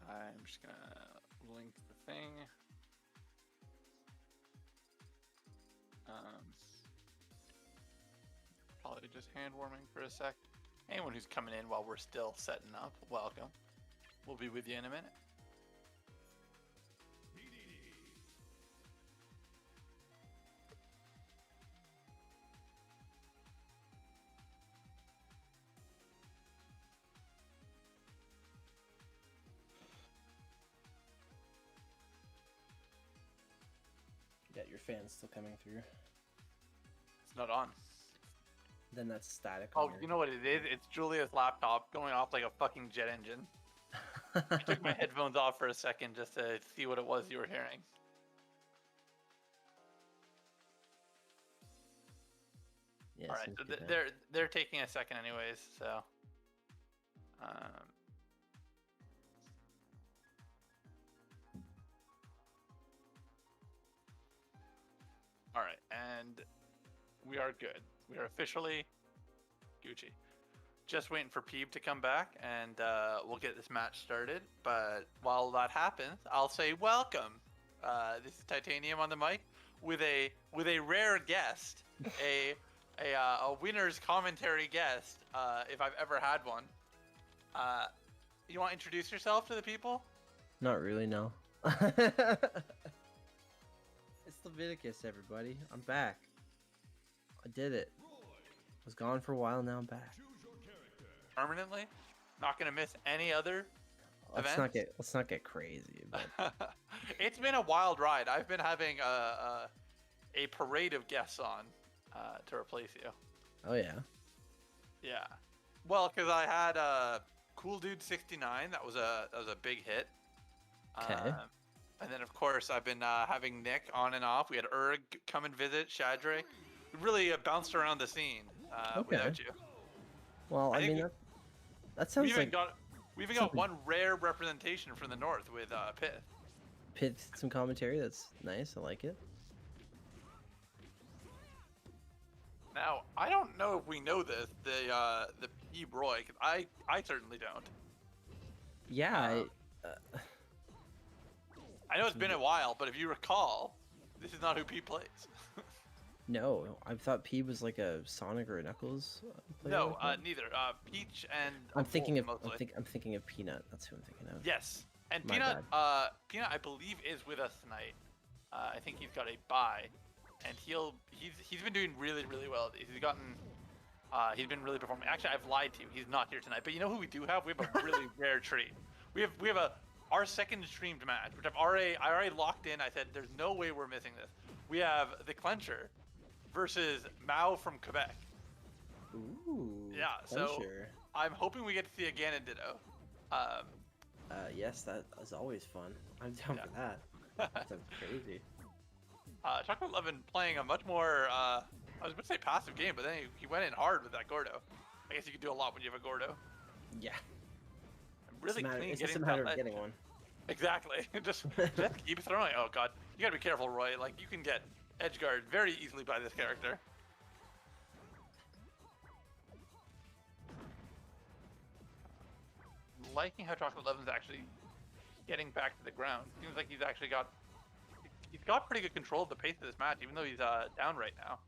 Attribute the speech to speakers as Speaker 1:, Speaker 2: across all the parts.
Speaker 1: I'm just gonna link the thing. Probably just hand warming for a sec. Anyone who's coming in while we're still setting up, welcome. We'll be with you in a minute.
Speaker 2: Yeah, your fan's still coming through.
Speaker 1: It's not on.
Speaker 2: Then that's static.
Speaker 1: Oh, you know what it is? It's Julia's laptop going off like a fucking jet engine. I took my headphones off for a second just to see what it was you were hearing.
Speaker 2: Yeah,
Speaker 1: all right, so they're taking a second anyways, so. All right, and we are good. We are officially Gucci. Just waiting for Peeb to come back, and we'll get this match started. But while that happens, I'll say welcome. This is Titanium on the mic with a rare guest, a winner's commentary guest, if I've ever had one. You want to introduce yourself to the people?
Speaker 2: Not really, no. It's Leviticus, everybody. I'm back. I did it. I was gone for a while, now I'm back.
Speaker 1: Permanently? Not gonna miss any other events?
Speaker 2: Let's not get crazy. But...
Speaker 1: It's been a wild ride. I've been having a parade of guests on to replace you.
Speaker 2: Oh yeah.
Speaker 1: Yeah. Well, because I had Cool Dude 69. That was a big hit.
Speaker 2: Okay.
Speaker 1: And then of course I've been having Nick on and off. We had Erg come and visit, Shadrake. We really bounced around the scene without you.
Speaker 2: Well, I mean, that sounds like...
Speaker 1: We even got one rare representation from the north with Pith.
Speaker 2: Pith, some commentary. That's nice. I like it.
Speaker 1: Now, I don't know if we know this, the Peeb Roy, because I certainly don't.
Speaker 2: Yeah,
Speaker 1: I know it's been a while, but if you recall, this is not who Peeb plays.
Speaker 2: No, I thought Peeb was like a Sonic or a Knuckles player.
Speaker 1: No,
Speaker 2: like
Speaker 1: neither. Peach and
Speaker 2: I'm thinking of
Speaker 1: mostly.
Speaker 2: I'm thinking of Peanut. That's who I'm thinking of.
Speaker 1: Yes, and
Speaker 2: My
Speaker 1: Peanut, Peanut, I believe, is with us tonight. I think he's got a bye, and he's been doing really well. He's been really performing. Actually, I've lied to you. He's not here tonight. But you know who we do have? We have a really rare treat. We have our second streamed match, which I already locked in. I said there's no way we're missing this. We have the Clencher versus Mao from Quebec.
Speaker 2: Ooh.
Speaker 1: Yeah,
Speaker 2: Clencher.
Speaker 1: So I'm hoping we get to see a Ganon Ditto.
Speaker 2: Yes, that is always fun. I'm down for that. That sounds crazy.
Speaker 1: Chocolate Levin playing a much more, I was going to say passive game, but then he went in hard with that Gordo. I guess you can do a lot when you have a Gordo.
Speaker 2: Yeah.
Speaker 1: Really clean.
Speaker 2: It's just a matter of getting one.
Speaker 1: Exactly. just keep throwing. Oh god, you gotta be careful, Roy. Like you can get edgeguard very easily by this character. Liking how Chocolate Levin's actually getting back to the ground. Seems like he's got pretty good control of the pace of this match, even though he's down right now.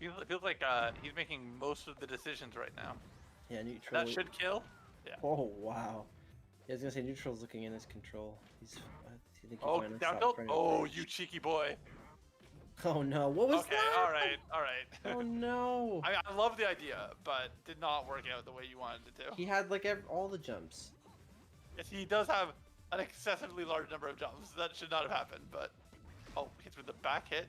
Speaker 1: It feels like he's making most of the decisions right now.
Speaker 2: Yeah, neutral.
Speaker 1: That should kill. Yeah.
Speaker 2: Oh wow. Yeah, I was gonna say neutral's looking in his control.
Speaker 1: Down tilt. Oh, you cheeky boy.
Speaker 2: Oh no, what was
Speaker 1: that? All right.
Speaker 2: Oh no.
Speaker 1: I love the idea, but did not work out the way you wanted it to.
Speaker 2: He had like all the jumps.
Speaker 1: Yes, he does have an excessively large number of jumps. That should not have happened, but hits with the back hit.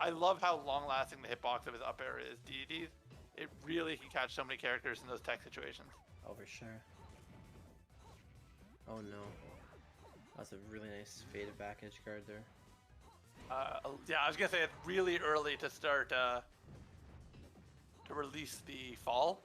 Speaker 1: I love how long-lasting the hitbox of his up air is. DDs, it really can catch so many characters in those tech situations.
Speaker 2: Oh, for sure. Oh no. That's a really nice faded back edge guard there.
Speaker 1: Yeah, I was gonna say it's really early to start to release the fall.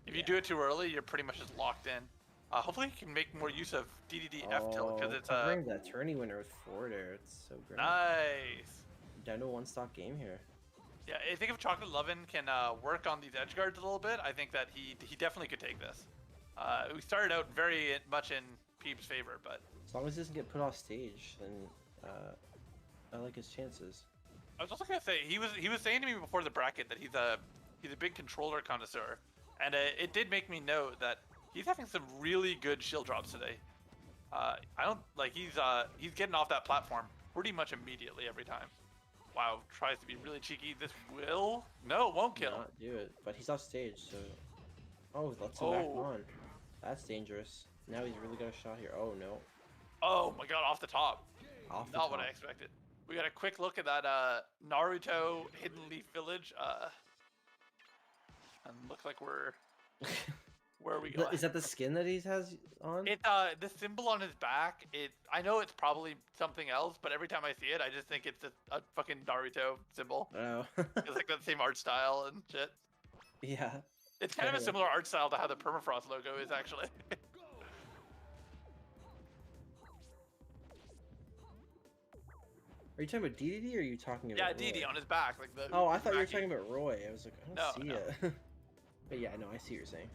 Speaker 1: If you do it too early, you're pretty much just locked in. Hopefully, you can make more use of DDD F tilt because it's
Speaker 2: that tourney winner with forward air. It's so great.
Speaker 1: Nice.
Speaker 2: Down to a one-stock game here.
Speaker 1: Yeah, I think if Chocolate Lovin' can work on these edge guards a little bit, I think that he definitely could take this. We started out very much in Peep's favor, but
Speaker 2: As long as he doesn't get put off stage, then I like his chances.
Speaker 1: I was also gonna say he was saying to me before the bracket that he's a big controller connoisseur, and it did make me note that he's having some really good shield drops today. I don't like he's getting off that platform pretty much immediately every time. Wow, tries to be really cheeky. This will no, it won't kill.
Speaker 2: Not do it, but he's off stage, so oh, let's him back on. That's dangerous. Now he's really got a shot here. Oh no.
Speaker 1: Oh my god, off the top.
Speaker 2: Off the
Speaker 1: Not
Speaker 2: top.
Speaker 1: what I expected. We got a quick look at that Naruto Hidden Leaf Village. And looks like we're where are we going?
Speaker 2: Is that the skin that he has on?
Speaker 1: It the symbol on his back. I know it's probably something else, but every time I see it, I just think it's a fucking Naruto symbol.
Speaker 2: Oh.
Speaker 1: It's like that same art style and shit.
Speaker 2: Yeah.
Speaker 1: It's kind of a similar art style to how the Permafrost logo is actually.
Speaker 2: Are you talking about DDD or are you talking about
Speaker 1: Yeah, DD
Speaker 2: Roy?
Speaker 1: on his back, like the.
Speaker 2: Oh, I thought you were talking about Roy. I was like, I don't see
Speaker 1: No.
Speaker 2: it. But yeah, no, I see what you're saying.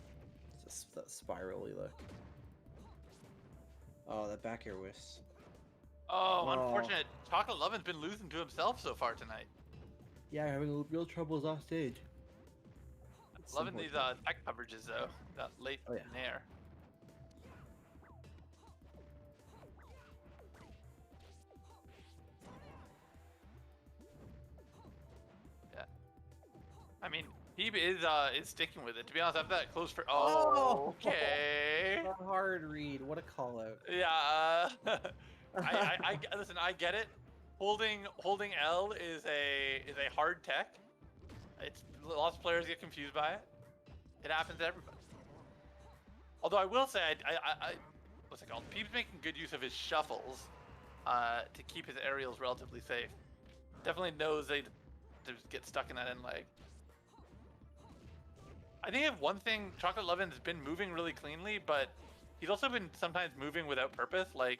Speaker 2: It's just that spirally look. Oh, that back air whisk.
Speaker 1: Oh, unfortunate. Chocolate Lovin's been losing to himself so far tonight.
Speaker 2: Yeah, having real troubles off stage.
Speaker 1: Loving these tech coverages though. That late nair. Yeah. I mean, he is sticking with it. To be honest, I'm that close for. Oh, okay.
Speaker 2: A hard read. What a call out.
Speaker 1: Yeah. I listen. I get it. Holding L is a hard tech. It's lots of players get confused by it. It happens to everybody. Although I will say, I what's it called? Peep's making good use of his shuffles to keep his aerials relatively safe. Definitely knows they just get stuck in that end leg. I think if one thing, Chocolate Lovin's been moving really cleanly, but he's also been sometimes moving without purpose. Like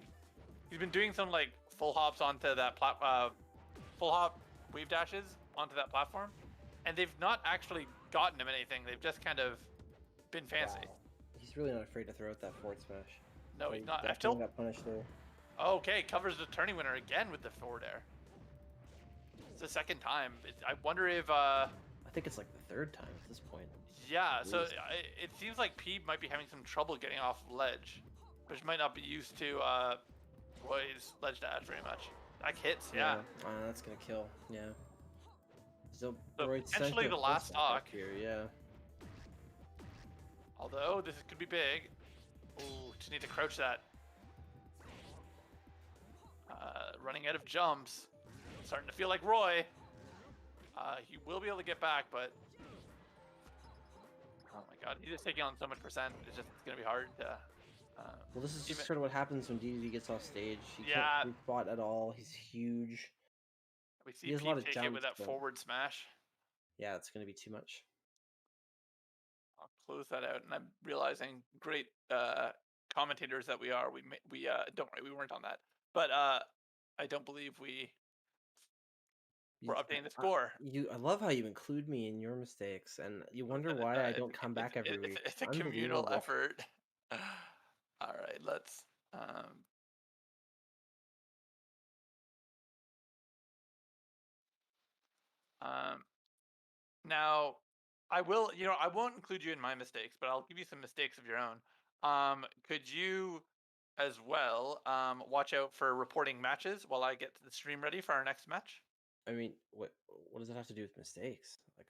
Speaker 1: he's been doing some like full hops onto that full hop wave dashes onto that platform, and they've not actually gotten him anything. They've just kind of been fancy.
Speaker 2: Wow. He's really not afraid to throw out that forward smash.
Speaker 1: No, he's not.
Speaker 2: Definitely got punished there.
Speaker 1: Okay, covers the turning winner again with the forward air. It's the second time. I wonder if
Speaker 2: I think it's like the third time at this point.
Speaker 1: Yeah, so it seems like Peep might be having some trouble getting off ledge, which might not be used to Roy's ledge dash very much. That hits, yeah.
Speaker 2: That's gonna kill. Yeah. So
Speaker 1: potentially the last stock
Speaker 2: here, yeah.
Speaker 1: Although this could be big. Ooh, just need to crouch that. Running out of jumps. Starting to feel like Roy. He will be able to get back, but oh my god, he's just taking on so much percent. It's gonna be hard to.
Speaker 2: Well, this is just sort of what happens when DDD gets off stage. He can't move spot at all. He's huge.
Speaker 1: We see Pete take it with that forward smash.
Speaker 2: Yeah, it's gonna be too much.
Speaker 1: I'll close that out, and I'm realizing great commentators that we are. We don't worry, we weren't on that, but I don't believe we're updating the score.
Speaker 2: I love how you include me in your mistakes, and you wonder why I don't come back every week.
Speaker 1: It's a communal effort. All right, let's. Now, I will. I won't include you in my mistakes, but I'll give you some mistakes of your own. Could you, as well, watch out for reporting matches while I get the stream ready for our next match?
Speaker 2: I mean, what does it have to do with mistakes?
Speaker 1: Like,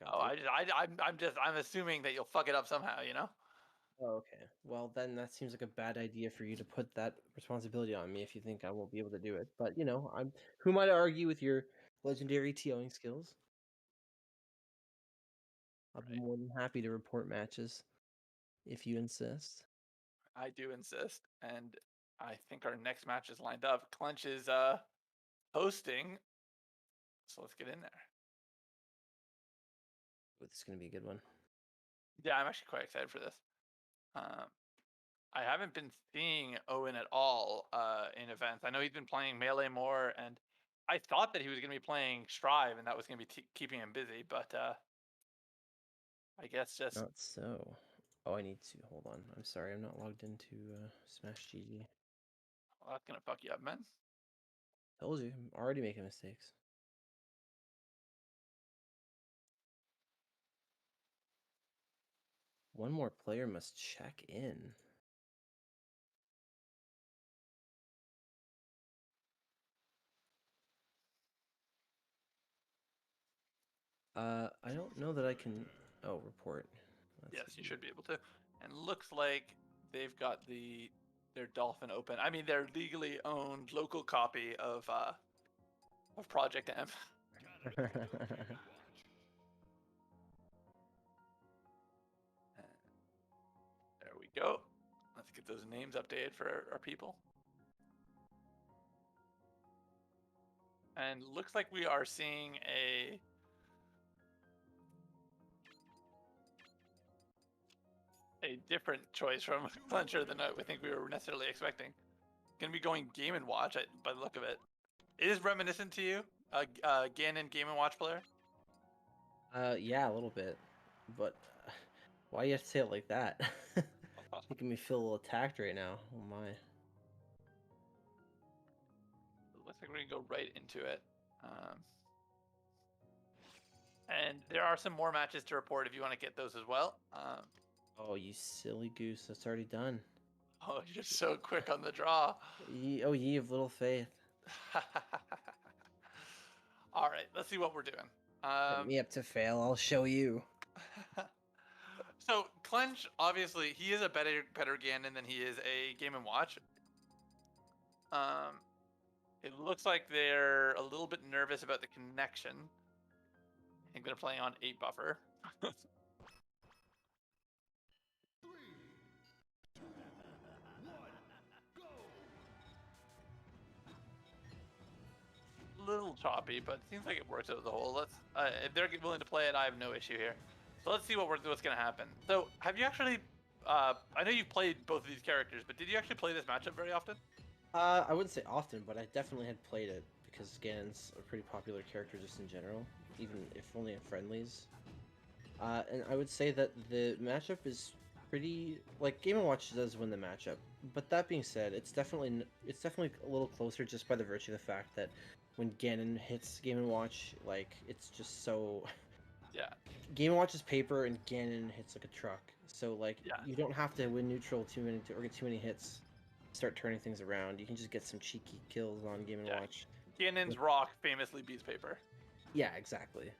Speaker 1: I'm assuming that you'll fuck it up somehow,
Speaker 2: Oh, okay. Well, then that seems like a bad idea for you to put that responsibility on me if you think I won't be able to do it. But who am I to argue with your legendary TOing skills? I'll be more than happy to report matches if you insist.
Speaker 1: I do insist, and I think our next match is lined up. Clench is hosting, so let's get in there.
Speaker 2: This is gonna be a good one.
Speaker 1: Yeah, I'm actually quite excited for this. I haven't been seeing Owen at all in events. I know he's been playing Melee more, and I thought that he was going to be playing Strive, and that was going to be keeping him busy, but I guess just...
Speaker 2: Not so. Oh, I need to. Hold on. I'm sorry. I'm not logged into Smash GG.
Speaker 1: Well, that's gonna fuck you up, man.
Speaker 2: Told you. I'm already making mistakes. One more player must check in. I don't know that I can. Oh, report.
Speaker 1: Yes, you should be able to. And looks like they've got their Dolphin open. I mean, their legally owned local copy of Project M. There we go. Let's get those names updated for our people. And looks like we are seeing a different choice from Clencher than I think we were necessarily expecting. Gonna be going Game and Watch by the look of it. It is reminiscent to you, Ganon Game and Watch player.
Speaker 2: Yeah, a little bit, but why do you have to say it like that? Making me feel a little attacked right now. Oh my.
Speaker 1: Looks like we're gonna go right into it. And there are some more matches to report if you want to get those as well.
Speaker 2: Oh, you silly goose! That's already done.
Speaker 1: Oh, you're so quick on the draw.
Speaker 2: Oh, ye of little faith.
Speaker 1: All right, let's see what we're doing.
Speaker 2: Set me up to fail. I'll show you.
Speaker 1: So Clench, obviously, he is a better Ganon than he is a Game and Watch. It looks like they're a little bit nervous about the connection. I think they're playing on 8 buffer. Little choppy, but it seems like it works out as a whole. Let's if they're willing to play it, I have no issue here. So let's see what's gonna happen. So have you actually? I know you've played both of these characters, but did you actually play this matchup very often?
Speaker 2: I wouldn't say often, but I definitely had played it because Ganon's a pretty popular character just in general, even if only in friendlies. And I would say that the matchup is pretty like Game & Watch does win the matchup. But that being said, it's definitely a little closer just by the virtue of the fact that when Ganon hits Game & Watch, like it's just so.
Speaker 1: Yeah.
Speaker 2: Game & Watch is paper and Ganon hits like a truck. So like
Speaker 1: Yeah.
Speaker 2: you don't have to win neutral or get too many hits. Start turning things around. You can just get some cheeky kills on Game & Watch.
Speaker 1: Ganon's rock famously beats paper.
Speaker 2: Yeah, exactly.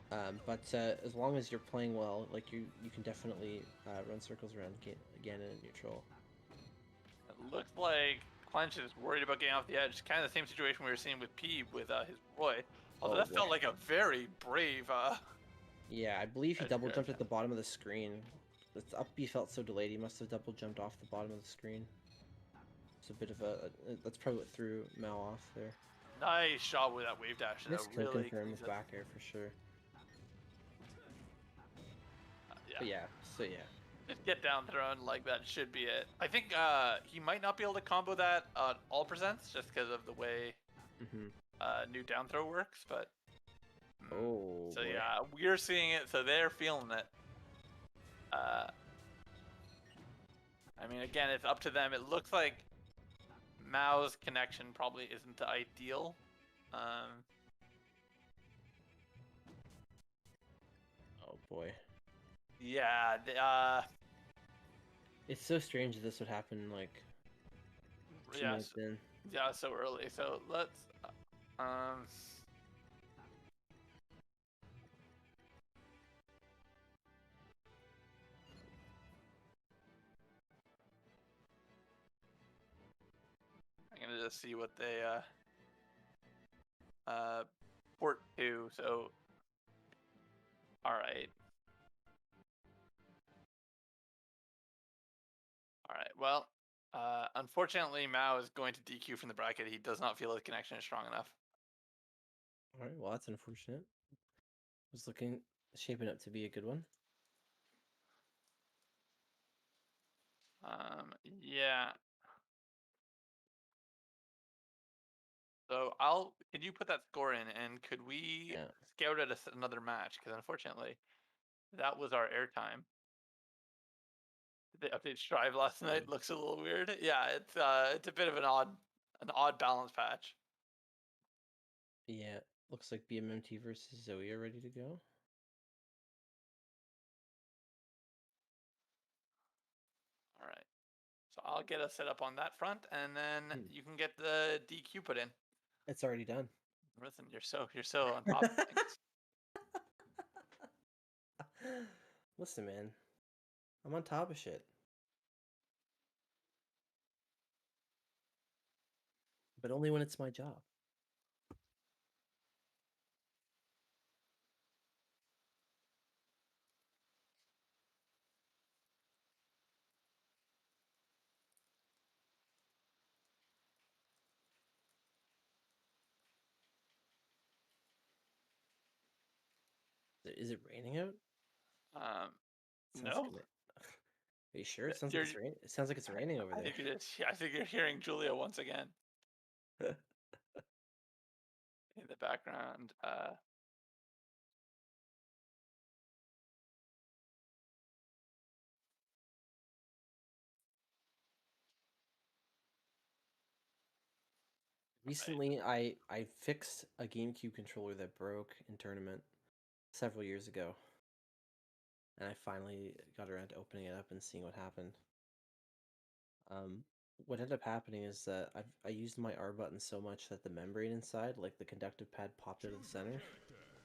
Speaker 2: But as long as you're playing well, like you can definitely run circles around Ganon in neutral.
Speaker 1: It looks like Clench is worried about getting off the edge. Kind of the same situation we were seeing with P with his Roy. Although that felt like a very brave.
Speaker 2: Yeah, I believe he double jumped at the bottom of the screen. The up B felt so delayed. He must have double jumped off the bottom of the screen. It's a bit of a. That's probably what threw Mal off there.
Speaker 1: Nice shot with that wave dash.
Speaker 2: This kill
Speaker 1: really
Speaker 2: confirm with back air for sure.
Speaker 1: Yeah.
Speaker 2: So yeah.
Speaker 1: Just get down thrown like that should be it. I think he might not be able to combo that on all presents just because of the way new down throw works, but.
Speaker 2: Oh.
Speaker 1: So boy. Yeah, we're seeing it, so they're feeling it. I mean, again, it's up to them. It looks like Mao's connection probably isn't ideal.
Speaker 2: Oh boy.
Speaker 1: Yeah.
Speaker 2: It's so strange that this would happen like 2 minutes in.
Speaker 1: Yeah, so early. So let's. I'm gonna just see what they port to. So, all right. Well, unfortunately, Mao is going to DQ from the bracket. He does not feel his connection is strong enough.
Speaker 2: All right. Well, that's unfortunate. Was shaping up to be a good one.
Speaker 1: Yeah. So can you put that score in, and could we scout at another match? Because unfortunately, that was our airtime. They update Strive last night. Looks a little weird. Yeah, it's a bit of an odd balance patch.
Speaker 2: Yeah, looks like BMMT versus Zoe are ready to go.
Speaker 1: All right. So I'll get us set up on that front, and then
Speaker 2: Hmm.
Speaker 1: you can get the DQ put in.
Speaker 2: It's already done.
Speaker 1: Listen, you're so on top of things.
Speaker 2: Listen, man, I'm on top of shit. But only when it's my job. Is it raining out? Sounds
Speaker 1: No.
Speaker 2: good. Are you sure? It sounds like
Speaker 1: You're.
Speaker 2: it's rain. It sounds like it's raining over
Speaker 1: I
Speaker 2: there.
Speaker 1: think it is. I think you're hearing Julia once again in the background.
Speaker 2: Recently, I fixed a GameCube controller that broke in tournament several years ago, and I finally got around to opening it up and seeing what happened. What ended up happening is that I used my R button so much that the membrane inside, like the conductive pad, popped out of the center.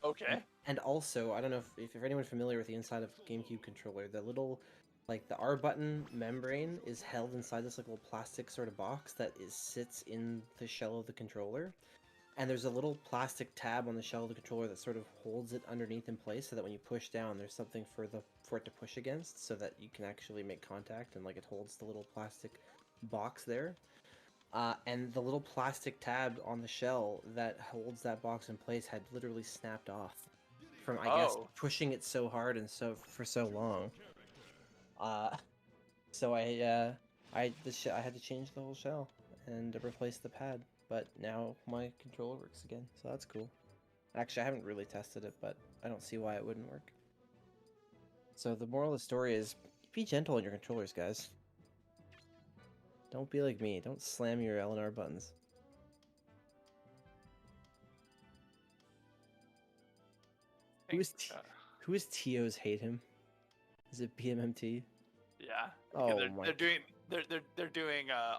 Speaker 1: Okay.
Speaker 2: And also, I don't know if anyone's familiar with the inside of GameCube controller, the little, like the R button membrane is held inside this like little plastic sort of box that sits in the shell of the controller. And there's a little plastic tab on the shell of the controller that sort of holds it underneath in place so that when you push down, there's something for it to push against so that you can actually make contact, and like it holds the little plastic box there. And the little plastic tab on the shell that holds that box in place had literally snapped off from, I guess, pushing it so hard and for so long. So I had to change the whole shell and replace the pad. But now my controller works again, so that's cool. Actually, I haven't really tested it, but I don't see why it wouldn't work. So the moral of the story is, be gentle on your controllers, guys. Don't be like me. Don't slam your L and R buttons. Who is TO's hate him? Is it BMMT?
Speaker 1: Yeah.
Speaker 2: Oh
Speaker 1: They're doing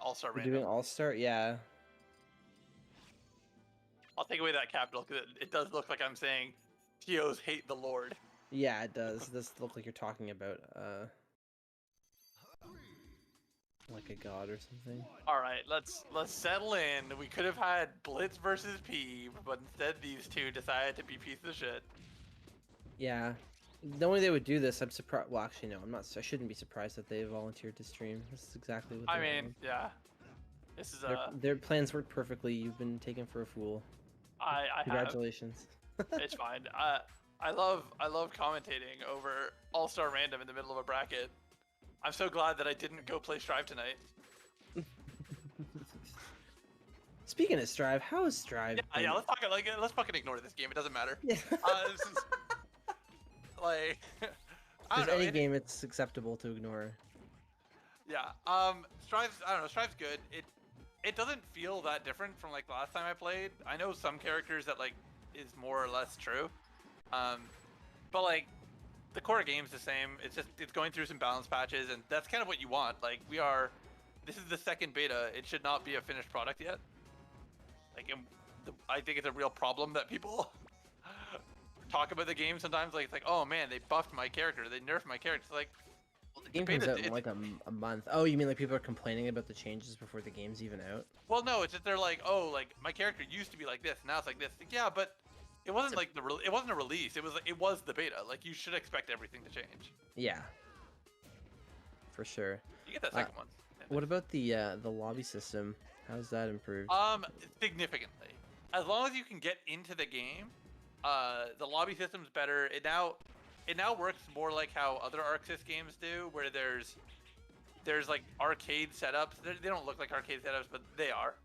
Speaker 1: All-Star
Speaker 2: They're
Speaker 1: Random.
Speaker 2: doing All-Star? Yeah.
Speaker 1: I'll take away that capital because it does look like I'm saying TOs hate the Lord.
Speaker 2: Yeah, it does. It does look like you're talking about like a god or something.
Speaker 1: All right, let's settle in. We could have had Blitz versus Peeve, but instead these two decided to be pieces of shit.
Speaker 2: Yeah. The only they would do this, I'm surprised. Well, actually, no, I'm not. I shouldn't be surprised that they volunteered to stream. This is exactly what.
Speaker 1: I mean, yeah. This is
Speaker 2: their plans work perfectly. You've been taken for a fool. Congratulations.
Speaker 1: It's fine. I love commentating over All-Star Random in the middle of a bracket. I'm so glad that I didn't go play Strive tonight.
Speaker 2: Speaking of Strive, how is Strive?
Speaker 1: Yeah, let's fucking ignore this game. It doesn't matter.
Speaker 2: Yeah.
Speaker 1: This is, like, I don't know.
Speaker 2: Any game it's acceptable to ignore.
Speaker 1: Yeah. Strive's, I don't know. Strive's good. It doesn't feel that different from like the last time I played. I know some characters that like is more or less true. But like the core game's the same. It's going through some balance patches, and that's kind of what you want. Like this is the second beta. It should not be a finished product yet. Like I think it's a real problem that people talk about the game sometimes. Like it's like, oh man, they buffed my character, they nerfed my character. It's like,
Speaker 2: well, the game comes out in like a month. Oh, you mean like people are complaining about the changes before the game's even out?
Speaker 1: Well, no, it's just they're like, oh, like my character used to be like this, now it's like this. Like, yeah, but it wasn't like it wasn't a release. It was the beta. Like you should expect everything to change.
Speaker 2: Yeah, for sure.
Speaker 1: You get that second one.
Speaker 2: What about the lobby system? How's that improved?
Speaker 1: Significantly. As long as you can get into the game, the lobby system's better. It now works more like how other ArcSys games do, where there's like arcade setups. They don't look like arcade setups, but they are.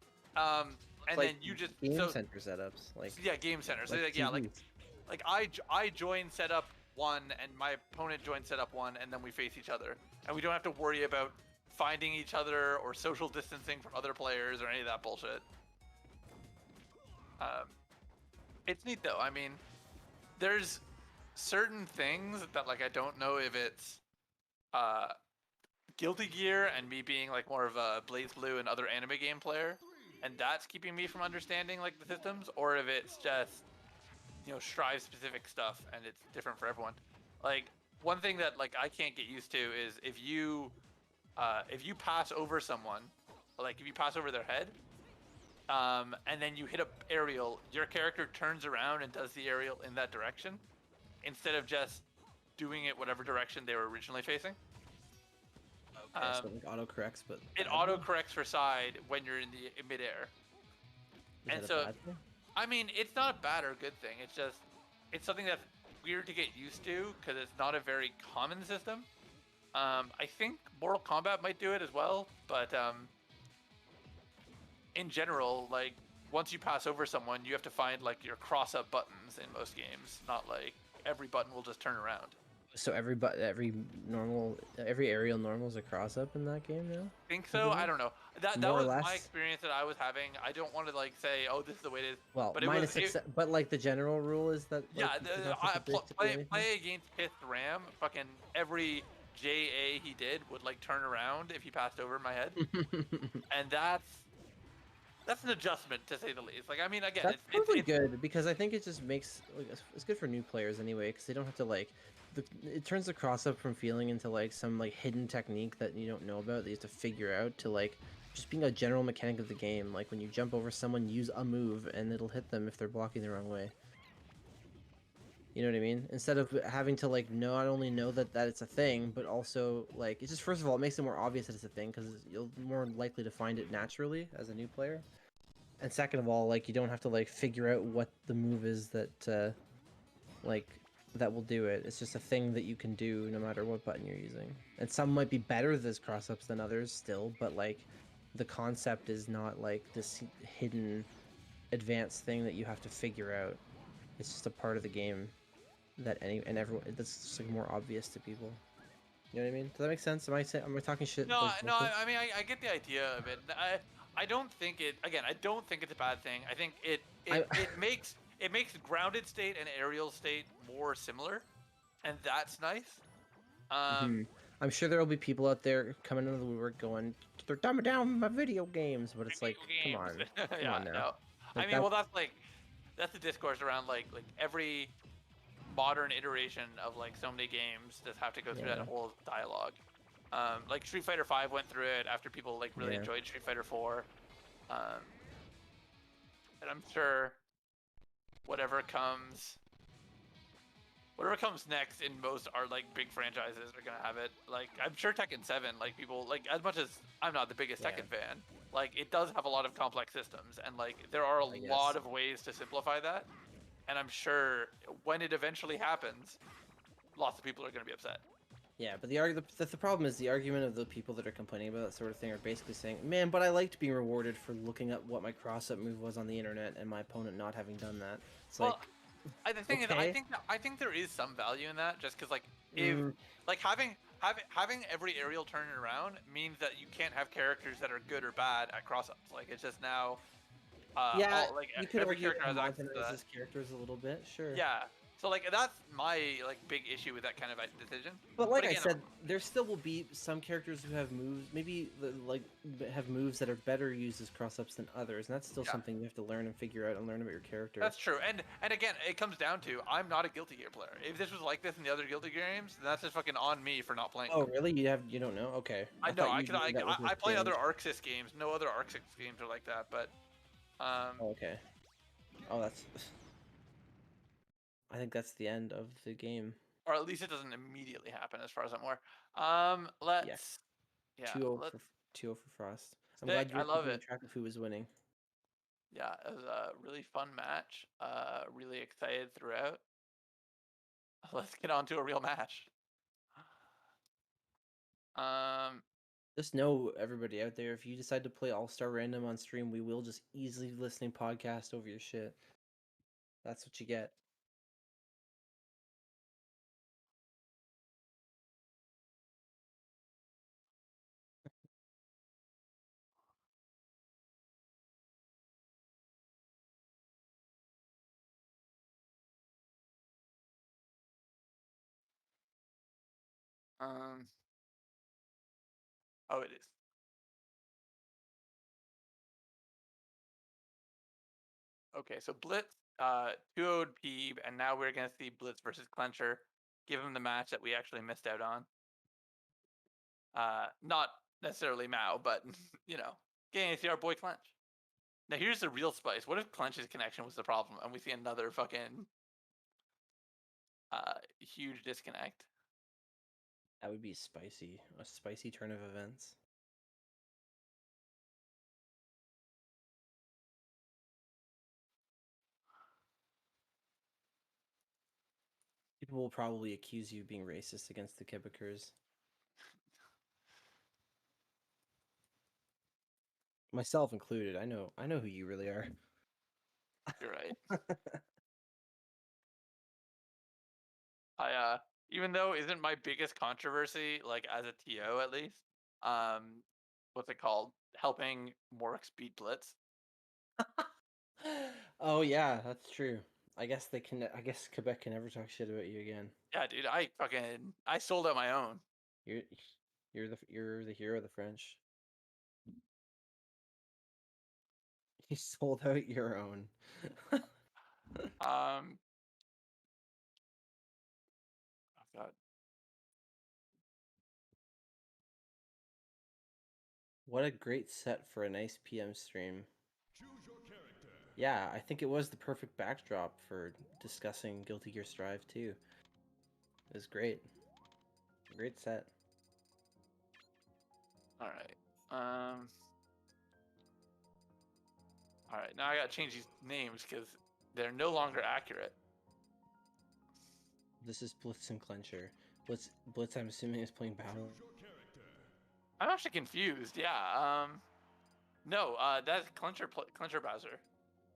Speaker 1: And
Speaker 2: like
Speaker 1: then you just
Speaker 2: game center setups, like
Speaker 1: game center. So
Speaker 2: like
Speaker 1: yeah, like I join setup 1 and my opponent joins setup 1, and then we face each other. and we don't have to worry about finding each other or social distancing from other players or any of that bullshit. It's neat though. I mean, there's certain things that like I don't know if it's Guilty Gear and me being like more of a Blaze Blue and other anime game player, and that's keeping me from understanding like the systems, or if it's just Strive specific stuff and it's different for everyone. Like one thing that like I can't get used to is if you pass over someone, like if you pass over their head, and then you hit a aerial, your character turns around and does the aerial in that direction instead of just doing it whatever direction they were originally facing.
Speaker 2: Okay, so it auto corrects, but
Speaker 1: it auto corrects for side when you're in the midair.
Speaker 2: And so, bad thing?
Speaker 1: I mean, it's not a bad or good thing. It's just it's something that's weird to get used to because it's not a very common system. I think Mortal Kombat might do it as well, but in general, like once you pass over someone, you have to find like your cross-up buttons in most games. Not like every button will just turn around.
Speaker 2: So every aerial normal is a cross-up in that game now?
Speaker 1: I think so. I don't know. That was my experience that I was having. I don't want to like say, oh, this is the way it is.
Speaker 2: Well, but but like the general rule is that. Like,
Speaker 1: yeah, play against Pith Ram. Fucking every JA he did would like turn around if he passed over my head, and that's an adjustment to say the least. Like I mean, again,
Speaker 2: that's probably good because I think it just makes like it's good for new players anyway because they don't have to like. It turns the cross-up from feeling into like some like hidden technique that you don't know about that you have to figure out to like just being a general mechanic of the game. Like when you jump over someone, use a move and it'll hit them if they're blocking the wrong way. You know what I mean? Instead of having to like not only know that it's a thing, but also like it's just first of all it makes it more obvious that it's a thing because you're more likely to find it naturally as a new player. And second of all, like you don't have to like figure out what the move is that that will do it. It's just a thing that you can do no matter what button you're using. And some might be better as cross-ups than others still, but like the concept is not like this hidden advanced thing that you have to figure out. It's just a part of the game that everyone that's just like more obvious to people. You know what I mean? Does that make sense? Am I talking shit?
Speaker 1: No, I mean I get the idea of it. I don't think it I don't think it's a bad thing. I think it makes grounded state and aerial state more similar, and that's nice.
Speaker 2: I'm sure there will be people out there coming into the woodwork going, "They're dumbing down my video games," but it's like, come on, come on now.
Speaker 1: No. Like I mean, well, that's the discourse around like every modern iteration of like so many games just have to go through that whole dialogue. Like Street Fighter V went through it after people like really enjoyed Street Fighter 4, and I'm sure whatever comes next in most are like big franchises are gonna have it. Like I'm sure Tekken 7, like people like as much as I'm not the biggest Tekken fan, like it does have a lot of complex systems and like there are a lot of ways to simplify that. And I'm sure when it eventually happens, lots of people are gonna be upset.
Speaker 2: Yeah, but the problem is the argument of the people that are complaining about that sort of thing are basically saying, man, but I liked being rewarded for looking up what my cross-up move was on the internet and my opponent not having done that. It's
Speaker 1: well, the thing is, I think there is some value in that, just because like if like having every aerial turn around means that you can't have characters that are good or bad at cross-ups. Like it's just now.
Speaker 2: You could argue it homogenizes characters a little bit, sure.
Speaker 1: Yeah. So like that's my like big issue with that kind of decision.
Speaker 2: But like I said, there still will be some characters who have moves, maybe like have moves that are better used as cross-ups than others, and that's still something you have to learn and figure out and learn about your character.
Speaker 1: That's true, and again, it comes down to I'm not a Guilty Gear player. If this was like this in the other Guilty Gear games, then that's just fucking on me for not playing.
Speaker 2: Oh really? You don't know? Okay.
Speaker 1: I know. I play other ARC-sys games. No other ARC-sys games are like that, but.
Speaker 2: Okay. Oh, that's. I think that's the end of the game.
Speaker 1: Or at least it doesn't immediately happen, as far as I'm aware. Let's. Yeah.
Speaker 2: 2-0 for Frost. I'm glad you were keeping track of who was winning.
Speaker 1: Yeah, it was a really fun match. Really excited throughout. Let's get on to a real match.
Speaker 2: Just know, everybody out there, if you decide to play All-Star Random on stream, we will just easily listening podcast over your shit. That's what you get.
Speaker 1: Um. Oh, it is. Okay, so Blitz 2-0'd Peeb, and now we're gonna see Blitz versus Clencher. Give him the match that we actually missed out on. Not necessarily Mao, but you know, getting to see our boy Clench. Now here's the real spice. What if Clench's connection was the problem, and we see another fucking huge disconnect?
Speaker 2: That would be spicy. A spicy turn of events. People will probably accuse you of being racist against the Quebecers. Myself included. I know who you really are.
Speaker 1: You're right. Even though isn't my biggest controversy, like as a TO at least, what's it called? Helping Morks beat Blitz.
Speaker 2: Oh yeah, that's true. I guess they can. I guess Quebec can never talk shit about you again.
Speaker 1: Yeah, dude, I sold out my own.
Speaker 2: You're you're the hero of the French. You sold out your own.
Speaker 1: Um, oh god,
Speaker 2: What a great set for a nice PM stream. Yeah, I think it was the perfect backdrop for discussing Guilty Gear Strive 2. It was great. Great set.
Speaker 1: all right. All right. Now I gotta change these names because they're no longer accurate.
Speaker 2: This is Blitz and Clencher. Blitz, I'm assuming, is playing Battle.
Speaker 1: I'm actually confused. Yeah. No. That's Clencher Bowser.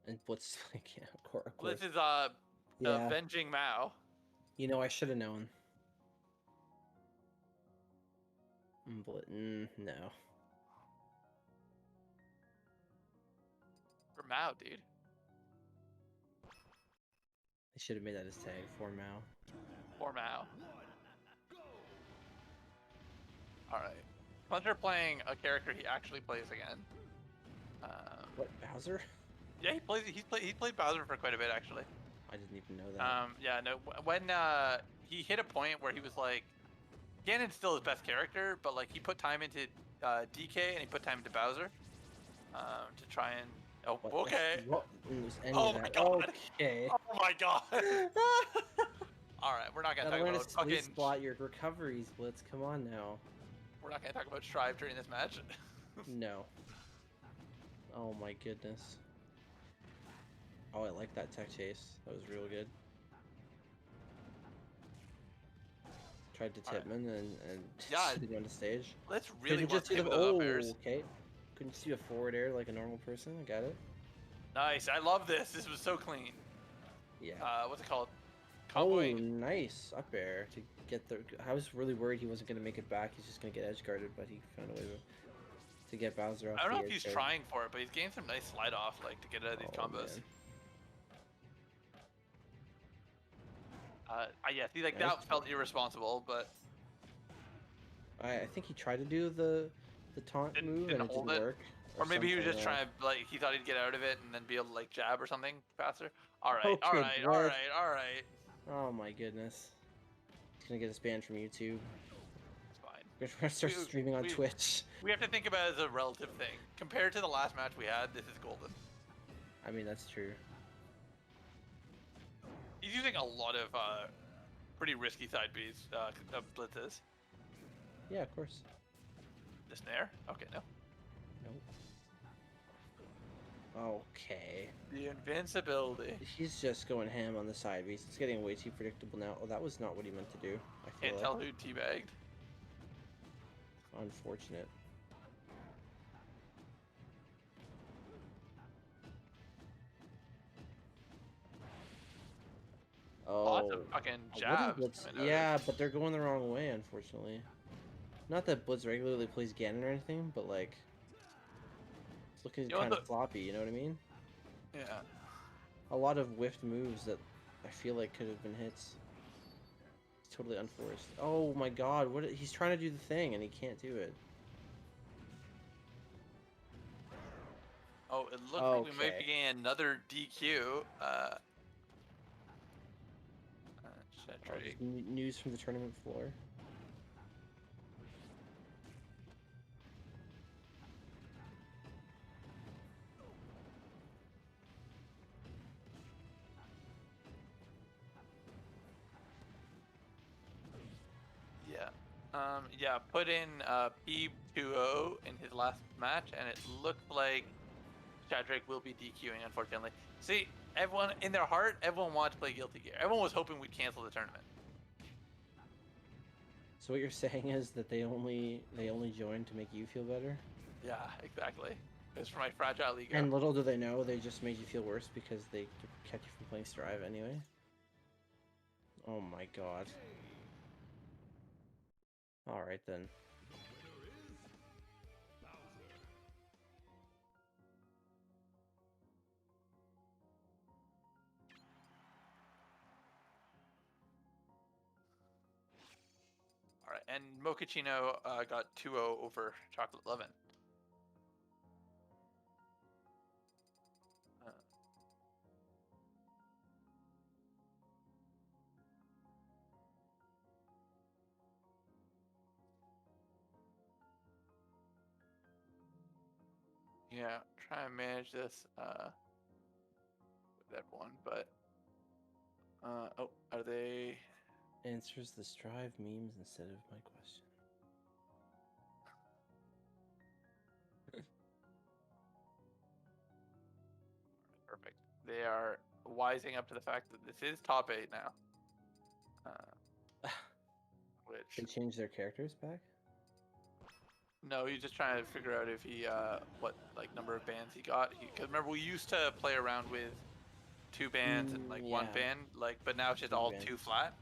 Speaker 2: And Blitz is playing, yeah, of course.
Speaker 1: Blitz is
Speaker 2: Yeah.
Speaker 1: avenging Mao.
Speaker 2: You know, I should have known. No.
Speaker 1: For Mao, dude.
Speaker 2: They should have made that his tag for Mao.
Speaker 1: For Mao. All right. Clencher playing a character he actually plays again.
Speaker 2: What, Bowser?
Speaker 1: Yeah, he's played Bowser for quite a bit actually.
Speaker 2: I didn't even know that.
Speaker 1: Yeah, no. When he hit a point where he was like, Ganon's still his best character, but like he put time into DK and he put time into Bowser, to try and. Oh,
Speaker 2: What,
Speaker 1: okay.
Speaker 2: What was any
Speaker 1: Oh
Speaker 2: of
Speaker 1: my
Speaker 2: that?
Speaker 1: god.
Speaker 2: Okay.
Speaker 1: Oh my god. All right, we're not gonna talk
Speaker 2: Gotta learn
Speaker 1: about
Speaker 2: to
Speaker 1: fucking.
Speaker 2: spot your recoveries, Blitz. Come on now.
Speaker 1: We're not gonna talk about Strive during this match.
Speaker 2: No. Oh my goodness. Oh, I like that tech chase. That was real good. Tried to Tipman and
Speaker 1: Yeah.
Speaker 2: sitting on the stage.
Speaker 1: Let's really
Speaker 2: Couldn't just do
Speaker 1: him
Speaker 2: the
Speaker 1: those up airs.
Speaker 2: okay. Couldn't just do a forward air like a normal person. I got it.
Speaker 1: Nice. I love this. This was so clean.
Speaker 2: Yeah.
Speaker 1: What's it called?
Speaker 2: Oh,
Speaker 1: Comboing.
Speaker 2: nice up air to get the. I was really worried he wasn't gonna make it back. He's just gonna get edge guarded, but he found a way to get Bowser off.
Speaker 1: I don't
Speaker 2: the
Speaker 1: know if
Speaker 2: edge
Speaker 1: he's
Speaker 2: guard.
Speaker 1: trying for it, but he's getting some nice slide off, like to get out of these combos.
Speaker 2: Man.
Speaker 1: Yeah, see, like
Speaker 2: Nice.
Speaker 1: that felt irresponsible, but
Speaker 2: I think he tried to do the taunt move and it didn't work.
Speaker 1: Or maybe he was just
Speaker 2: something,
Speaker 1: trying to, like, he thought he'd get out of it and then be able to like jab or something faster. All right,
Speaker 2: Okay,
Speaker 1: all right, all
Speaker 2: what?
Speaker 1: right, all right.
Speaker 2: Oh my goodness. He's gonna get us banned from YouTube.
Speaker 1: It's fine.
Speaker 2: We're gonna start streaming on Twitch.
Speaker 1: We have to think about it as a relative thing. Compared to the last match we had, this is golden.
Speaker 2: I mean, that's true.
Speaker 1: He's using a lot of pretty risky side Bs, blitzes.
Speaker 2: Yeah, of course.
Speaker 1: The snare? Okay, no.
Speaker 2: Nope. Okay.
Speaker 1: The invincibility.
Speaker 2: He's just going ham on the side Bs. It's getting way too predictable now. Oh, that was not what he meant to do. I feel
Speaker 1: Can't tell who teabagged.
Speaker 2: Unfortunate. Oh,
Speaker 1: Lots of fucking jabs.
Speaker 2: Yeah, but they're going the wrong way, unfortunately. Not that Blitz regularly plays Ganon or anything, but like, it's looking kind of floppy. You know what I mean?
Speaker 1: Yeah.
Speaker 2: A lot of whiffed moves that I feel like could have been hits. totally unforced. Oh my god, what? He's trying to do the thing and he can't do it.
Speaker 1: Oh, it looks like we might be getting another DQ.
Speaker 2: Just news from the tournament floor.
Speaker 1: Yeah, put in P2O in his last match, and it looked like Shadrake will be DQing, unfortunately. See, everyone, in their heart, everyone wanted to play Guilty Gear. Everyone was hoping we'd cancel the tournament.
Speaker 2: So what you're saying is that they only joined to make you feel better?
Speaker 1: Yeah, exactly. It's for my fragile ego.
Speaker 2: And little do they know, they just made you feel worse because they kept you from playing Strive anyway? Oh my god. Alright then.
Speaker 1: Alright, and Mochaccino got 2-0 over Chocolate Lovin'. Yeah, try and manage this with everyone, but oh, are they
Speaker 2: Answers the Strive memes instead of my question.
Speaker 1: perfect? They are wising up to the fact that this is top 8 now. Which
Speaker 2: They changed their characters back?
Speaker 1: no, he's just trying to figure out if he what like number of bans he got. Because remember we used to play around with 2 bans and like 1 ban, like, but now it's just all 2 flat.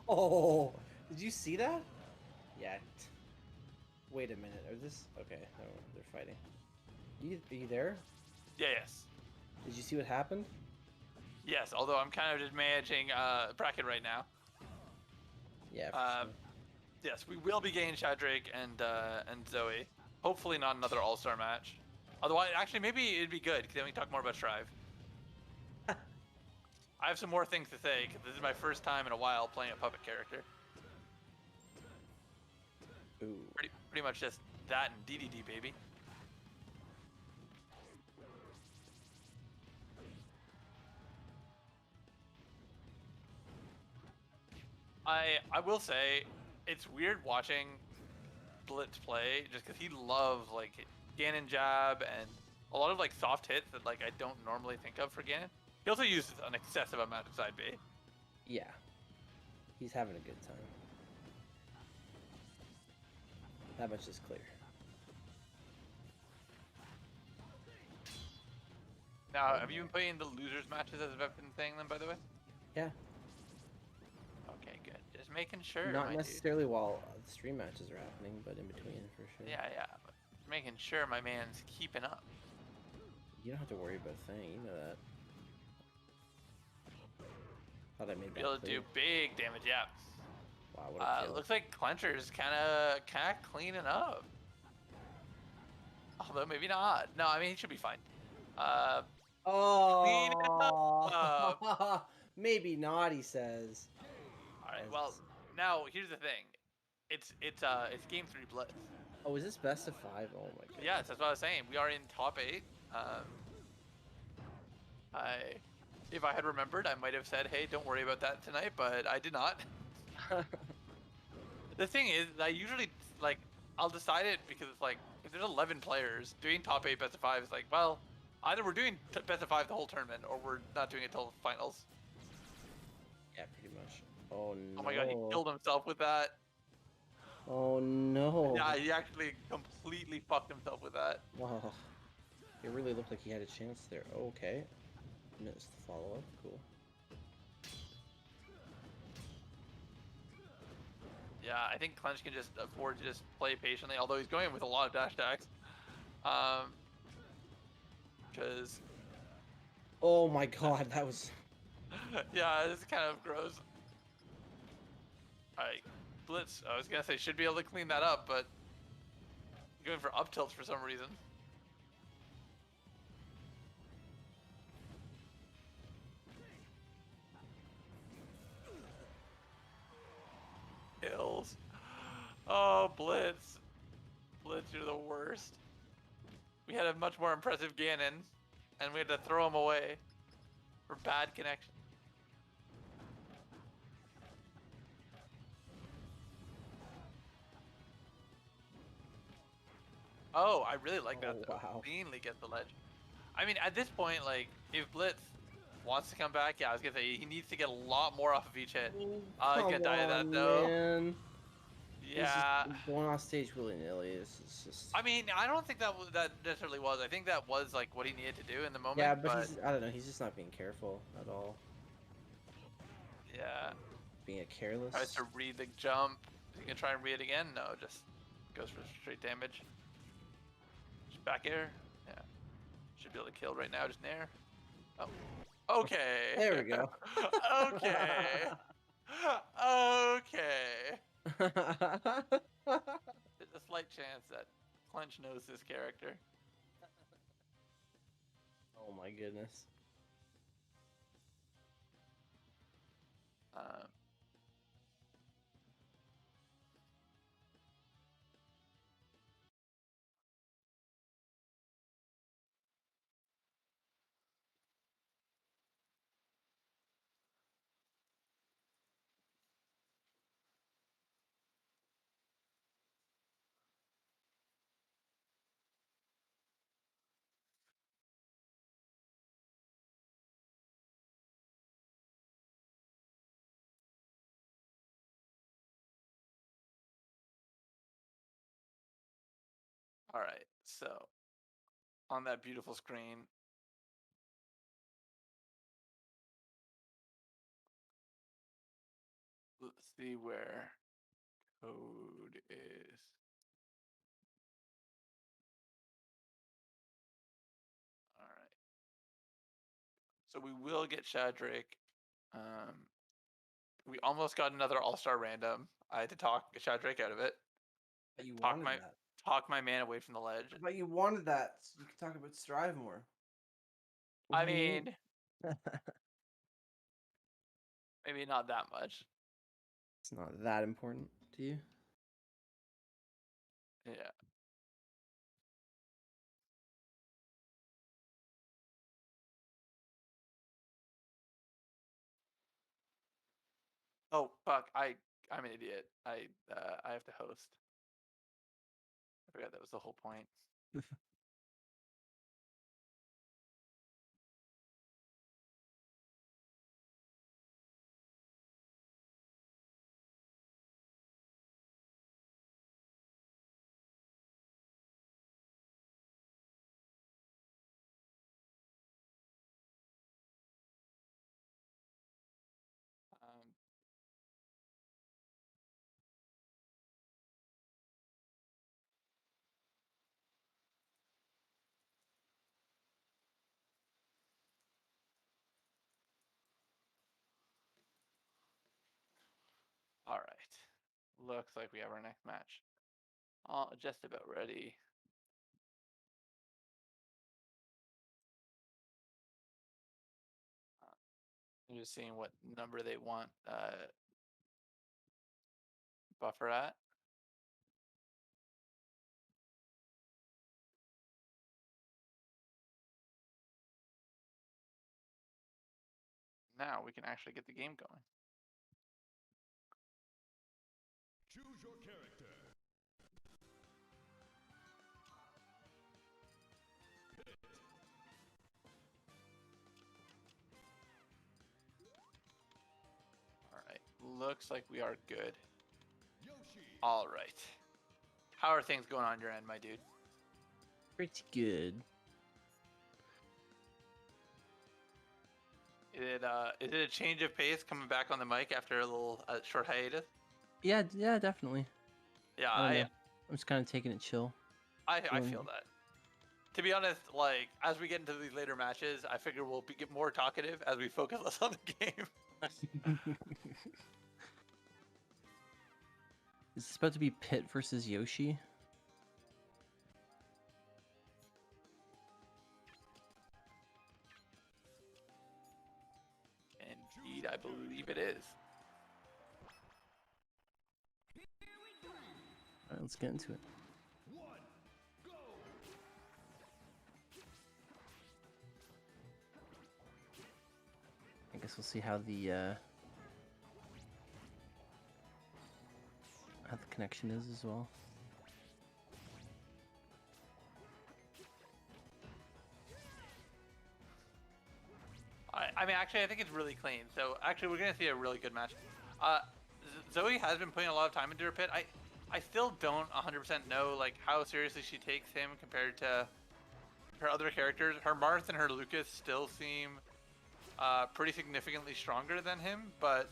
Speaker 2: Oh, did you see that? Yeah. Wait a minute. Are this okay? No, they're fighting. Are you there?
Speaker 1: Yeah, yes.
Speaker 2: Did you see what happened?
Speaker 1: Yes, although I'm kind of just managing bracket right now.
Speaker 2: Yeah. Sure.
Speaker 1: Yes, we will be getting Shadrake and Zoe. Hopefully not another All-Star match. Otherwise, actually, maybe it'd be good because then we can talk more about Strive. I have some more things to say because this is my first time in a while playing a puppet character.
Speaker 2: Ooh.
Speaker 1: Pretty much just that and DDD, baby. I will say, it's weird watching Blitz play just because he loves like Ganon jab and a lot of like soft hits that like I don't normally think of for Ganon. He also uses an excessive amount of side B.
Speaker 2: Yeah. He's having a good time. That much is clear.
Speaker 1: Now, have you been playing the losers matches as I've been saying them, by the way?
Speaker 2: Yeah.
Speaker 1: Okay, good. Just making sure.
Speaker 2: Not necessarily while the stream matches are happening, but in between for sure.
Speaker 1: Yeah. Just making sure my man's keeping up.
Speaker 2: You don't have to worry about a thing. You know that. Thought I made that
Speaker 1: Be able to do big damage, yeah.
Speaker 2: Wow, what a kill.
Speaker 1: Looks like Clencher's kind of cleaning up. Although maybe not. No, I mean he should be fine.
Speaker 2: Oh, maybe not. He says.
Speaker 1: All right. Well, now here's the thing. It's game 3 Blitz.
Speaker 2: Oh, is this best of 5? Oh my god.
Speaker 1: Yes, that's what I was saying. We are in top 8. If I had remembered, I might have said, "Hey, don't worry about that tonight," but I did not. The thing is, I usually like I'll decide it because it's like if there's 11 players doing top 8 best of 5, it's like, well, either we're doing best of 5 the whole tournament or we're not doing it till finals.
Speaker 2: Yeah, pretty much. Oh no.
Speaker 1: Oh my god, he killed himself with that.
Speaker 2: Oh no.
Speaker 1: Yeah, he actually completely fucked himself with that.
Speaker 2: Wow. It really looked like he had a chance there. Okay. Missed the follow-up. Cool.
Speaker 1: Yeah, I think Clench can just afford to just play patiently, although he's going with a lot of dash attacks. Because
Speaker 2: Oh my god, that was...
Speaker 1: yeah, it's kind of gross. Alright, Blitz, I was gonna say, should be able to clean that up, but going for up tilts for some reason. Kills. Oh, Blitz. Blitz, you're the worst. We had a much more impressive Ganon, and we had to throw him away for bad connection. Oh, I really like that though.
Speaker 2: wow.
Speaker 1: Cleanly get the ledge. I mean, at this point, like, if Blitz wants to come back, yeah, I was gonna say he needs to get a lot more off of each hit. He's gonna die of that though.
Speaker 2: Man.
Speaker 1: Yeah.
Speaker 2: He's just going off stage willy-nilly. This is just...
Speaker 1: I mean, I don't think that that necessarily was. I think that was like what he needed to do in the moment.
Speaker 2: Yeah, but he's... I don't know. He's just not being careful at all.
Speaker 1: Yeah.
Speaker 2: Being a careless.
Speaker 1: Tries to read the jump. Is he gonna try and read it again? No, just goes for straight damage. Just back air. Yeah. Should be able to kill right now, just nair. Oh. Okay.
Speaker 2: There we go.
Speaker 1: Okay. Okay. There's a slight chance that Clench knows this character.
Speaker 2: Oh my goodness.
Speaker 1: All right, so on that beautiful screen, let's see where code is. All right. So we will get Shadrake. We almost got another All-Star random. I had to talk Shadrake out of it.
Speaker 2: But you
Speaker 1: Talk
Speaker 2: wanted
Speaker 1: my
Speaker 2: that.
Speaker 1: talk my man away from the ledge.
Speaker 2: But you wanted that. So you could talk about Strive more.
Speaker 1: I mean, maybe not that much.
Speaker 2: It's not that important to you.
Speaker 1: Yeah. Oh fuck! I'm an idiot. I have to host. I forgot that was the whole point. Um, all right. Looks like we have our next match. Just about ready. I'm just seeing what number they want buffer at. Now we can actually get the game going.
Speaker 3: Choose your character.
Speaker 1: All right. Looks like we are good.
Speaker 3: Yoshi.
Speaker 1: All right. How are things going on your end, my dude?
Speaker 2: Pretty good.
Speaker 1: Is it a change of pace coming back on the mic after a little short hiatus?
Speaker 2: Yeah, definitely.
Speaker 1: Yeah,
Speaker 2: I don't know. I'm just kind of taking it chill.
Speaker 1: I
Speaker 2: Doing-
Speaker 1: feel that. To be honest, like as we get into these later matches, I figure we'll get more talkative as we focus less on the game.
Speaker 2: Is this about to be Pit versus Yoshi?
Speaker 1: Indeed, I believe it is.
Speaker 2: Alright, let's get into it. I guess we'll see how the connection is as well.
Speaker 1: I mean, actually, I think it's really clean. So, actually, we're gonna see a really good match. Zoe has been putting a lot of time into her pit. I still don't 100% know like how seriously she takes him compared to her other characters. Her Marth and her Lucas still seem pretty significantly stronger than him, but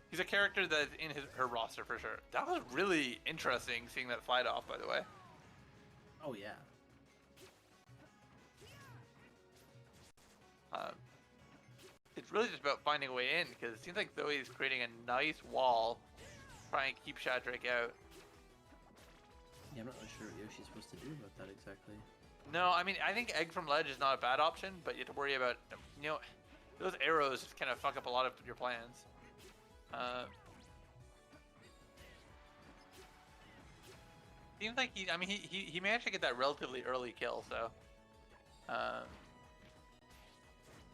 Speaker 1: he's a character that's in her roster for sure. That was really interesting seeing that slide off, by the way.
Speaker 2: Oh yeah.
Speaker 1: It's really just about finding a way in because it seems like Zoe is creating a nice wall, trying to keep Shadrach out.
Speaker 2: Yeah, I'm not really sure what Yoshi's supposed to do about that exactly.
Speaker 1: No, I mean, I think egg from ledge is not a bad option, but you have to worry about, you know, those arrows just kind of fuck up a lot of your plans. Seems like I mean, he managed to get that relatively early kill, so.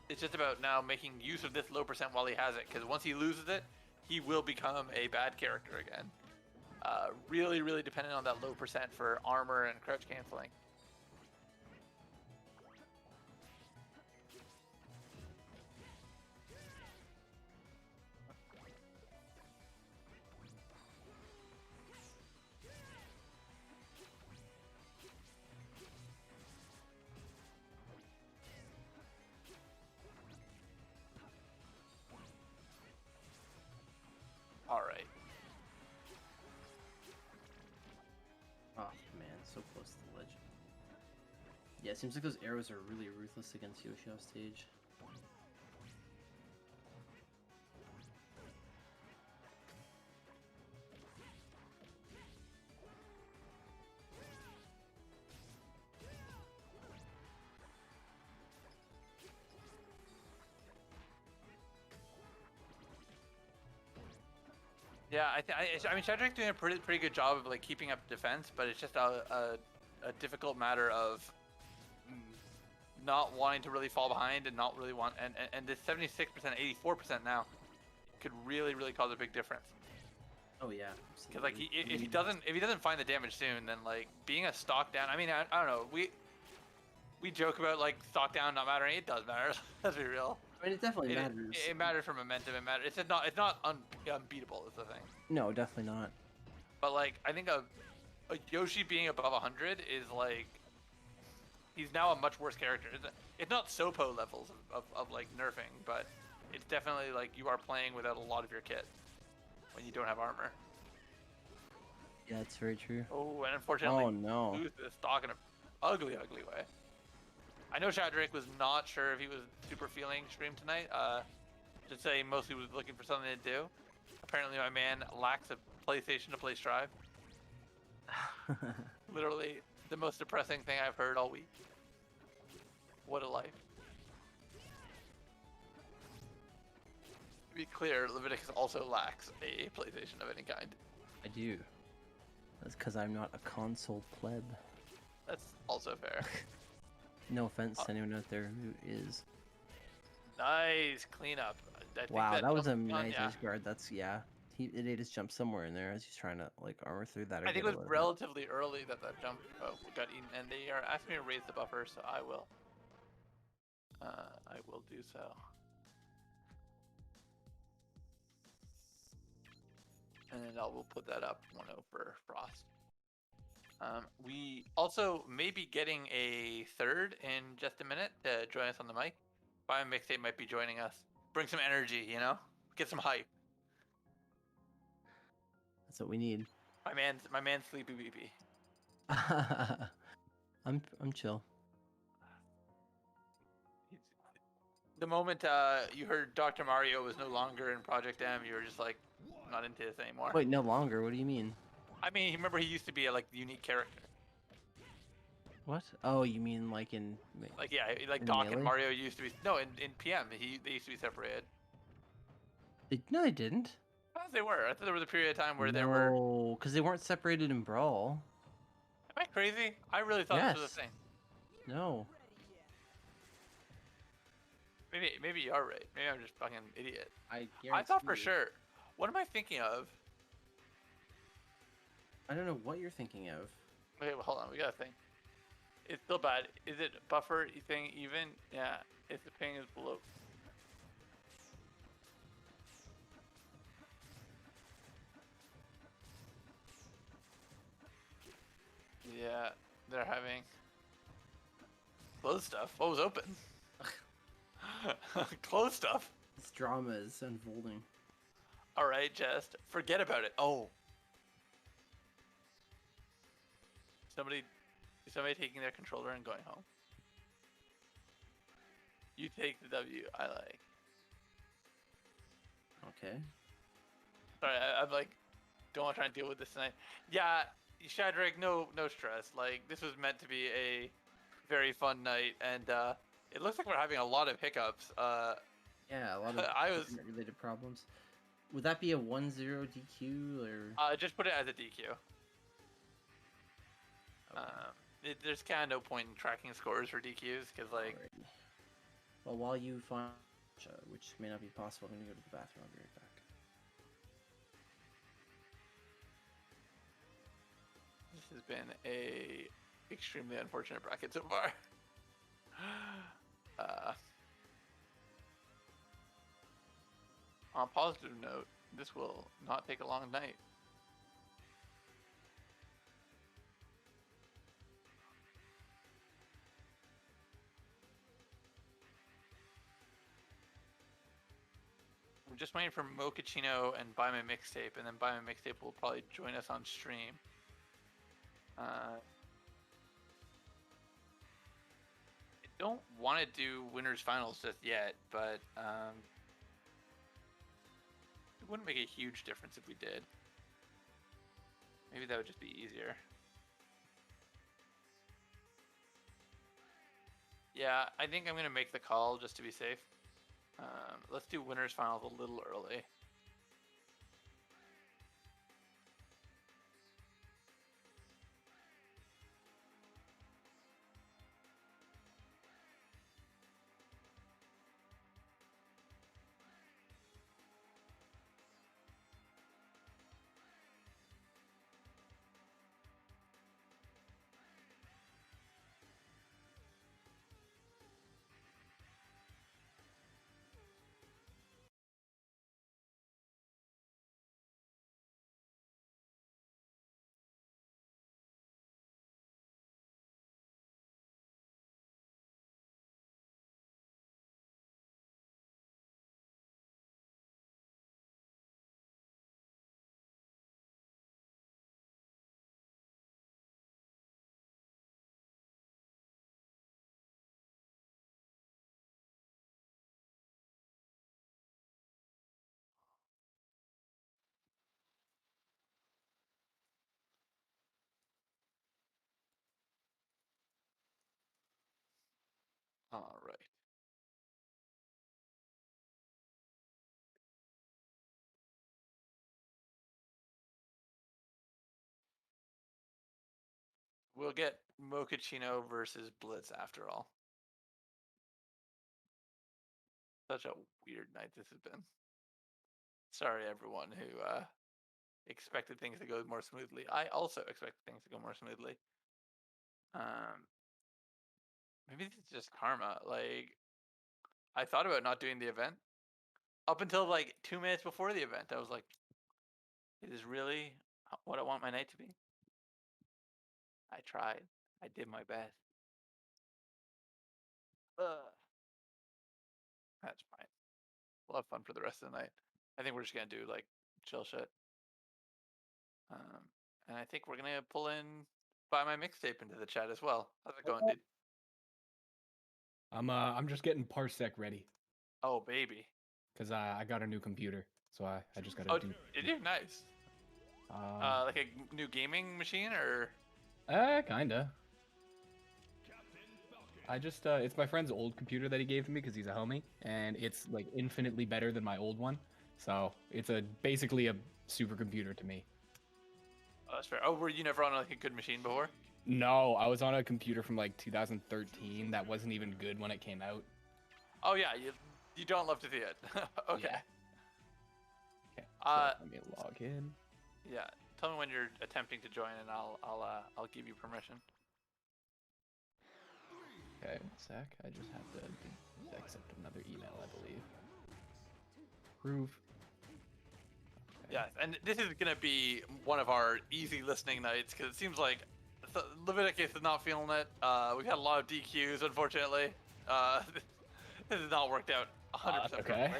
Speaker 1: It's just about now making use of this low percent while he has it, because once he loses it, he will become a bad character again. Really, really dependent on that low percent for armor and crouch canceling. All right.
Speaker 2: Oh man, so close to the ledge. Yeah, it seems like those arrows are really ruthless against Yoshi off stage.
Speaker 1: Yeah, I mean, Shadrach's doing a pretty good job of like keeping up defense, but it's just a difficult matter of not wanting to really fall behind and not really want and this 76%, 84% now could really cause a big difference.
Speaker 2: Oh yeah,
Speaker 1: because like if he doesn't find the damage soon, then like being a stock down. I mean, I don't know. We joke about like stock down not mattering. It does matter. Let's be real.
Speaker 2: I mean, it definitely matters.
Speaker 1: It matters for momentum. It matters. It's just not. It's not unbeatable. Is the thing.
Speaker 2: No, definitely not.
Speaker 1: But like, I think a Yoshi being above 100 is like, he's now a much worse character. It's not Sopo levels of like nerfing, but it's definitely like you are playing without a lot of your kit when you don't have armor.
Speaker 2: Yeah, it's very true.
Speaker 1: Oh, and unfortunately,
Speaker 2: oh no,
Speaker 1: lose this stock in an ugly way. I know Shadrach was not sure if he was super feeling stream tonight. Just say mostly was looking for something to do. Apparently, my man lacks a PlayStation to play Strive. Literally the most depressing thing I've heard all week. What a life. To be clear, Leviticus also lacks a PlayStation of any kind.
Speaker 2: I do. That's because I'm not a console pleb.
Speaker 1: That's also fair.
Speaker 2: No offense to anyone out there who is.
Speaker 1: Nice cleanup.
Speaker 2: Wow, that was a nice guard. That's It ate his jump somewhere in there as he's trying to like armor through that.
Speaker 1: I think it was relatively early that jump got eaten, and they are asking me to raise the buffer, so I will. I will do so. And then we'll put that up 1-0 for Frost. We also may be getting a third in just a minute to join us on the mic. Bio Mixtape might be joining us. Bring some energy, you know? Get some hype.
Speaker 4: That's what we need.
Speaker 1: My man's sleepy beepy.
Speaker 4: I'm chill.
Speaker 1: The moment you heard Dr. Mario was no longer in Project M, you were just like, I'm not into this anymore.
Speaker 4: Wait, no longer. What do you mean?
Speaker 1: I mean, remember he used to be a unique character.
Speaker 4: What? Oh, you mean like in
Speaker 1: Like yeah, like
Speaker 4: in
Speaker 1: Doc and
Speaker 4: Melee?
Speaker 1: Mario used to be. No, in PM they used to be separated.
Speaker 4: No, they didn't.
Speaker 1: I thought they were. I thought there was a period of time where they were.
Speaker 4: No, because they weren't separated in Brawl.
Speaker 1: Am I crazy? I really thought this was a
Speaker 4: Yes.
Speaker 1: thing.
Speaker 4: No.
Speaker 1: Maybe you are right. Maybe I'm just fucking idiot.
Speaker 2: I
Speaker 1: I thought for
Speaker 2: guarantee you-
Speaker 1: sure. What am I thinking of?
Speaker 2: I don't know what you're thinking of.
Speaker 1: Okay, well, hold on. We gotta think. It's still bad. Is it buffer thing even? Yeah. If the ping is below. Yeah, they're having closed stuff. What was open? Closed stuff.
Speaker 2: This drama is unfolding.
Speaker 1: All right, just forget about it. Oh, somebody taking their controller and going home. You take the W. I like.
Speaker 2: Okay.
Speaker 1: Sorry, I'm like, don't want to try and deal with this tonight. Yeah, Shadrach, no stress. Like, this was meant to be a very fun night, and it looks like we're having a lot of hiccups.
Speaker 2: Yeah, a lot of related problems. Would that be a 1-0 DQ or?
Speaker 1: Just put it as a DQ. There's kind of no point in tracking scores for DQs because, like,
Speaker 2: Alrighty. Well, while you find, which may not be possible, I'm gonna go to the bathroom. I'll be right back.
Speaker 1: this has been a extremely unfortunate bracket so far. On a positive note, this will not take a long night. We're just waiting for Mochaccino and Buy My Mixtape, and then Buy My Mixtape will probably join us on stream. I don't want to do winners finals just yet, but it wouldn't make a huge difference if we did. Maybe that would just be easier. Yeah, I think I'm gonna make the call just to be safe. Let's do winners finals a little early. All right. We'll get Mochaccino versus Blitz after all. Such a weird night this has been. Sorry, everyone who expected things to go more smoothly. I also expected things to go more smoothly. Maybe this is just karma. Like, I thought about not doing the event up until like 2 minutes before the event. I was like, It is really what I want my night to be. I tried. I did my best. Ugh. That's fine. We'll have fun for the rest of the night. I think we're just gonna do like chill shit. And I think we're gonna pull in buy my mixtape into the chat as well. How's it going, dude?
Speaker 5: I'm just getting Parsec ready
Speaker 1: Oh baby.
Speaker 5: because I got a new computer, so I just gotta
Speaker 1: Oh,
Speaker 5: do.
Speaker 1: did you? Nice. Like a new gaming machine or?
Speaker 5: Kinda. I just it's my friend's old computer that he gave to me because he's a homie, and it's like infinitely better than my old one. So it's basically a supercomputer to me.
Speaker 1: Oh, that's fair. Oh, were you never on like a good machine before?
Speaker 5: No, I was on a computer from like 2013 that wasn't even good when it came out.
Speaker 1: Oh yeah, you don't love to see it. Okay.
Speaker 5: Yeah. Okay. So let me log in.
Speaker 1: Yeah. Tell me when you're attempting to join, and I'll give you permission.
Speaker 5: Okay, one sec. I just have to accept another email, I believe. Approve. Okay.
Speaker 1: Yes, and this is gonna be one of our easy listening nights because it seems like Leviticus is not feeling it. We got a lot of DQs, unfortunately. This has not worked out 100%.
Speaker 5: Okay.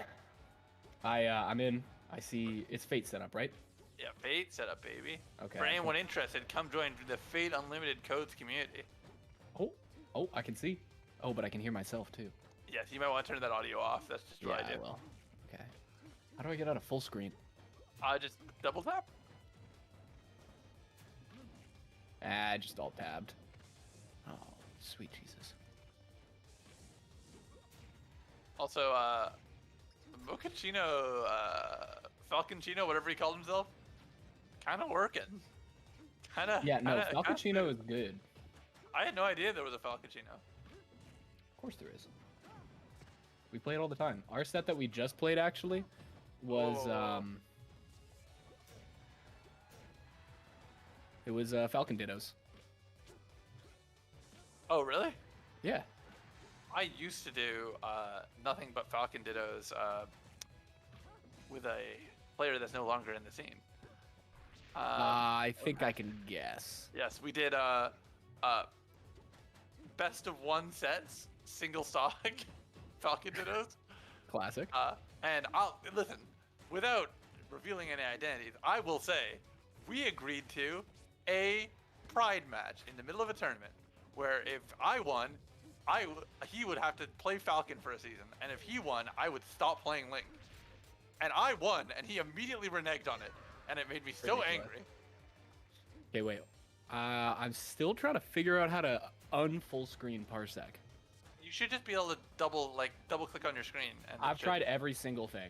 Speaker 5: I'm in. I see it's Fate setup, right?
Speaker 1: Yeah, Fate setup, baby.
Speaker 5: Okay.
Speaker 1: For anyone interested, come join the Fate Unlimited Codes community.
Speaker 5: Oh, I can see. Oh, but I can hear myself too.
Speaker 1: Yes, you might want to turn that audio off. That's just what I do.
Speaker 5: I will. Okay. How do I get out of full screen?
Speaker 1: Just double tap.
Speaker 5: Just alt tabbed. Oh, sweet Jesus.
Speaker 1: Also, Mochaccino, Falconcino, whatever he called himself, kind of working.
Speaker 5: Yeah, no, Falconcino is good.
Speaker 1: I had no idea there was a Falconcino.
Speaker 5: Of course there is. We play it all the time. Our set that we just played actually was it was Falcon Dittos.
Speaker 1: Oh, really?
Speaker 5: Yeah.
Speaker 1: I used to do nothing but Falcon Dittos with a player that's no longer in the scene.
Speaker 5: I think I can guess.
Speaker 1: Yes, we did best of one sets, single stock Falcon Dittos.
Speaker 5: Classic.
Speaker 1: And I'll listen, without revealing any identities, I will say we agreed to a pride match in the middle of a tournament where if I won, he would have to play Falcon for a season, and if he won, I would stop playing Link. And I won, and he immediately reneged on it, and it made me so angry.
Speaker 5: Okay, wait. I'm still trying to figure out how to unfull screen Parsec.
Speaker 1: You should just be able to double click on your screen. And
Speaker 5: I've tried every single thing.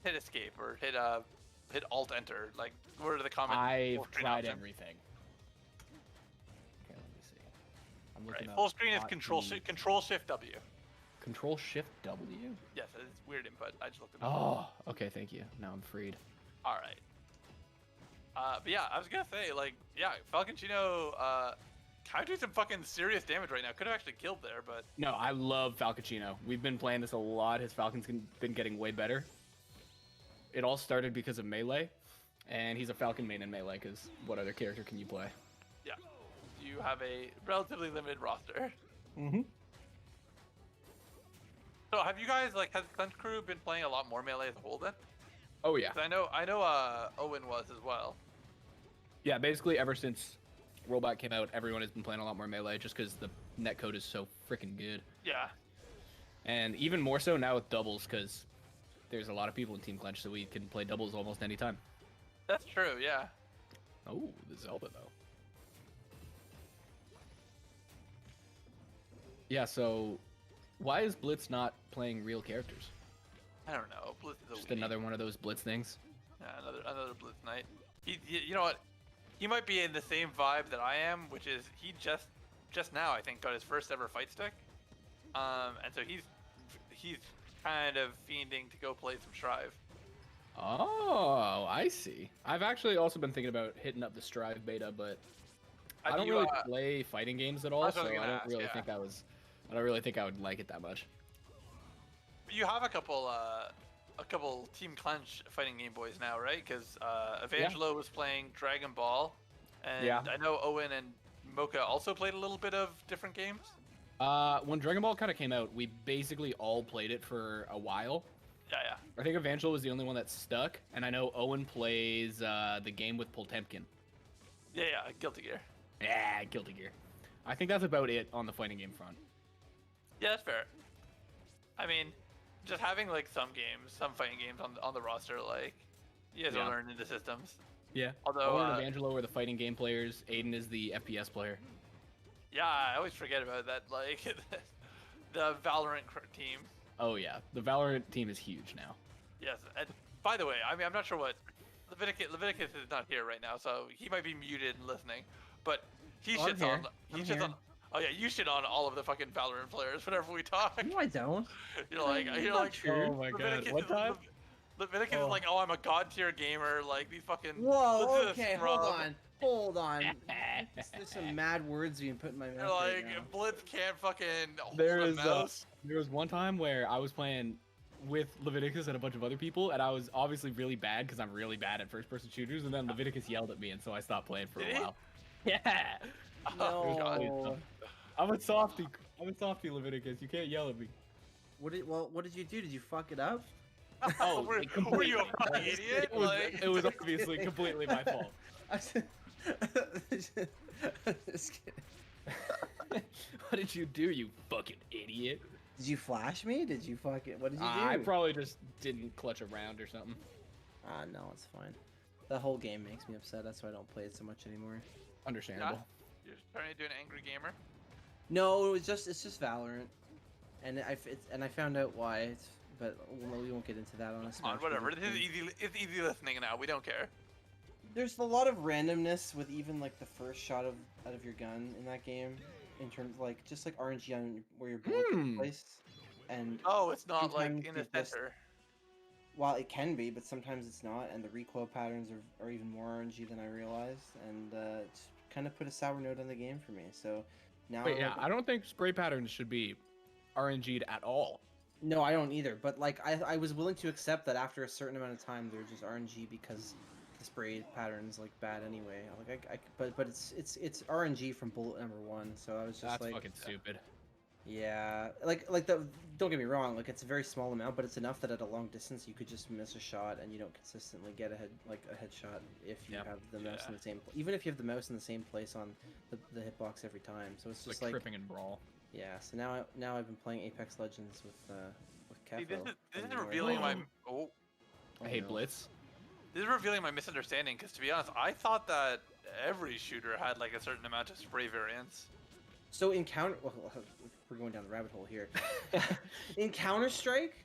Speaker 1: Hit escape or hit alt enter. Like, what are the common?
Speaker 5: I've tried everything. Okay, let me see. I'm looking
Speaker 1: Right.
Speaker 5: up
Speaker 1: Full screen is
Speaker 5: hotkey.
Speaker 1: Control Shift W.
Speaker 5: Control Shift W.
Speaker 1: Yes, it's weird input. I just looked at it.
Speaker 5: Oh, okay, thank you. Now I'm freed.
Speaker 1: All right. But yeah, I was gonna say, like, yeah, Falconcino, kind of doing some fucking serious damage right now. Could have actually killed there, but
Speaker 5: No, I love Falconcino. We've been playing this a lot. His Falcon's been getting way better. It all started because of Melee, and he's a Falcon main in Melee, because what other character can you play?
Speaker 1: yeah, you have a relatively limited roster.
Speaker 5: Mm-hmm.
Speaker 1: So have you guys, like, has Clench Crew been playing a lot more Melee as a whole then?
Speaker 5: Oh, yeah.
Speaker 1: 'Cause I know, Owen was as well.
Speaker 5: Yeah, basically ever since Rollback came out, everyone has been playing a lot more Melee, just because the netcode is so freaking good.
Speaker 1: Yeah.
Speaker 5: And even more so now with doubles, because there's a lot of people in Team Clench, so we can play doubles almost any time.
Speaker 1: That's true, yeah.
Speaker 5: Oh, the Zelda, though. Yeah, so why is Blitz not playing real characters?
Speaker 1: I don't know. Blitz is a
Speaker 5: Just
Speaker 1: weenie.
Speaker 5: another one of those Blitz things?
Speaker 1: Yeah, another Blitz night. You know what? He might be in the same vibe that I am, which is he just now I think got his first ever fight stick, and so he's kind of fiending to go play some Strive.
Speaker 5: Oh, I see. I've actually also been thinking about hitting up the Strive beta, but I don't really play fighting games at all,
Speaker 1: That's
Speaker 5: so
Speaker 1: what I was
Speaker 5: I
Speaker 1: gonna
Speaker 5: don't
Speaker 1: ask,
Speaker 5: really
Speaker 1: yeah.
Speaker 5: think I don't really think I would like it that much.
Speaker 1: You have a couple a couple Team Clench fighting Game Boys now, right? Because Evangelo was playing Dragon Ball, and
Speaker 5: Yeah.
Speaker 1: I know Owen and Mocha also played a little bit of different games.
Speaker 5: When Dragon Ball kind of came out, we basically all played it for a while.
Speaker 1: Yeah.
Speaker 5: I think Evangelo was the only one that stuck, and I know Owen plays the game with Poltemkin.
Speaker 1: Yeah, Guilty Gear.
Speaker 5: Yeah, Guilty Gear. I think that's about it on the fighting game front.
Speaker 1: Yeah, that's fair. I mean, just having like some fighting games on the roster, like you guys are learning the systems.
Speaker 5: Yeah.
Speaker 1: Although
Speaker 5: Owen and Evangelo are the fighting game players. Aiden is the FPS player.
Speaker 1: Yeah, I always forget about that. Like the Valorant team.
Speaker 5: Oh yeah, the Valorant team is huge now.
Speaker 1: Yes, and by the way, I mean I'm not sure what Leviticus is not here right now, so he might be muted and listening, but he
Speaker 2: Oh, I'm
Speaker 1: shits
Speaker 2: here.
Speaker 1: on
Speaker 2: I'm
Speaker 1: shits
Speaker 2: here.
Speaker 1: on. Oh yeah, you shit on all of the fucking Valorant players whenever we talk.
Speaker 2: No, I don't.
Speaker 1: You're like
Speaker 5: Oh my god,
Speaker 1: Leviticus
Speaker 5: what time?
Speaker 1: Leviticus is like, oh, I'm a god tier gamer. Like these fucking.
Speaker 2: Whoa,
Speaker 1: listen to this
Speaker 2: okay,
Speaker 1: scrub.
Speaker 2: hold on. There's some mad words being put in my mouth
Speaker 1: You're
Speaker 2: right
Speaker 1: like
Speaker 2: now.
Speaker 1: Blitz can't fucking hold
Speaker 5: There
Speaker 1: a
Speaker 5: is
Speaker 1: mouse.
Speaker 5: there was one time where I was playing with Leviticus and a bunch of other people, and I was obviously really bad because I'm really bad at first-person shooters, and then Leviticus yelled at me, and so I stopped playing for
Speaker 1: Did
Speaker 5: a
Speaker 1: he?
Speaker 5: while. Yeah.
Speaker 2: No.
Speaker 5: I'm a softie. Leviticus. You can't yell at me.
Speaker 2: What did you do? Did you fuck it up?
Speaker 5: Oh,
Speaker 1: were,
Speaker 5: like,
Speaker 1: were you a
Speaker 5: completely.
Speaker 1: fucking idiot?
Speaker 5: It was,
Speaker 1: Like...
Speaker 5: it was obviously completely my fault.
Speaker 2: Just kidding.
Speaker 5: What did you do, you fucking idiot?
Speaker 2: Did you flash me? Did you fucking? What did you do?
Speaker 5: I probably just didn't clutch a round or something.
Speaker 2: No, it's fine. The whole game makes me upset. That's why I don't play it so much anymore.
Speaker 5: Understandable.
Speaker 1: You're trying to do an angry gamer?
Speaker 2: No, it's just Valorant, and I found out why. But we won't get into that on a
Speaker 1: Come
Speaker 2: Smash.
Speaker 1: on, whatever.
Speaker 2: Video.
Speaker 1: This is easy. It's easy listening now. We don't care.
Speaker 2: There's a lot of randomness with even like the first shot out of your gun in that game, in terms of, like just like RNG on where your bullet gets placed, and
Speaker 1: Oh, it's not like
Speaker 2: sometimes
Speaker 1: in the
Speaker 2: you just-
Speaker 1: center.
Speaker 2: While it can be, but sometimes it's not, and the recoil patterns are even more RNG than I realized, and it's kind of put a sour note on the game for me. So now,
Speaker 5: But yeah, I don't think spray patterns should be RNG'd at all.
Speaker 2: no, I don't either. But like, I was willing to accept that after a certain amount of time, they're just RNG because the spray pattern's like bad anyway. Like but it's RNG from bullet number 1. So I was just
Speaker 5: That's
Speaker 2: like,
Speaker 5: fucking stupid.
Speaker 2: yeah, don't get me wrong, like it's a very small amount, but it's enough that at a long distance you could just miss a shot and you don't consistently get a headshot if you
Speaker 5: Yeah.
Speaker 2: have the mouse in the same, even if you have the mouse in the same place on the hitbox every time. So it's
Speaker 5: Like
Speaker 2: just like,
Speaker 5: tripping and brawl.
Speaker 2: yeah. So now I've been playing Apex Legends with
Speaker 1: See,
Speaker 2: Kefo.
Speaker 1: this is
Speaker 2: from the
Speaker 1: revealing
Speaker 2: North.
Speaker 1: my. Oh,
Speaker 5: I hate
Speaker 2: no.
Speaker 5: Blitz.
Speaker 1: this is revealing my misunderstanding. Because to be honest, I thought that every shooter had like a certain amount of spray variance.
Speaker 2: So in Counter, well, we're going down the rabbit hole here. In Counter-Strike,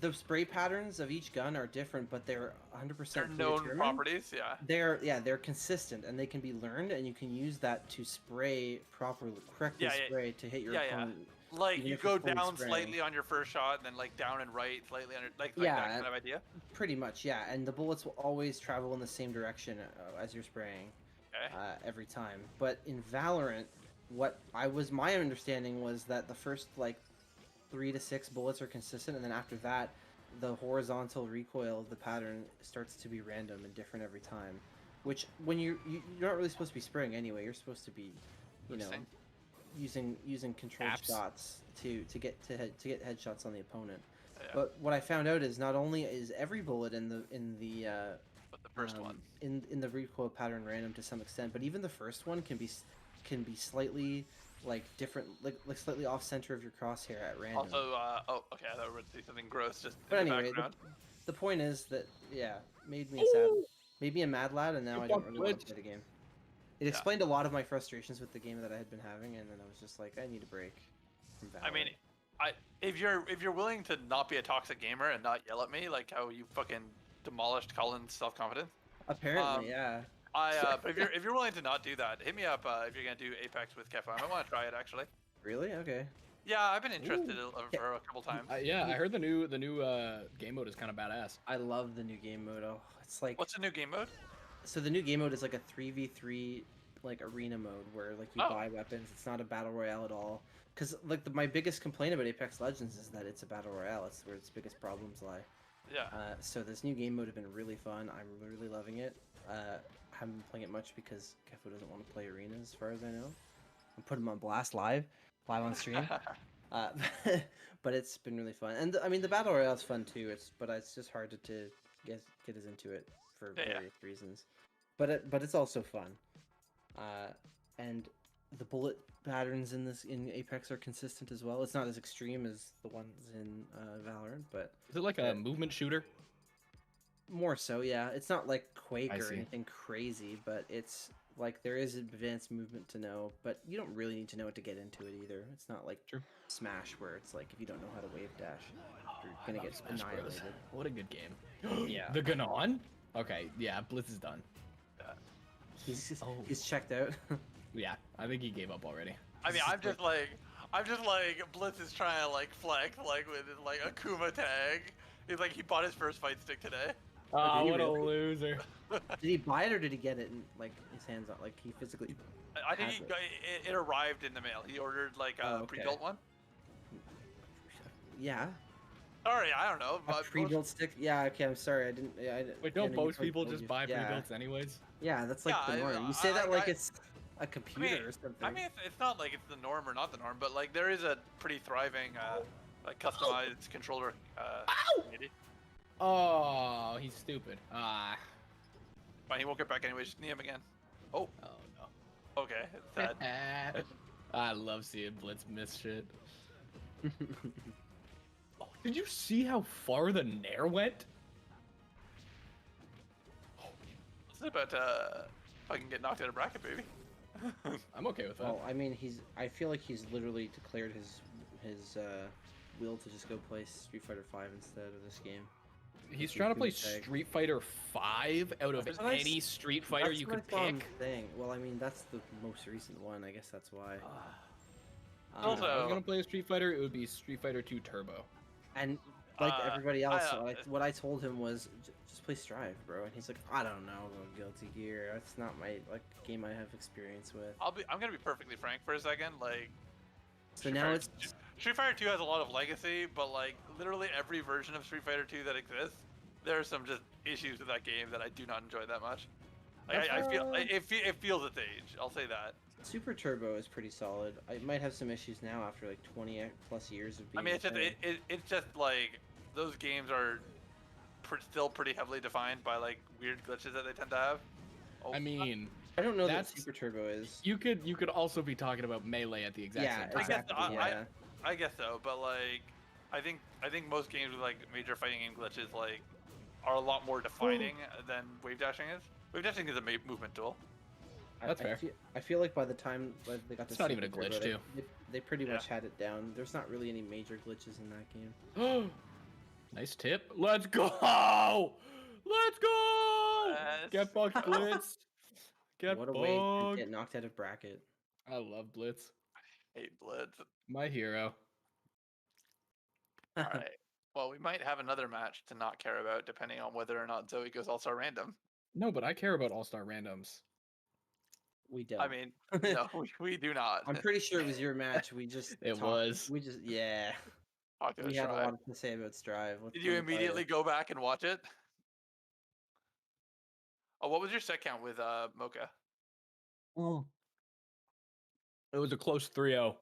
Speaker 2: the spray patterns of each gun are different, but they're 100%
Speaker 1: They're known
Speaker 2: predetermined.
Speaker 1: properties. Yeah.
Speaker 2: They're consistent and they can be learned, and you can use that to spray correctly
Speaker 1: Yeah, yeah.
Speaker 2: spray to hit your
Speaker 1: Yeah, yeah.
Speaker 2: opponent.
Speaker 1: Like
Speaker 2: Even
Speaker 1: you
Speaker 2: if you're
Speaker 1: go
Speaker 2: fully
Speaker 1: down
Speaker 2: spraying.
Speaker 1: slightly on your first shot, and then like down and right slightly under, like
Speaker 2: Yeah,
Speaker 1: that kind of idea.
Speaker 2: Pretty much, yeah. And the bullets will always travel in the same direction as you're spraying
Speaker 1: Okay.
Speaker 2: every time. But in Valorant, my understanding was that the first like 3 to 6 bullets are consistent, and then after that, the horizontal recoil of the pattern starts to be random and different every time. Which when you're not really supposed to be spraying anyway. You're supposed to be, you know,
Speaker 1: Interesting.
Speaker 2: using controlled
Speaker 5: Apps.
Speaker 2: shots to get headshots on the opponent.
Speaker 1: Yeah.
Speaker 2: But what I found out is not only is every bullet in the
Speaker 1: But the first one.
Speaker 2: in the recoil pattern random to some extent, but even the first one can be slightly like different, like slightly off center of your crosshair at random.
Speaker 1: Also, oh, okay, I thought we were going to see something gross just
Speaker 2: but
Speaker 1: in the
Speaker 2: anyway,
Speaker 1: background.
Speaker 2: the point is that made me sad, made me a mad lad, and now I don't really want to play the game. It explained a lot of my frustrations with the game that I had been having, and then I was just like, I need a break from Valorant.
Speaker 1: I mean, if you're willing to not be a toxic gamer and not yell at me like how you fucking demolished Colin's self-confidence,
Speaker 2: apparently, yeah.
Speaker 1: but if you're willing to not do that, hit me up if you're gonna do Apex with Kefo. I might want to try it actually.
Speaker 2: Really? Okay.
Speaker 1: Yeah, I've been interested for a couple times.
Speaker 5: Yeah, I heard the new game mode is kind of badass.
Speaker 2: I love the new game mode. Oh, it's like,
Speaker 1: What's the new game mode?
Speaker 2: so the new game mode is like a 3v3 like arena mode where like you
Speaker 1: Oh.
Speaker 2: buy weapons. It's not a battle royale at all. Because like my biggest complaint about Apex Legends is that it's a battle royale. It's where its biggest problems lie.
Speaker 1: Yeah.
Speaker 2: So this new game mode has been really fun. I'm really loving it. Haven't been playing it much because Kefo doesn't want to play arena, as far as I know. I'm putting him on blast live on stream. Uh, but it's been really fun, and I mean the battle royale is fun too. But it's just hard to get us into it for
Speaker 1: Yeah.
Speaker 2: various reasons. But it's also fun, and the bullet patterns in Apex are consistent as well. It's not as extreme as the ones in Valorant, but
Speaker 5: Is it like a movement shooter?
Speaker 2: more so, yeah. It's not like Quake
Speaker 5: I
Speaker 2: or
Speaker 5: see.
Speaker 2: anything crazy, but it's like there is advanced movement to know, but you don't really need to know it to get into it either. It's not like
Speaker 5: True.
Speaker 2: Smash where it's like if you don't know how to wave dash, you're
Speaker 5: I
Speaker 2: gonna
Speaker 5: love
Speaker 2: get
Speaker 5: Smash Bros.
Speaker 2: annihilated.
Speaker 5: What a good game.
Speaker 2: Yeah.
Speaker 5: The Ganon? Okay, yeah, Blitz is done.
Speaker 2: He's checked out.
Speaker 5: Yeah, I think he gave up already.
Speaker 1: I mean, I'm just like Blitz is trying to like flex like with his like Akuma tag. He's like he bought his first fight stick today.
Speaker 5: Oh,
Speaker 2: did he
Speaker 5: what
Speaker 2: really?
Speaker 5: a loser.
Speaker 2: Did he buy it or did he get it in like his hands on? Like he physically?
Speaker 1: I think
Speaker 2: has
Speaker 1: he
Speaker 2: it?
Speaker 1: got, it arrived in the mail. He ordered like a
Speaker 2: Oh, okay.
Speaker 1: pre-built one.
Speaker 2: Yeah,
Speaker 1: Sorry, I don't know.
Speaker 2: a
Speaker 1: but
Speaker 2: pre-built stick. Yeah, okay. I'm sorry. I didn't. Yeah,
Speaker 5: Wait,
Speaker 2: yeah,
Speaker 5: don't
Speaker 2: no, you
Speaker 5: most
Speaker 2: probably
Speaker 5: people
Speaker 2: told
Speaker 5: just
Speaker 2: you.
Speaker 5: buy
Speaker 2: Yeah.
Speaker 5: pre-builts anyways?
Speaker 2: Yeah, that's like
Speaker 1: Yeah,
Speaker 2: the norm. You say that like it's a computer or something.
Speaker 1: I mean, it's not like it's the norm or not the norm, but like there is a pretty thriving like customized controller community.
Speaker 5: Oh, he's stupid. Ah.
Speaker 1: Fine, he won't get back anyway. Just knee him again. Oh,
Speaker 5: Oh, no.
Speaker 1: okay. It's sad.
Speaker 5: I love seeing Blitz miss shit. Oh, did you see how far the Nair went?
Speaker 1: This is about if I can get knocked out of bracket, baby.
Speaker 5: I'm okay with that.
Speaker 2: Well, I mean, I feel like he's literally declared his will to just go play Street Fighter V instead of this game.
Speaker 5: He's trying to play
Speaker 2: tag.
Speaker 5: Street Fighter 5 out of
Speaker 2: That's what I
Speaker 5: any
Speaker 2: s-
Speaker 5: Street Fighter
Speaker 2: That's
Speaker 5: you
Speaker 2: what
Speaker 5: could
Speaker 2: I saw him
Speaker 5: pick.
Speaker 2: saying. Well, I mean, that's the most recent one. I guess that's why.
Speaker 1: Also-
Speaker 5: If I was gonna play a Street Fighter, it would be Street Fighter 2 Turbo.
Speaker 2: And like everybody else,
Speaker 1: I-
Speaker 2: what I told him was just play Strive, bro. And he's like, I don't know about Guilty Gear. That's not my game I have experience with.
Speaker 1: I'm gonna be perfectly frank for a second. Like,
Speaker 2: So now it's
Speaker 1: Street Fighter 2 has a lot of legacy, but like literally every version of Street Fighter 2 that exists, there are some just issues with that game that I do not enjoy that much. Like, I feel it feels its age. I'll say that.
Speaker 2: Super Turbo is pretty solid. I might have some issues now after like 20 plus years of being.
Speaker 1: I mean, it's just
Speaker 2: okay.
Speaker 1: it's just like those games are still pretty heavily defined by like weird glitches that they tend to have. Oh,
Speaker 5: I mean,
Speaker 2: I don't know
Speaker 5: that's-
Speaker 2: that Super Turbo is.
Speaker 5: you could also be talking about Melee at the exact
Speaker 2: Yeah,
Speaker 5: same time.
Speaker 2: exactly.
Speaker 1: I-
Speaker 2: Yeah.
Speaker 1: I guess so, but like, I think most games with like major fighting game glitches like are a lot more defining than wave dashing is. Wave dashing is a movement tool.
Speaker 5: That's fair.
Speaker 2: I feel like by the time they got to
Speaker 5: It's not even
Speaker 2: Super
Speaker 5: a glitch,
Speaker 2: Turbo,
Speaker 5: too.
Speaker 2: They pretty
Speaker 1: Yeah.
Speaker 2: much had it down. There's not really any major glitches in that game.
Speaker 5: Nice tip. Let's go! Let's go!
Speaker 1: Yes.
Speaker 5: Get fucked, Blitz. Get
Speaker 2: What a way to
Speaker 5: fucked.
Speaker 2: get knocked out of bracket.
Speaker 5: I love Blitz.
Speaker 1: Hate Blitz.
Speaker 5: My hero.
Speaker 1: All right. Well, we might have another match to not care about, depending on whether or not Zoe goes All-Star Random.
Speaker 5: No, but I care about All-Star randoms.
Speaker 2: We don't.
Speaker 1: I mean, no, we do not.
Speaker 2: I'm pretty sure it was your match. We just
Speaker 5: It was.
Speaker 2: We just yeah.
Speaker 1: Talk to
Speaker 2: We
Speaker 1: us,
Speaker 2: have a
Speaker 1: Strive.
Speaker 2: lot to say about Strive.
Speaker 1: Did you immediately go back and watch it? Oh, what was your set count with Mocha?
Speaker 5: It was a close 3-0.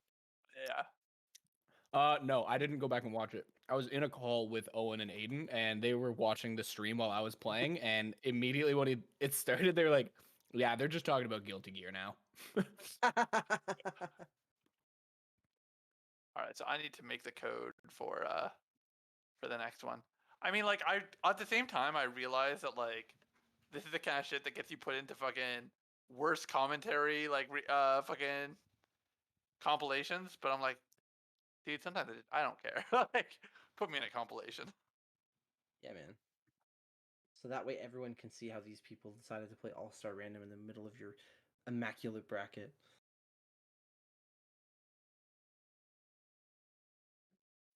Speaker 1: Yeah.
Speaker 5: No, I didn't go back and watch it. I was in a call with Owen and Aiden, and they were watching the stream while I was playing. And immediately when it started, they were like, "Yeah, they're just talking about Guilty Gear now."
Speaker 1: All right, so I need to make the code for the next one. I mean, like at the same time I realize that like this is the kind of shit that gets you put into fucking worse commentary like fucking compilations, but I'm like, dude, sometimes I don't care. Like, put me in a compilation.
Speaker 2: Yeah, man. So that way everyone can see how these people decided to play All-Star Random in the middle of your immaculate bracket.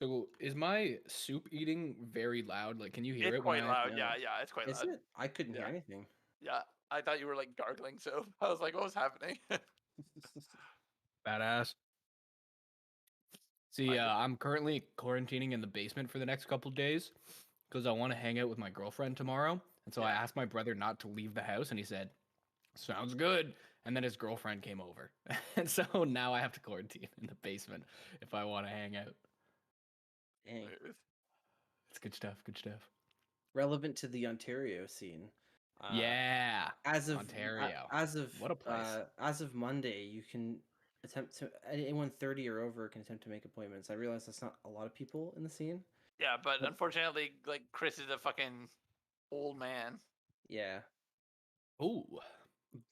Speaker 5: So is my soup eating very loud? Like, can you hear
Speaker 1: It's
Speaker 5: it?
Speaker 1: quite
Speaker 5: when I...
Speaker 1: loud.
Speaker 2: yeah.
Speaker 1: Yeah, it's quite
Speaker 2: Is
Speaker 1: loud.
Speaker 2: it? I couldn't hear
Speaker 1: Yeah.
Speaker 2: anything.
Speaker 1: Yeah, I thought you were like gargling, so I was like, what was happening?
Speaker 5: Badass. See,
Speaker 1: Fine.
Speaker 5: I'm currently quarantining in the basement for the next couple days, because I want to hang out with my girlfriend tomorrow. And so I
Speaker 1: Yeah.
Speaker 5: asked my brother not to leave the house, and he said, "Sounds good." And then his girlfriend came over, and so now I have to quarantine in the basement if I want to hang out.
Speaker 2: Dang.
Speaker 5: It's good stuff. Good stuff.
Speaker 2: Relevant to the Ontario scene.
Speaker 5: Yeah.
Speaker 2: As of
Speaker 5: Ontario. What a place.
Speaker 2: as of Monday, you can attempt to anyone 30 or over can attempt to make appointments. I realize that's not a lot of people in the scene.
Speaker 1: Yeah, but unfortunately, like Chris is a fucking old man.
Speaker 2: Yeah.
Speaker 5: Ooh.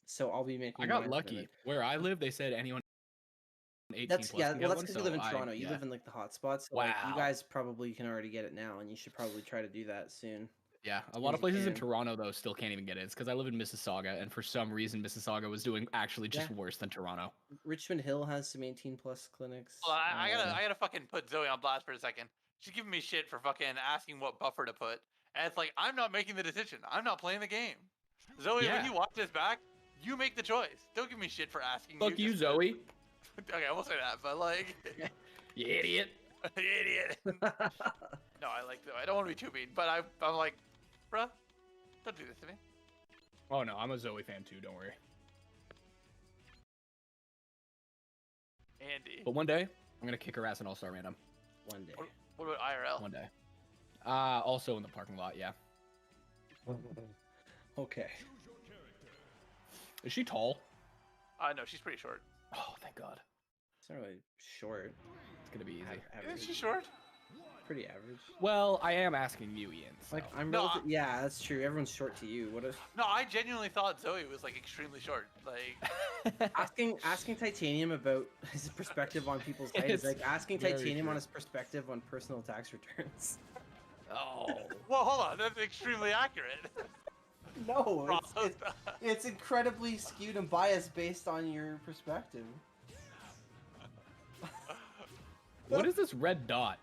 Speaker 2: So I'll be making.
Speaker 5: I got
Speaker 2: my
Speaker 5: lucky.
Speaker 2: appointment.
Speaker 5: Where I live, they said anyone 18
Speaker 2: That's
Speaker 5: plus
Speaker 2: yeah.
Speaker 5: can
Speaker 2: Well,
Speaker 5: get
Speaker 2: that's
Speaker 5: one.
Speaker 2: because you live in
Speaker 5: So
Speaker 2: Toronto. You
Speaker 5: yeah.
Speaker 2: live in like the hot spots. So, like, you
Speaker 5: Wow.
Speaker 2: guys probably can already get it now, and you should probably try to do that soon.
Speaker 5: Yeah, a
Speaker 2: As
Speaker 5: lot of
Speaker 2: you
Speaker 5: places in
Speaker 2: can.
Speaker 5: Toronto though still can't even get it. It's because I live in Mississauga, and for some reason Mississauga was doing actually just
Speaker 2: Yeah.
Speaker 5: worse than Toronto.
Speaker 2: Richmond Hill has some 18 plus clinics.
Speaker 1: Well, I gotta fucking put Zoe on blast for a second. She's giving me shit for fucking asking what buffer to put, and it's like I'm not making the decision. I'm not playing the game. Zoe,
Speaker 5: Yeah.
Speaker 1: when you watch this back, you make the choice. Don't give me shit for asking.
Speaker 5: Fuck you,
Speaker 1: just-
Speaker 5: Zoe.
Speaker 1: Okay, I won't say that, but like,
Speaker 5: You idiot.
Speaker 1: idiot. No, I like Zoe. I don't want to be too mean, but I'm like, bruh, don't do this to me.
Speaker 5: Oh no, I'm a Zoe fan too. Don't worry.
Speaker 1: Andy.
Speaker 5: But one day I'm gonna kick her ass in All-Star Random.
Speaker 2: One day.
Speaker 1: What about IRL?
Speaker 5: One day. Also in the parking lot. Yeah.
Speaker 2: Okay.
Speaker 5: Is she tall?
Speaker 1: No, she's pretty short.
Speaker 5: Oh, thank God.
Speaker 2: It's not really short.
Speaker 5: It's gonna be easy.
Speaker 2: Average.
Speaker 1: Isn't she short?
Speaker 2: Pretty average.
Speaker 5: Well, I am asking you, Ian. So.
Speaker 2: Like I'm.
Speaker 1: No,
Speaker 2: yeah, that's true. Everyone's short to you. What if
Speaker 1: No, I genuinely thought Zoe was like extremely short. Like,
Speaker 2: asking Titanium about his perspective on people's height is
Speaker 5: It's
Speaker 2: like asking
Speaker 5: very
Speaker 2: Titanium
Speaker 5: true.
Speaker 2: on his perspective on personal tax returns.
Speaker 5: Oh.
Speaker 1: well, hold on, that's extremely accurate.
Speaker 2: No, it's incredibly skewed and biased based on your perspective.
Speaker 5: What is this red dot?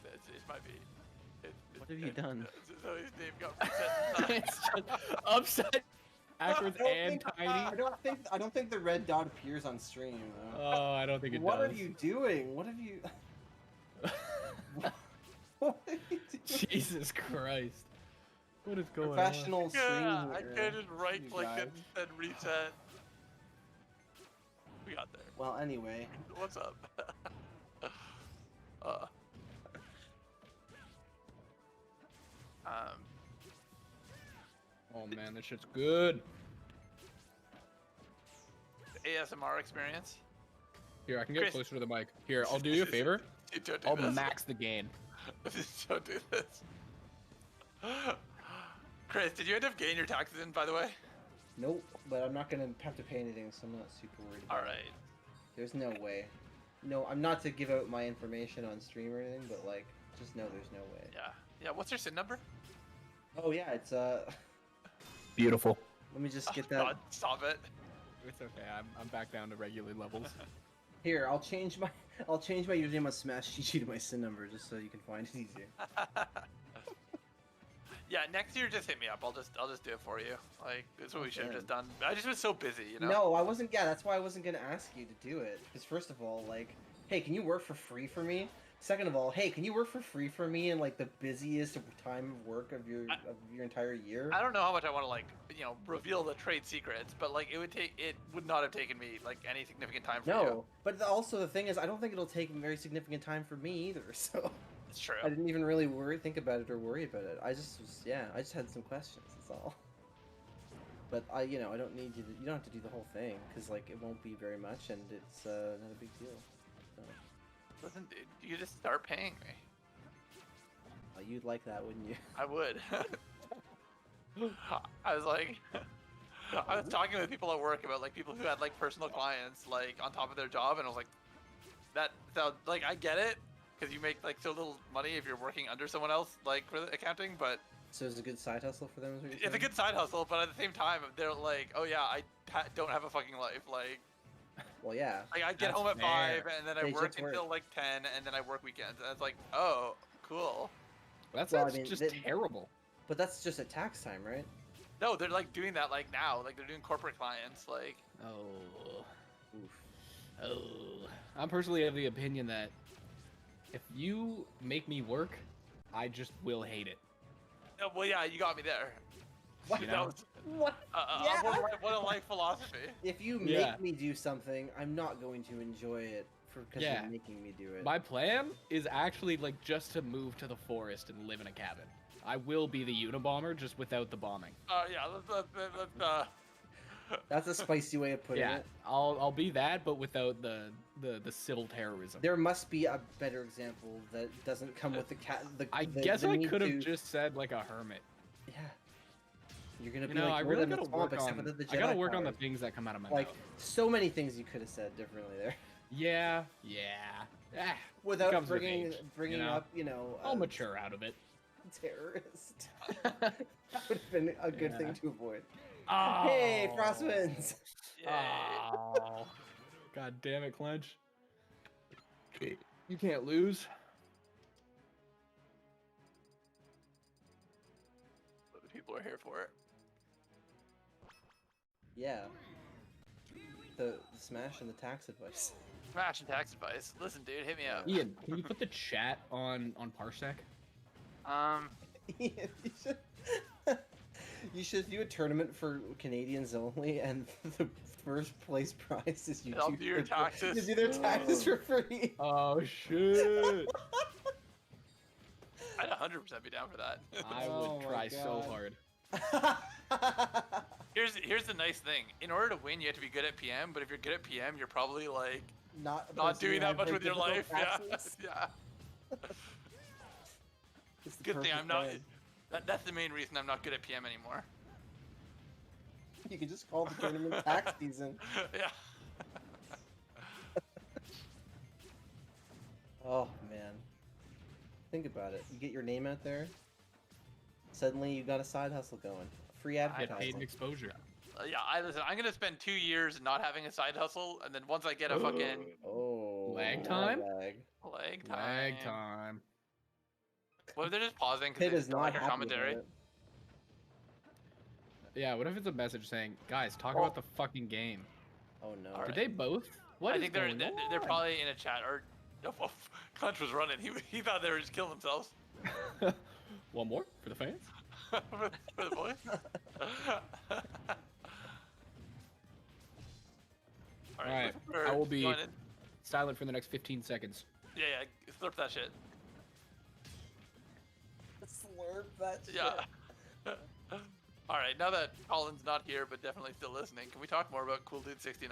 Speaker 1: It might be.
Speaker 2: What have you done?
Speaker 1: Zoe's name got reset.
Speaker 5: It's just upside backwards
Speaker 2: I don't
Speaker 5: and
Speaker 2: think-
Speaker 5: tiny.
Speaker 2: I don't think the red dot appears on stream. Though.
Speaker 5: Oh, I don't think it
Speaker 2: What
Speaker 5: does.
Speaker 2: are you doing? What have you? What are you doing?
Speaker 5: Jesus Christ. What is going
Speaker 2: Professional stream.
Speaker 1: Yeah, I
Speaker 2: here,
Speaker 1: couldn't right
Speaker 2: you
Speaker 1: click
Speaker 2: guys.
Speaker 1: it and reset. We got there.
Speaker 2: Well, anyway.
Speaker 1: What's up? Um,
Speaker 5: on? Oh man, this shit's good.
Speaker 1: ASMR experience.
Speaker 5: Here, I can get
Speaker 1: Chris.
Speaker 5: closer to the mic. Here, I'll do you a favor.
Speaker 1: Dude, don't do
Speaker 5: I'll
Speaker 1: this.
Speaker 5: max the gain.
Speaker 1: Don't do this. Chris, did you end up getting your taxes in, by the way?
Speaker 2: Nope, but I'm not gonna have to pay anything, so I'm not super worried.
Speaker 1: All
Speaker 2: about it.
Speaker 1: right.
Speaker 2: There's no way. No, I'm not to give out my information on stream or anything, but like, just know there's no way.
Speaker 1: Yeah. Yeah. What's your SIN number?
Speaker 2: Oh yeah, it's
Speaker 5: Beautiful.
Speaker 2: Let me just get
Speaker 1: Oh,
Speaker 2: that.
Speaker 1: God, stop it.
Speaker 5: It's okay. I'm back down to regular levels.
Speaker 2: Here, I'll change my username on Smash GG to my SIN number just so you can find it easier.
Speaker 1: Yeah, next year just hit me up. I'll just do it for you. Like that's what we should have
Speaker 2: Okay.
Speaker 1: just done. I just was so busy, you know.
Speaker 2: No, I wasn't. Yeah, that's why I wasn't gonna ask you to do it. Because first of all, like, hey, can you work for free for me? Second of all, hey, can you work for free for me in like the busiest time of work of your entire year?
Speaker 1: I don't know how much I want to like, reveal the trade secrets, but like it would not have taken me like any significant time for you.
Speaker 2: No, but also the thing is, I don't think it'll take very significant time for me either. So
Speaker 1: It's true.
Speaker 2: I didn't even really think about it or worry about it. I just had some questions. That's all. But I don't need you. You don't have to do the whole thing because like it won't be very much, and it's not a big deal. So,
Speaker 1: Listen, dude, you just start paying me.
Speaker 2: you'd like that, wouldn't you?
Speaker 1: I would. I was like, I was talking with people at work about like people who had like personal clients like on top of their job, and I was like, that sounds like I get it because you make like so little money if you're working under someone else like for the accounting, but
Speaker 2: So it's a good side hustle for them. Is what you're
Speaker 1: it's a
Speaker 2: saying?
Speaker 1: good side hustle. But at the same time, they're like, oh yeah, I don't have a fucking life. Like
Speaker 2: Well, yeah.
Speaker 1: I get
Speaker 5: That's
Speaker 1: home at
Speaker 5: fair.
Speaker 1: 5 and then I
Speaker 2: They
Speaker 1: work
Speaker 2: just work.
Speaker 1: until like 10 and then I work weekends. And it's like, oh, cool.
Speaker 5: That's
Speaker 2: Well, I mean,
Speaker 5: just
Speaker 2: they-
Speaker 5: terrible.
Speaker 2: But that's just at tax time, right?
Speaker 1: No, they're like doing that like now. Like they're doing corporate clients. Like
Speaker 5: Oh.
Speaker 2: Oof.
Speaker 5: Oh. I'm personally of the opinion that if you make me work, I just will hate it.
Speaker 1: Well, yeah, you got me there.
Speaker 5: You
Speaker 1: That
Speaker 5: know?
Speaker 1: was
Speaker 2: What? Yeah.
Speaker 1: what a life philosophy.
Speaker 2: If you
Speaker 5: Yeah.
Speaker 2: make me do something, I'm not going to enjoy it because
Speaker 5: Yeah.
Speaker 2: you're making me do it.
Speaker 5: My plan is actually like just to move to the forest and live in a cabin. I will be the Unabomber, just without the bombing.
Speaker 1: Yeah, let's
Speaker 2: That's a spicy way of putting
Speaker 5: Yeah,
Speaker 2: it.
Speaker 5: I'll be that, but without the civil terrorism.
Speaker 2: There must be a better example that doesn't come with the cat.
Speaker 5: I
Speaker 2: the
Speaker 5: guess I
Speaker 2: need
Speaker 5: could have
Speaker 2: to-
Speaker 5: just said like a hermit.
Speaker 2: Yeah. You're gonna
Speaker 5: You
Speaker 2: be
Speaker 5: know,
Speaker 2: like,
Speaker 5: I
Speaker 2: "We're
Speaker 5: really
Speaker 2: in the
Speaker 5: gotta
Speaker 2: swamp,
Speaker 5: work
Speaker 2: except
Speaker 5: on.
Speaker 2: for the
Speaker 5: I gotta
Speaker 2: Jedi
Speaker 5: work on the
Speaker 2: powers."
Speaker 5: things that come out of my
Speaker 2: Like
Speaker 5: mouth.
Speaker 2: so many things you could have said differently there,
Speaker 5: Yeah. Ah,
Speaker 2: without
Speaker 5: comes with
Speaker 2: bringing
Speaker 5: age,
Speaker 2: bringing
Speaker 5: you know?
Speaker 2: up,
Speaker 5: I'll mature out of it.
Speaker 2: terrorist. That would have been a good thing
Speaker 5: Yeah.
Speaker 2: to avoid.
Speaker 5: Oh.
Speaker 2: Hey, Frost wins.
Speaker 5: Oh. God damn it, Clench. You can't lose.
Speaker 1: people are here for it.
Speaker 2: Yeah. The smash and the tax advice.
Speaker 1: Smash and tax advice. Listen, dude, hit me up.
Speaker 5: Ian, can you put the chat on Parsec?
Speaker 2: You should, you should do a tournament for Canadians only, and the first place prize is you
Speaker 1: And I'll do your taxes.
Speaker 2: You do their taxes for free.
Speaker 5: Oh shit!
Speaker 1: I'd 100% be down for that.
Speaker 5: I
Speaker 2: Oh
Speaker 5: would
Speaker 2: my
Speaker 5: try so
Speaker 2: God.
Speaker 5: hard.
Speaker 1: Here's the nice thing. In order to win, you have to be good at PM. But if you're good at PM, you're probably like
Speaker 2: not a
Speaker 1: not
Speaker 2: person
Speaker 1: doing
Speaker 2: who
Speaker 1: that
Speaker 2: has
Speaker 1: much
Speaker 2: very
Speaker 1: with your life.
Speaker 2: difficult
Speaker 1: Yeah,
Speaker 2: taxes.
Speaker 1: yeah.
Speaker 2: It's the
Speaker 1: Good thing
Speaker 2: perfect
Speaker 1: I'm not.
Speaker 2: plan.
Speaker 1: That's the main reason I'm not good at PM anymore.
Speaker 2: You can just call the tournament tax season.
Speaker 1: Yeah.
Speaker 2: Oh man. Think about it. You get your name out there. Suddenly you got a side hustle going. Free
Speaker 5: Get paid in
Speaker 2: advertising.
Speaker 5: exposure.
Speaker 1: Yeah. Listen. I'm gonna spend 2 years not having a side hustle, and then once I get a fucking
Speaker 2: Oh.
Speaker 5: Lag time?
Speaker 2: Lag.
Speaker 1: lag time.
Speaker 5: Lag time.
Speaker 1: What if they're just pausing
Speaker 2: Pit
Speaker 1: because
Speaker 2: is
Speaker 1: they don't
Speaker 2: not
Speaker 1: like your
Speaker 2: happy
Speaker 1: commentary?
Speaker 2: about it.
Speaker 5: Yeah, what if it's a message saying, guys, talk
Speaker 2: Oh.
Speaker 5: about the fucking game?
Speaker 2: Oh no.
Speaker 1: Alright.
Speaker 5: Did they both? What
Speaker 1: I
Speaker 5: is
Speaker 1: think they're
Speaker 5: going
Speaker 1: they're
Speaker 5: on?
Speaker 1: probably in a chat or. Oh, Clutch was running. He thought they were just killing themselves.
Speaker 5: One more for the fans?
Speaker 1: for the boys.
Speaker 5: Alright,
Speaker 1: we're
Speaker 5: I will be
Speaker 1: going in.
Speaker 5: silent for the next 15 seconds.
Speaker 1: Yeah, slurp that shit.
Speaker 2: Slurp that shit.
Speaker 1: Yeah. All right, now that Colin's not here, but definitely still listening, can we talk more about Cool Dude 69?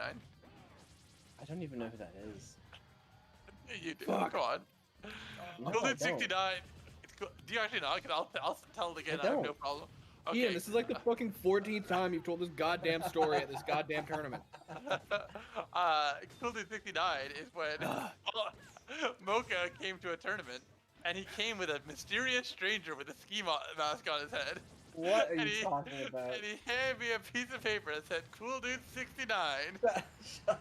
Speaker 2: I don't even know who that is.
Speaker 1: You do.
Speaker 2: Fuck.
Speaker 1: Come on.
Speaker 2: No,
Speaker 1: Cool
Speaker 2: I
Speaker 1: Dude
Speaker 2: don't.
Speaker 1: 69. It's cool. Do you actually know? I'll tell it again.
Speaker 2: I
Speaker 1: I have no
Speaker 2: don't.
Speaker 1: problem.
Speaker 5: Ian, this is like the fucking 14th time you've told this goddamn story at this goddamn tournament.
Speaker 1: Cool Dude 69 is when Mocha came to a tournament, and he came with a mysterious stranger with a ski mask on his head.
Speaker 2: What are
Speaker 1: And
Speaker 2: you talking about?
Speaker 1: And he handed me a piece of paper that said Cool Dude 69.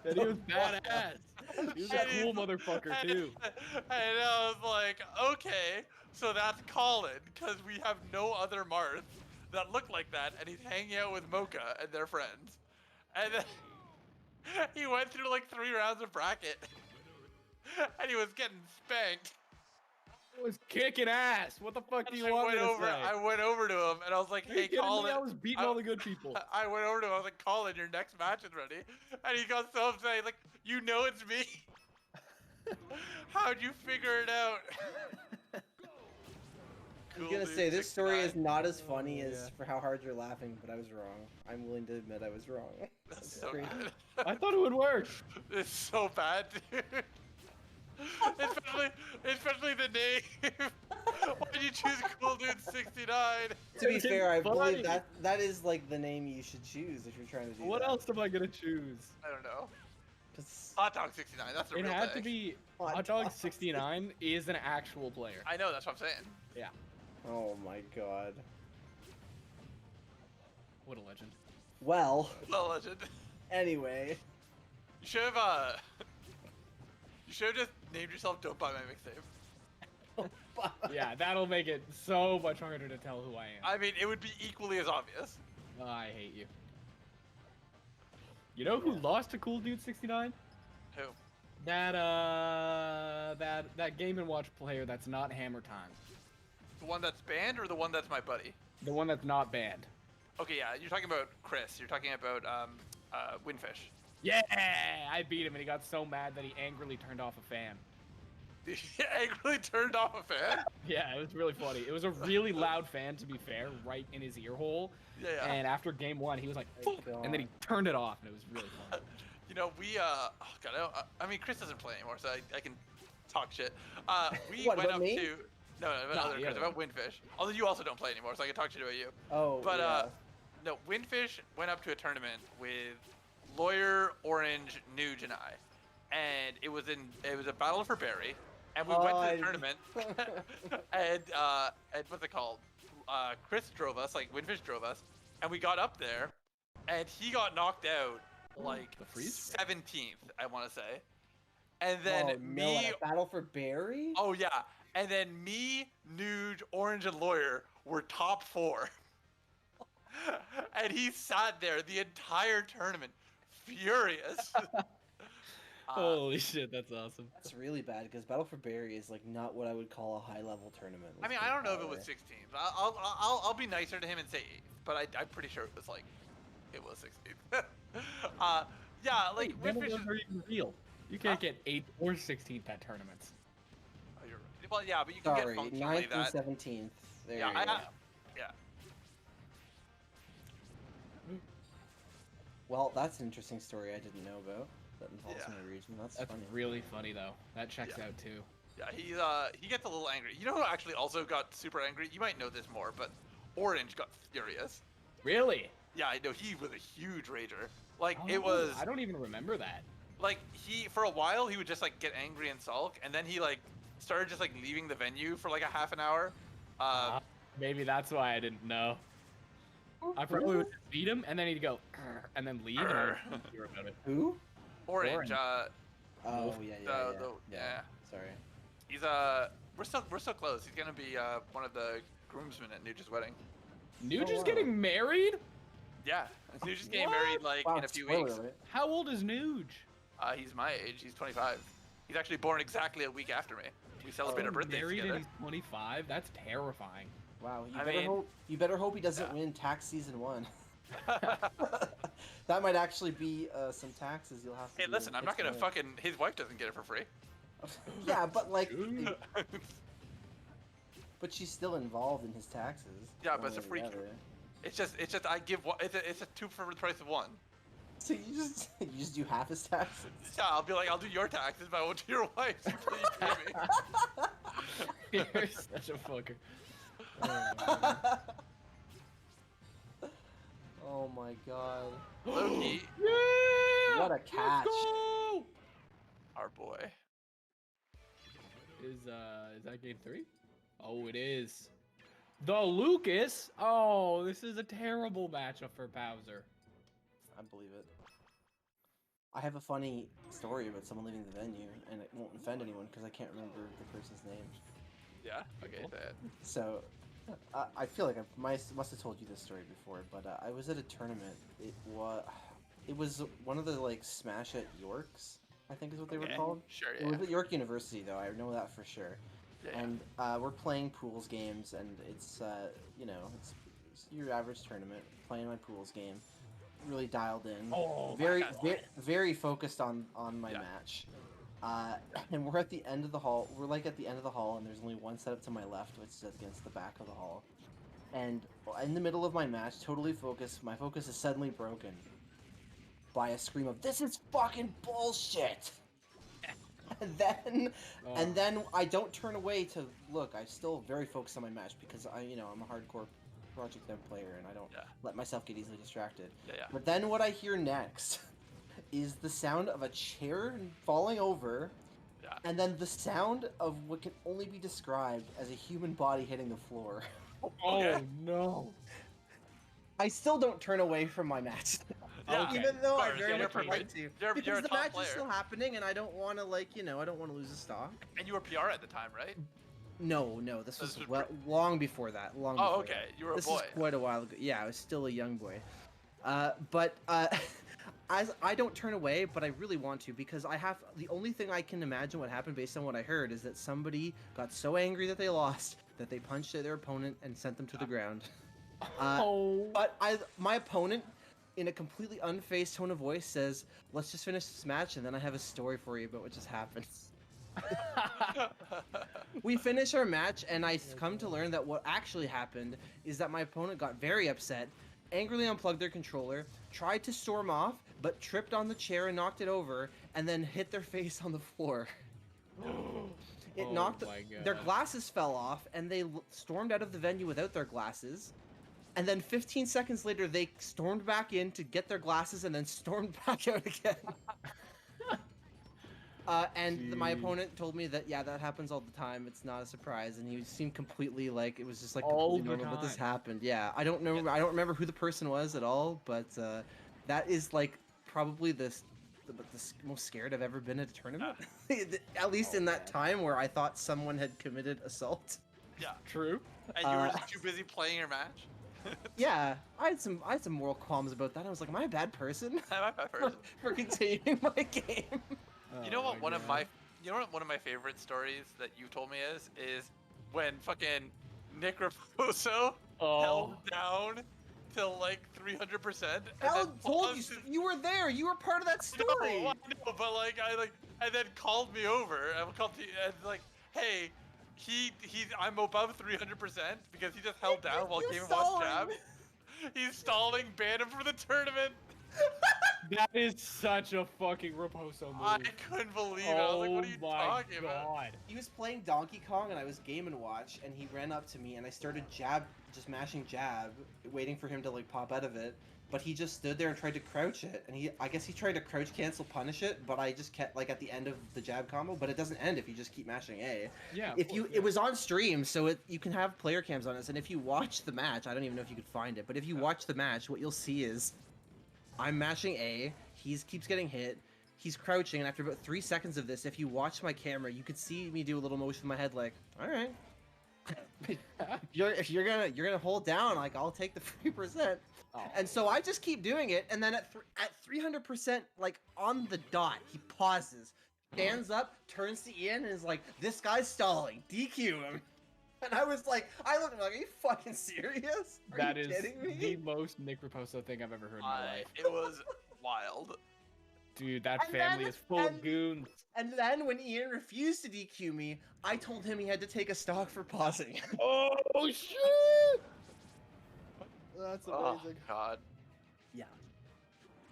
Speaker 5: And he was badass. He was a cool motherfucker, too.
Speaker 1: And I was like, okay, so that's Colin, because we have no other Marth that look like that, and he's hanging out with Mocha and their friends. And then he went through like 3 rounds of bracket, and he was getting spanked.
Speaker 5: I was kicking ass. What the fuck do you
Speaker 1: I
Speaker 5: want me
Speaker 1: went
Speaker 5: to
Speaker 1: over.
Speaker 5: say?
Speaker 1: I went over to him, and I was like,
Speaker 5: Are you
Speaker 1: hey,
Speaker 5: kidding me?
Speaker 1: Colin.
Speaker 5: I was beating all the good people.
Speaker 1: I went over to him. I was like, Colin, your next match is ready. And he got so upset. He's like, you know it's me. How'd you figure it out?
Speaker 2: I'm
Speaker 1: Cool
Speaker 2: gonna
Speaker 1: Dude
Speaker 2: say this story
Speaker 1: 69.
Speaker 2: is not as funny as
Speaker 5: Yeah.
Speaker 2: for how hard you're laughing, but I was wrong. I'm willing to admit I was wrong.
Speaker 1: That's so
Speaker 2: crazy.
Speaker 1: good.
Speaker 5: I thought it would work.
Speaker 1: It's so bad, dude. especially the name. Why'd you choose Cool Dude 69?
Speaker 2: To be
Speaker 5: It's
Speaker 2: fair, I
Speaker 5: funny.
Speaker 2: believe that is like the name you should choose if you're trying to do
Speaker 5: What
Speaker 2: that.
Speaker 5: else am I gonna choose?
Speaker 1: I don't know.
Speaker 2: 'Cause
Speaker 1: Hot Dog 69. That's the
Speaker 5: It
Speaker 1: real
Speaker 5: had
Speaker 1: thing.
Speaker 5: to be
Speaker 2: Hot
Speaker 5: Hot Dog
Speaker 2: Dog
Speaker 5: 69 is an actual player.
Speaker 1: I know. That's what I'm saying.
Speaker 5: Yeah.
Speaker 2: Oh my god.
Speaker 5: What a legend.
Speaker 2: Well,
Speaker 1: Well, legend.
Speaker 2: anyway.
Speaker 1: You should have. You should have just named yourself "Don't Buy My Mixtape."
Speaker 5: Yeah, that'll make it so much harder to tell who I am.
Speaker 1: I mean, it would be equally as obvious.
Speaker 5: Oh, I hate you. You know who lost to Cool Dude 69?
Speaker 1: Who?
Speaker 5: That Game & Watch player that's not Hammer Time.
Speaker 1: The one that's banned or the one that's my buddy?
Speaker 5: The one that's not banned.
Speaker 1: Okay, yeah, you're talking about Chris. You're talking about Windfish.
Speaker 5: Yeah, I beat him, and he got so mad that he angrily turned off a fan.
Speaker 1: He angrily turned off a fan?
Speaker 5: Yeah, it was really funny. It was a really loud fan, to be fair, right in his ear hole.
Speaker 1: Yeah.
Speaker 5: And after game one, he was like,
Speaker 2: Oh,
Speaker 5: "Fuck," and then he turned it off, and it was really fun.
Speaker 1: You know, we oh god, I mean Chris doesn't play anymore, so I can talk shit. We
Speaker 2: What,
Speaker 1: went
Speaker 2: about
Speaker 1: up
Speaker 2: me?
Speaker 1: to no,
Speaker 5: No,
Speaker 1: about other
Speaker 5: the
Speaker 1: Chris,
Speaker 5: other
Speaker 1: about Windfish. Although you also don't play anymore, so I can talk shit about you.
Speaker 2: Oh,
Speaker 1: But
Speaker 2: yeah.
Speaker 1: no, Windfish went up to a tournament with Lawyer, Orange, Nuge, and I, and it was a battle for Barry, and we went to the tournament, and what's it called? Chris drove us, like Windfish drove us, and we got up there, and he got knocked out like
Speaker 5: The freeze?
Speaker 1: 17th, I want to say, and then
Speaker 2: Oh, no,
Speaker 1: me.
Speaker 2: at a battle for Barry?
Speaker 1: Oh yeah, and then me, Nuge, Orange, and Lawyer were top 4. And he sat there the entire tournament, furious.
Speaker 5: Holy shit, that's awesome.
Speaker 2: That's really bad because Battle for Barry is like not what I would call a high level tournament.
Speaker 1: I mean, I don't know if it was 16th. I'll be nicer to him and say 8th, but I'm pretty sure it was 16th. Yeah, like
Speaker 5: Wait,
Speaker 1: Windfish is.
Speaker 5: are even real. You can't get 8th or 16th at tournaments.
Speaker 1: Oh, you're right. Well, yeah, but you can
Speaker 2: Sorry,
Speaker 1: get functionally
Speaker 2: 9th and
Speaker 1: that.
Speaker 2: 17th. There
Speaker 1: Yeah,
Speaker 2: you go.
Speaker 1: yeah.
Speaker 2: Well, that's an interesting story I didn't know about. That involves
Speaker 1: Yeah.
Speaker 2: my region. That's
Speaker 5: That's
Speaker 2: funny.
Speaker 5: really funny, though. That checks
Speaker 1: Yeah.
Speaker 5: out, too.
Speaker 1: Yeah, he gets a little angry. You know who actually also got super angry? You might know this more, but Orange got furious.
Speaker 5: Really?
Speaker 1: Yeah, I know he was a huge rager. Like
Speaker 5: Oh,
Speaker 1: it was
Speaker 5: I don't even remember that.
Speaker 1: like he for a while he would just like get angry and sulk, and then he like started just like leaving the venue for like a half an hour.
Speaker 5: Maybe that's why I didn't know. I probably would just beat him, and then he'd go, "Grr," and then leave, and I wouldn't hear about it.
Speaker 2: Who?
Speaker 1: Orange,
Speaker 5: Orange.
Speaker 2: Oh,
Speaker 5: Wolf.
Speaker 1: yeah.
Speaker 2: Sorry.
Speaker 1: He's we're so close. He's gonna be one of the groomsmen at Nuge's wedding.
Speaker 5: Nuge
Speaker 2: Oh,
Speaker 5: is
Speaker 2: wow.
Speaker 5: getting married?
Speaker 1: Yeah, Nuge is getting
Speaker 5: What?
Speaker 1: married like
Speaker 2: Wow,
Speaker 1: in a few
Speaker 2: spoiler
Speaker 1: weeks.
Speaker 2: alert.
Speaker 5: How old is Nuge?
Speaker 1: He's my age. He's 25. He's actually born exactly a week after me. We celebrate our birthdays
Speaker 5: Married
Speaker 1: together.
Speaker 5: and he's 25? That's terrifying.
Speaker 2: Wow,
Speaker 1: I mean,
Speaker 2: you better hope he doesn't
Speaker 1: yeah.
Speaker 2: win tax season 1. That might actually be some taxes you'll have to
Speaker 1: Hey,
Speaker 2: do
Speaker 1: listen, I'm not gonna
Speaker 2: next month.
Speaker 1: fucking. His wife doesn't get it for free.
Speaker 2: Yeah, but like,
Speaker 5: Ooh.
Speaker 2: but she's still involved in his taxes.
Speaker 1: Yeah,
Speaker 2: one
Speaker 1: but it's
Speaker 2: way
Speaker 1: a
Speaker 2: or
Speaker 1: free-
Speaker 2: the other.
Speaker 1: It's just I give one. It's a 2 for the price of 1.
Speaker 2: So you just do half his taxes.
Speaker 1: Yeah, I'll be like, I'll do your taxes, but I won't do your wife's until you pay me.
Speaker 5: You're such a fucker.
Speaker 2: Oh my god.
Speaker 1: Loki,
Speaker 5: Yeah!
Speaker 2: What a catch.
Speaker 5: Let's go!
Speaker 1: our boy.
Speaker 5: Is that game 3? Oh, it is. The Lucas? Oh, this is a terrible matchup for Bowser.
Speaker 2: I believe it. I have a funny story about someone leaving the venue, and it won't offend anyone because I can't remember the person's name.
Speaker 1: Yeah. Okay. That.
Speaker 2: So, I feel like I must have told you this story before, but I was at a tournament. It was one of the like Smash at Yorks, I think is what they were
Speaker 1: Okay.
Speaker 2: called.
Speaker 1: Sure.
Speaker 2: It
Speaker 1: Yeah.
Speaker 2: was at York University though. I know that for sure.
Speaker 1: Yeah.
Speaker 2: And we're playing pools games, and it's it's your average tournament. Playing my pools game, really dialed in.
Speaker 5: Oh,
Speaker 2: very,
Speaker 1: God.
Speaker 2: very focused on my
Speaker 1: Yeah.
Speaker 2: match. And we're at the end of the hall. We're like at the end of the hall, and there's only one setup to my left, which is against the back of the hall. And in the middle of my match, totally focused. My focus is suddenly broken by a scream of "This is fucking bullshit!" And then I don't turn away to look. I'm still very focused on my match because I'm a hardcore Project M player, and I don't
Speaker 1: Yeah.
Speaker 2: let myself get easily distracted.
Speaker 1: Yeah.
Speaker 2: But then what I hear next is the sound of a chair falling over,
Speaker 1: Yeah.
Speaker 2: and then the sound of what can only be described as a human body hitting the floor.
Speaker 5: Oh
Speaker 1: Okay.
Speaker 5: no.
Speaker 2: I still don't turn away from my match.
Speaker 1: Yeah.
Speaker 5: Okay.
Speaker 2: Even though I
Speaker 1: Of course,
Speaker 2: very
Speaker 1: yeah,
Speaker 2: much
Speaker 1: you're
Speaker 2: would like
Speaker 1: perfect.
Speaker 2: to.
Speaker 1: You're
Speaker 2: Because
Speaker 1: a
Speaker 2: the
Speaker 1: top
Speaker 2: match
Speaker 1: player.
Speaker 2: is still happening, and I don't want to I don't want to lose a stock.
Speaker 1: And you were PR at the time, right?
Speaker 2: No, this
Speaker 1: This
Speaker 2: was
Speaker 1: was
Speaker 2: long before that. Long
Speaker 1: Oh,
Speaker 2: before
Speaker 1: okay.
Speaker 2: that.
Speaker 1: You were a
Speaker 2: This
Speaker 1: boy.
Speaker 2: is quite a while ago. Yeah, I was still a young boy. But as I don't turn away, but I really want to because the only thing I can imagine what happened based on what I heard is that somebody got so angry that they lost that they punched their opponent and sent them to the ground.
Speaker 5: Oh.
Speaker 2: But my opponent, in a completely unfazed tone of voice, says, "Let's just finish this match, and then I have a story for you about what just happened." We finish our match, and I come to learn that what actually happened is that my opponent got very upset, angrily unplugged their controller, tried to storm off, but tripped on the chair and knocked it over, and then hit their face on the floor. It
Speaker 5: Oh
Speaker 2: knocked
Speaker 5: my
Speaker 2: their
Speaker 5: God.
Speaker 2: glasses fell off, and they stormed out of the venue without their glasses. And then 15 seconds later, they stormed back in to get their glasses and then stormed back out again. My
Speaker 5: Jeez.
Speaker 2: opponent told me that, yeah, that happens all the time. It's not a surprise. And he seemed completely like, it was just like
Speaker 5: All
Speaker 2: completely
Speaker 5: the
Speaker 2: normal, but this
Speaker 5: time.
Speaker 2: happened. Yeah, I don't know. I don't remember who the person was at all, but that is like probably the most scared I've ever been at a tournament. At least in that time where I thought someone had committed assault.
Speaker 1: Yeah.
Speaker 5: True.
Speaker 1: And you were just too busy playing your match.
Speaker 2: Yeah, I had some moral qualms about that. I was like, am I a bad person
Speaker 1: I'm a bad person.
Speaker 2: for continuing my game?
Speaker 1: You know
Speaker 5: Oh
Speaker 1: what? One of
Speaker 5: God.
Speaker 1: my favorite stories that you told me is when fucking Nick Raposo held down till like 300%.
Speaker 2: Hal told you you were there. You were part of that story.
Speaker 1: No, I know, but like and then called me over and called me and like, hey, I'm above 300% because he just held down while
Speaker 2: You're
Speaker 1: Game of
Speaker 2: stalling.
Speaker 1: Watch jab. He's stalling, ban him from the tournament.
Speaker 5: That is such a fucking Raposo move.
Speaker 1: I couldn't believe it. I was like, what are you
Speaker 5: my
Speaker 1: talking about?
Speaker 5: God.
Speaker 2: He was playing Donkey Kong and I was Game & Watch and he ran up to me and I started just mashing jab, waiting for him to like pop out of it. But he just stood there and tried to crouch it, and I guess he tried to crouch cancel punish it, but I just kept like at the end of the jab combo. But it doesn't end if you just keep mashing A.
Speaker 5: Yeah. of
Speaker 2: If you,
Speaker 5: course,
Speaker 2: it was on stream, so you can have player cams on this, and if you watch the match, I don't even know if you could find it, but if you watch the match, what you'll see is I'm mashing A, he keeps getting hit, he's crouching, and after about 3 seconds of this, if you watch my camera, you could see me do a little motion with my head like, all right. if you're gonna hold down, like I'll take the 3%.
Speaker 5: Oh.
Speaker 2: And so I just keep doing it, and then at 300%, like on the dot, he pauses, stands up, turns to Ian, and is like, "This guy's stalling. DQ him." And I was like, I looked like, "Are you fucking serious? Are
Speaker 5: That
Speaker 2: you
Speaker 5: is
Speaker 2: kidding me?"
Speaker 5: the most Nick Raposo thing I've ever heard in my life.
Speaker 1: It was wild.
Speaker 5: Dude, that
Speaker 2: And
Speaker 5: family
Speaker 2: then-
Speaker 5: is full of goons.
Speaker 2: And then when Ian refused to DQ me, I told him he had to take a stock for pausing.
Speaker 5: Oh shit! That's
Speaker 1: Oh
Speaker 5: amazing.
Speaker 1: God.
Speaker 2: Yeah,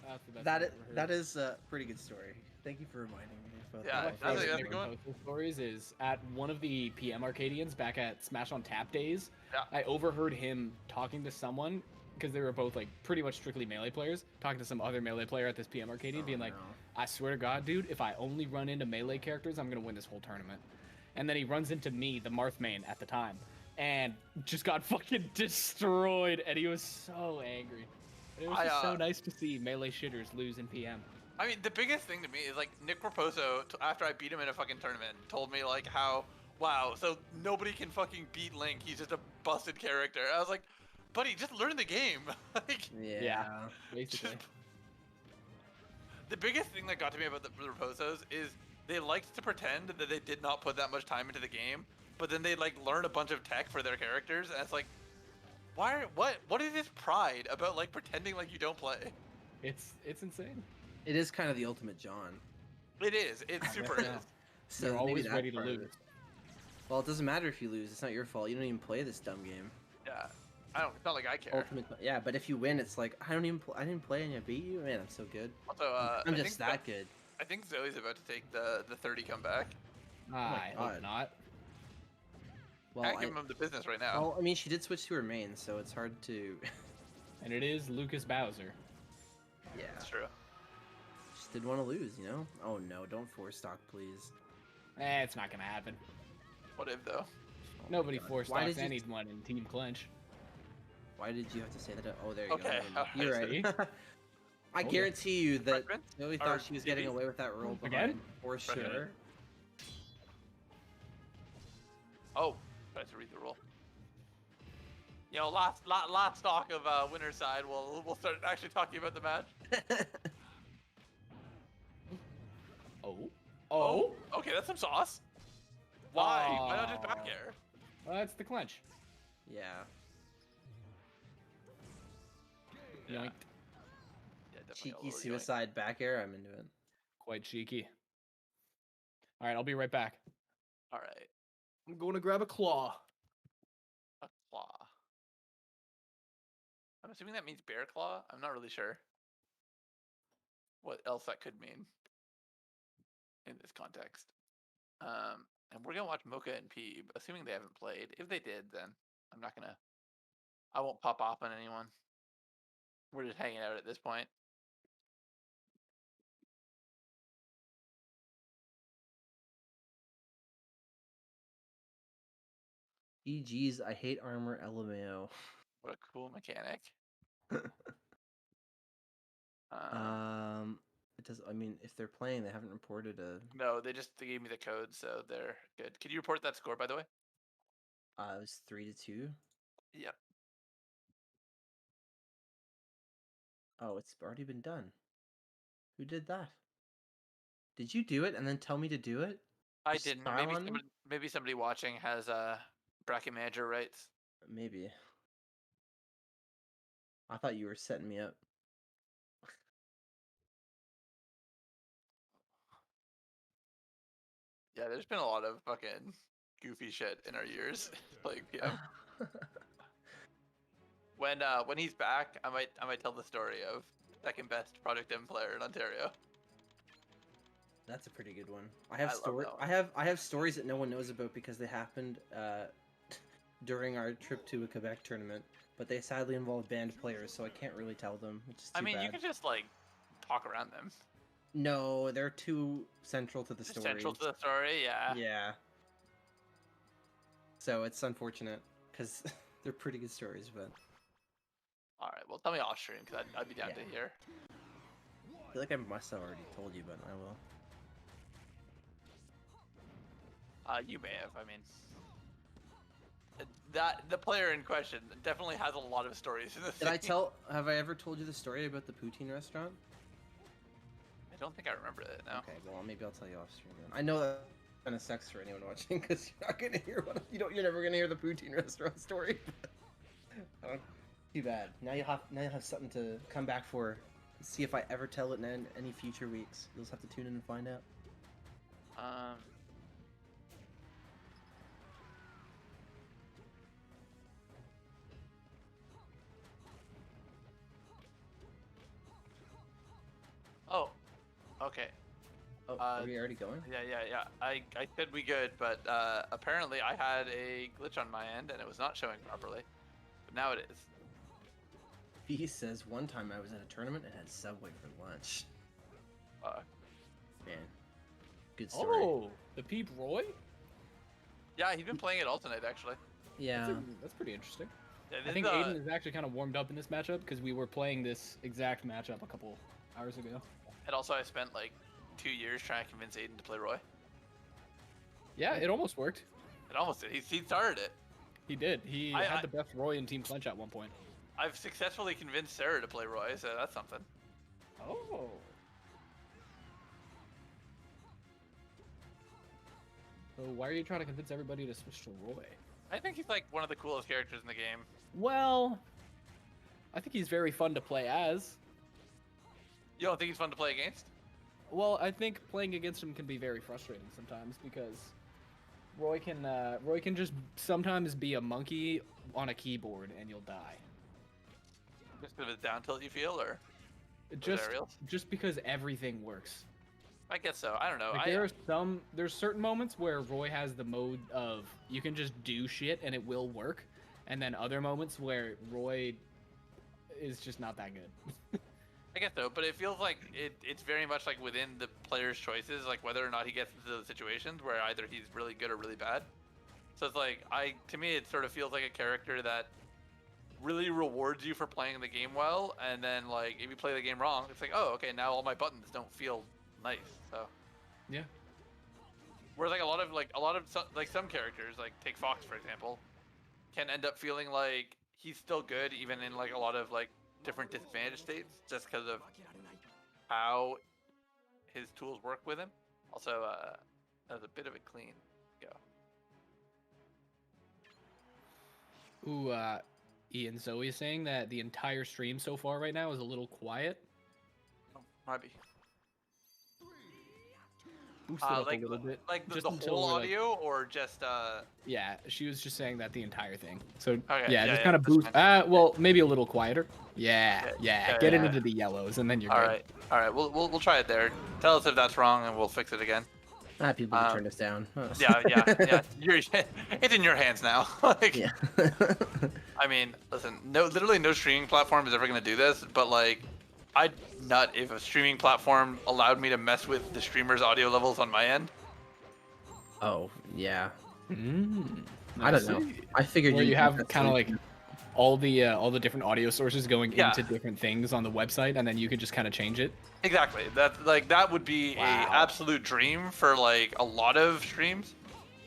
Speaker 5: That's the best
Speaker 2: that
Speaker 5: I've
Speaker 2: is,
Speaker 5: ever heard.
Speaker 2: that is a pretty good story. Thank you for reminding me about
Speaker 1: Yeah,
Speaker 2: that.
Speaker 5: One of my
Speaker 1: that's
Speaker 5: favorite
Speaker 1: a
Speaker 5: Nick
Speaker 1: good one.
Speaker 5: Raposo stories is at one of the PM Arcadians back at Smash on Tap days.
Speaker 1: Yeah.
Speaker 5: I overheard him talking to someone because they were both like pretty much strictly melee players, talking to some other melee player at this PM Arcadian, being like,
Speaker 2: no.
Speaker 5: "I swear to God, dude, if I only run into melee characters, I'm gonna win this whole tournament." And then he runs into me, the Marth main at the time, and just got fucking destroyed. And he was so angry. And it was just so nice to see melee shitters lose in PM.
Speaker 1: I mean, the biggest thing to me is like Nick Raposo, after I beat him in a fucking tournament, told me like how, wow, so nobody can fucking beat Link. He's just a busted character. I was like, buddy, just learn the game. Like,
Speaker 2: Yeah.
Speaker 5: Basically.
Speaker 1: just- the biggest thing that got to me about the Raposos is they liked to pretend that they did not put that much time into the game, but then they like learn a bunch of tech for their characters, and it's like, what is this pride about like pretending like you don't play?
Speaker 5: It's insane.
Speaker 2: It is kind of the ultimate John.
Speaker 1: It is. It super is.
Speaker 2: So
Speaker 5: They're
Speaker 2: maybe
Speaker 5: always
Speaker 2: that's
Speaker 5: ready to
Speaker 2: part of
Speaker 5: lose.
Speaker 2: it. Well, it doesn't matter if you lose. It's not your fault. You don't even play this dumb game.
Speaker 1: Yeah. It's not like I care.
Speaker 2: Ultimate, yeah. But if you win, it's like I didn't play and I beat you. Man, I'm so good.
Speaker 1: Also,
Speaker 2: I'm
Speaker 1: I
Speaker 2: just
Speaker 1: think
Speaker 2: that good.
Speaker 1: I think Zoe's about to take the 30 comeback.
Speaker 5: I
Speaker 2: God.
Speaker 5: hope not.
Speaker 2: Well,
Speaker 1: Can't give him the business right now.
Speaker 2: well, I mean, she did switch to her main, so it's hard to.
Speaker 5: And it is Lucas Bowser.
Speaker 2: Yeah.
Speaker 1: That's true.
Speaker 2: Just didn't want to lose, you know. Oh no! Don't force stock, please.
Speaker 5: It's not gonna happen.
Speaker 1: What if though?
Speaker 2: Oh,
Speaker 5: Nobody
Speaker 2: God.
Speaker 5: four
Speaker 2: Why
Speaker 5: stocks
Speaker 2: did you-
Speaker 5: anyone in Team Clinch.
Speaker 2: Why did you have to say that? Oh, there you
Speaker 1: Okay,
Speaker 2: go.
Speaker 1: alright,
Speaker 2: You're right. I
Speaker 5: yeah.
Speaker 2: guarantee you that
Speaker 1: Preference?
Speaker 2: Zoe
Speaker 1: Or
Speaker 2: thought she was getting
Speaker 1: TV?
Speaker 2: away with that roll
Speaker 5: Again?
Speaker 2: behind for
Speaker 1: Preference.
Speaker 2: sure.
Speaker 1: Oh, tries to read the rule. You know, last stock of winner's side. We'll start actually talking about the match.
Speaker 5: Oh. Oh.
Speaker 1: Okay, that's some sauce. Why? Why not just
Speaker 5: Oh.
Speaker 1: back air?
Speaker 5: That's the clench.
Speaker 2: Yeah.
Speaker 1: Yeah.
Speaker 5: Yoinked.
Speaker 1: Yeah, definitely a
Speaker 2: Cheeky
Speaker 1: little yoink.
Speaker 2: suicide back air. I'm into it.
Speaker 5: Quite cheeky. All right, I'll be right back.
Speaker 1: All right.
Speaker 5: I'm going to grab a claw.
Speaker 1: A claw. I'm assuming that means bear claw. I'm not really sure what else that could mean in this context. And we're gonna watch Mocha and Peeb, assuming they haven't played. If they did, then I'm not gonna. I won't pop off on anyone. We're just hanging out at this point.
Speaker 2: GG's, I hate armor LMAO.
Speaker 1: What a cool mechanic.
Speaker 2: It does. I mean, if they're playing, they haven't reported a.
Speaker 1: No, they gave me the code, so they're good. Can you report that score, by the way?
Speaker 2: It was 3-2.
Speaker 1: Yep.
Speaker 2: Oh, it's already been done. Who did that? Did you do it and then tell me to do it?
Speaker 1: I
Speaker 2: Just
Speaker 1: didn't.
Speaker 2: style on me?
Speaker 1: Maybe somebody watching has bracket manager rights.
Speaker 2: Maybe. I thought you were setting me up.
Speaker 1: Yeah, there's been a lot of fucking goofy shit in our years playing PM. When he's back, I might tell the story of second best Project M player in Ontario.
Speaker 2: That's a pretty good one. I have
Speaker 1: I love
Speaker 2: story.
Speaker 1: that one.
Speaker 2: I have stories that no one knows about because they happened during our trip to a Quebec tournament, but they sadly involved banned players, so I can't really tell them, which is too
Speaker 1: I mean,
Speaker 2: bad.
Speaker 1: you can just like talk around them.
Speaker 2: No, they're too central to the
Speaker 1: Just
Speaker 2: story.
Speaker 1: central to the story, yeah.
Speaker 2: Yeah. So it's unfortunate because they're pretty good stories, but
Speaker 1: All right, well, tell me off stream because I'd be down to hear.
Speaker 2: I feel like I must have already told you, but I will.
Speaker 1: You may have. I mean, that the player in question definitely has a lot of stories in this.
Speaker 2: Did I
Speaker 1: thing.
Speaker 2: tell? Have I ever told you the story about the poutine restaurant?
Speaker 1: I don't think I remember it. No.
Speaker 2: Okay, well maybe I'll tell you off stream then. I know that kind of sucks for anyone watching because you're not gonna hear what you're never gonna hear the poutine restaurant story. Too bad. Now you'll have something to come back for. See if I ever tell it in any future weeks. You'll just have to tune in and find out.
Speaker 1: Oh. Okay.
Speaker 2: Oh, are we already going?
Speaker 1: Yeah. I said we good, but apparently I had a glitch on my end and it was not showing properly. But now it is.
Speaker 2: B says one time I was at a tournament and had Subway for lunch. Man, good story.
Speaker 5: Oh, the Peep Roy?
Speaker 1: Yeah, he's been playing it all tonight actually.
Speaker 2: Yeah.
Speaker 5: That's pretty interesting.
Speaker 1: Yeah,
Speaker 5: I think Aiden is actually kind of warmed up in this matchup because we were playing this exact matchup a couple hours ago.
Speaker 1: And also I spent like 2 years trying to convince Aiden to play Roy.
Speaker 5: Yeah, it almost worked.
Speaker 1: It almost did. He started it.
Speaker 5: He did. He had the best Roy in Team Clench at one point.
Speaker 1: I've successfully convinced Sarah to play Roy, so that's something.
Speaker 5: Oh. So why are you trying to convince everybody to switch to Roy?
Speaker 1: I think he's like one of the coolest characters in the game.
Speaker 5: Well, I think he's very fun to play as.
Speaker 1: You don't think he's fun to play against?
Speaker 5: Well, I think playing against him can be very frustrating sometimes because Roy can just sometimes be a monkey on a keyboard and you'll die.
Speaker 1: Just because of his down tilt, you feel, or
Speaker 5: Just because everything works.
Speaker 1: I guess so. I don't know.
Speaker 5: Like there's certain moments where Roy has the mode of you can just do shit and it will work, and then other moments where Roy is just not that good.
Speaker 1: I guess so, but it feels like it's very much like within the player's choices, like whether or not he gets into those situations where either he's really good or really bad. So it's like to me it sort of feels like a character that really rewards you for playing the game well, and then like if you play the game wrong, it's like, oh, okay, now all my buttons don't feel nice. So
Speaker 5: Yeah.
Speaker 1: whereas like a lot of some characters, like take Fox for example, can end up feeling like he's still good even in like a lot of like different disadvantage states just because of how his tools work with him. Also, that was a bit of a clean go.
Speaker 5: Ooh, Ian Zoe is saying that the entire stream so far right now is a little quiet.
Speaker 1: Might be.
Speaker 5: Boost it up
Speaker 1: Like,
Speaker 5: a little bit.
Speaker 1: like the
Speaker 5: just until
Speaker 1: whole
Speaker 5: we're, like-
Speaker 1: audio, or just
Speaker 5: Yeah, she was just saying that the entire thing. So
Speaker 1: Okay,
Speaker 5: yeah,
Speaker 1: yeah,
Speaker 5: just
Speaker 1: yeah,
Speaker 5: kind of
Speaker 1: that's
Speaker 5: boost.
Speaker 1: fine.
Speaker 5: Well, maybe a little quieter. Yeah,
Speaker 1: Yeah,
Speaker 5: yeah.
Speaker 1: yeah,
Speaker 5: Get it
Speaker 1: yeah.
Speaker 5: into the yellows, and then you're
Speaker 1: all
Speaker 5: good.
Speaker 1: right, all right. We'll try it there. Tell us if that's wrong, and we'll fix it again.
Speaker 2: People can turn this down.
Speaker 1: Yeah, yeah. It's in your hands now. Like,
Speaker 2: Yeah.
Speaker 1: I mean, listen, literally no streaming platform is ever gonna do this, but like, I'd nut if a streaming platform allowed me to mess with the streamer's audio levels on my end.
Speaker 2: Oh, yeah.
Speaker 5: Mm,
Speaker 2: I don't know. I figured
Speaker 5: Where you
Speaker 2: could
Speaker 5: have
Speaker 2: that's
Speaker 5: kind of
Speaker 2: what-
Speaker 5: like all the different audio sources going
Speaker 1: Yeah.
Speaker 5: into different things on the website, and then you could just kind of change it.
Speaker 1: Exactly. That would be
Speaker 5: Wow.
Speaker 1: a absolute dream for like a lot of streams.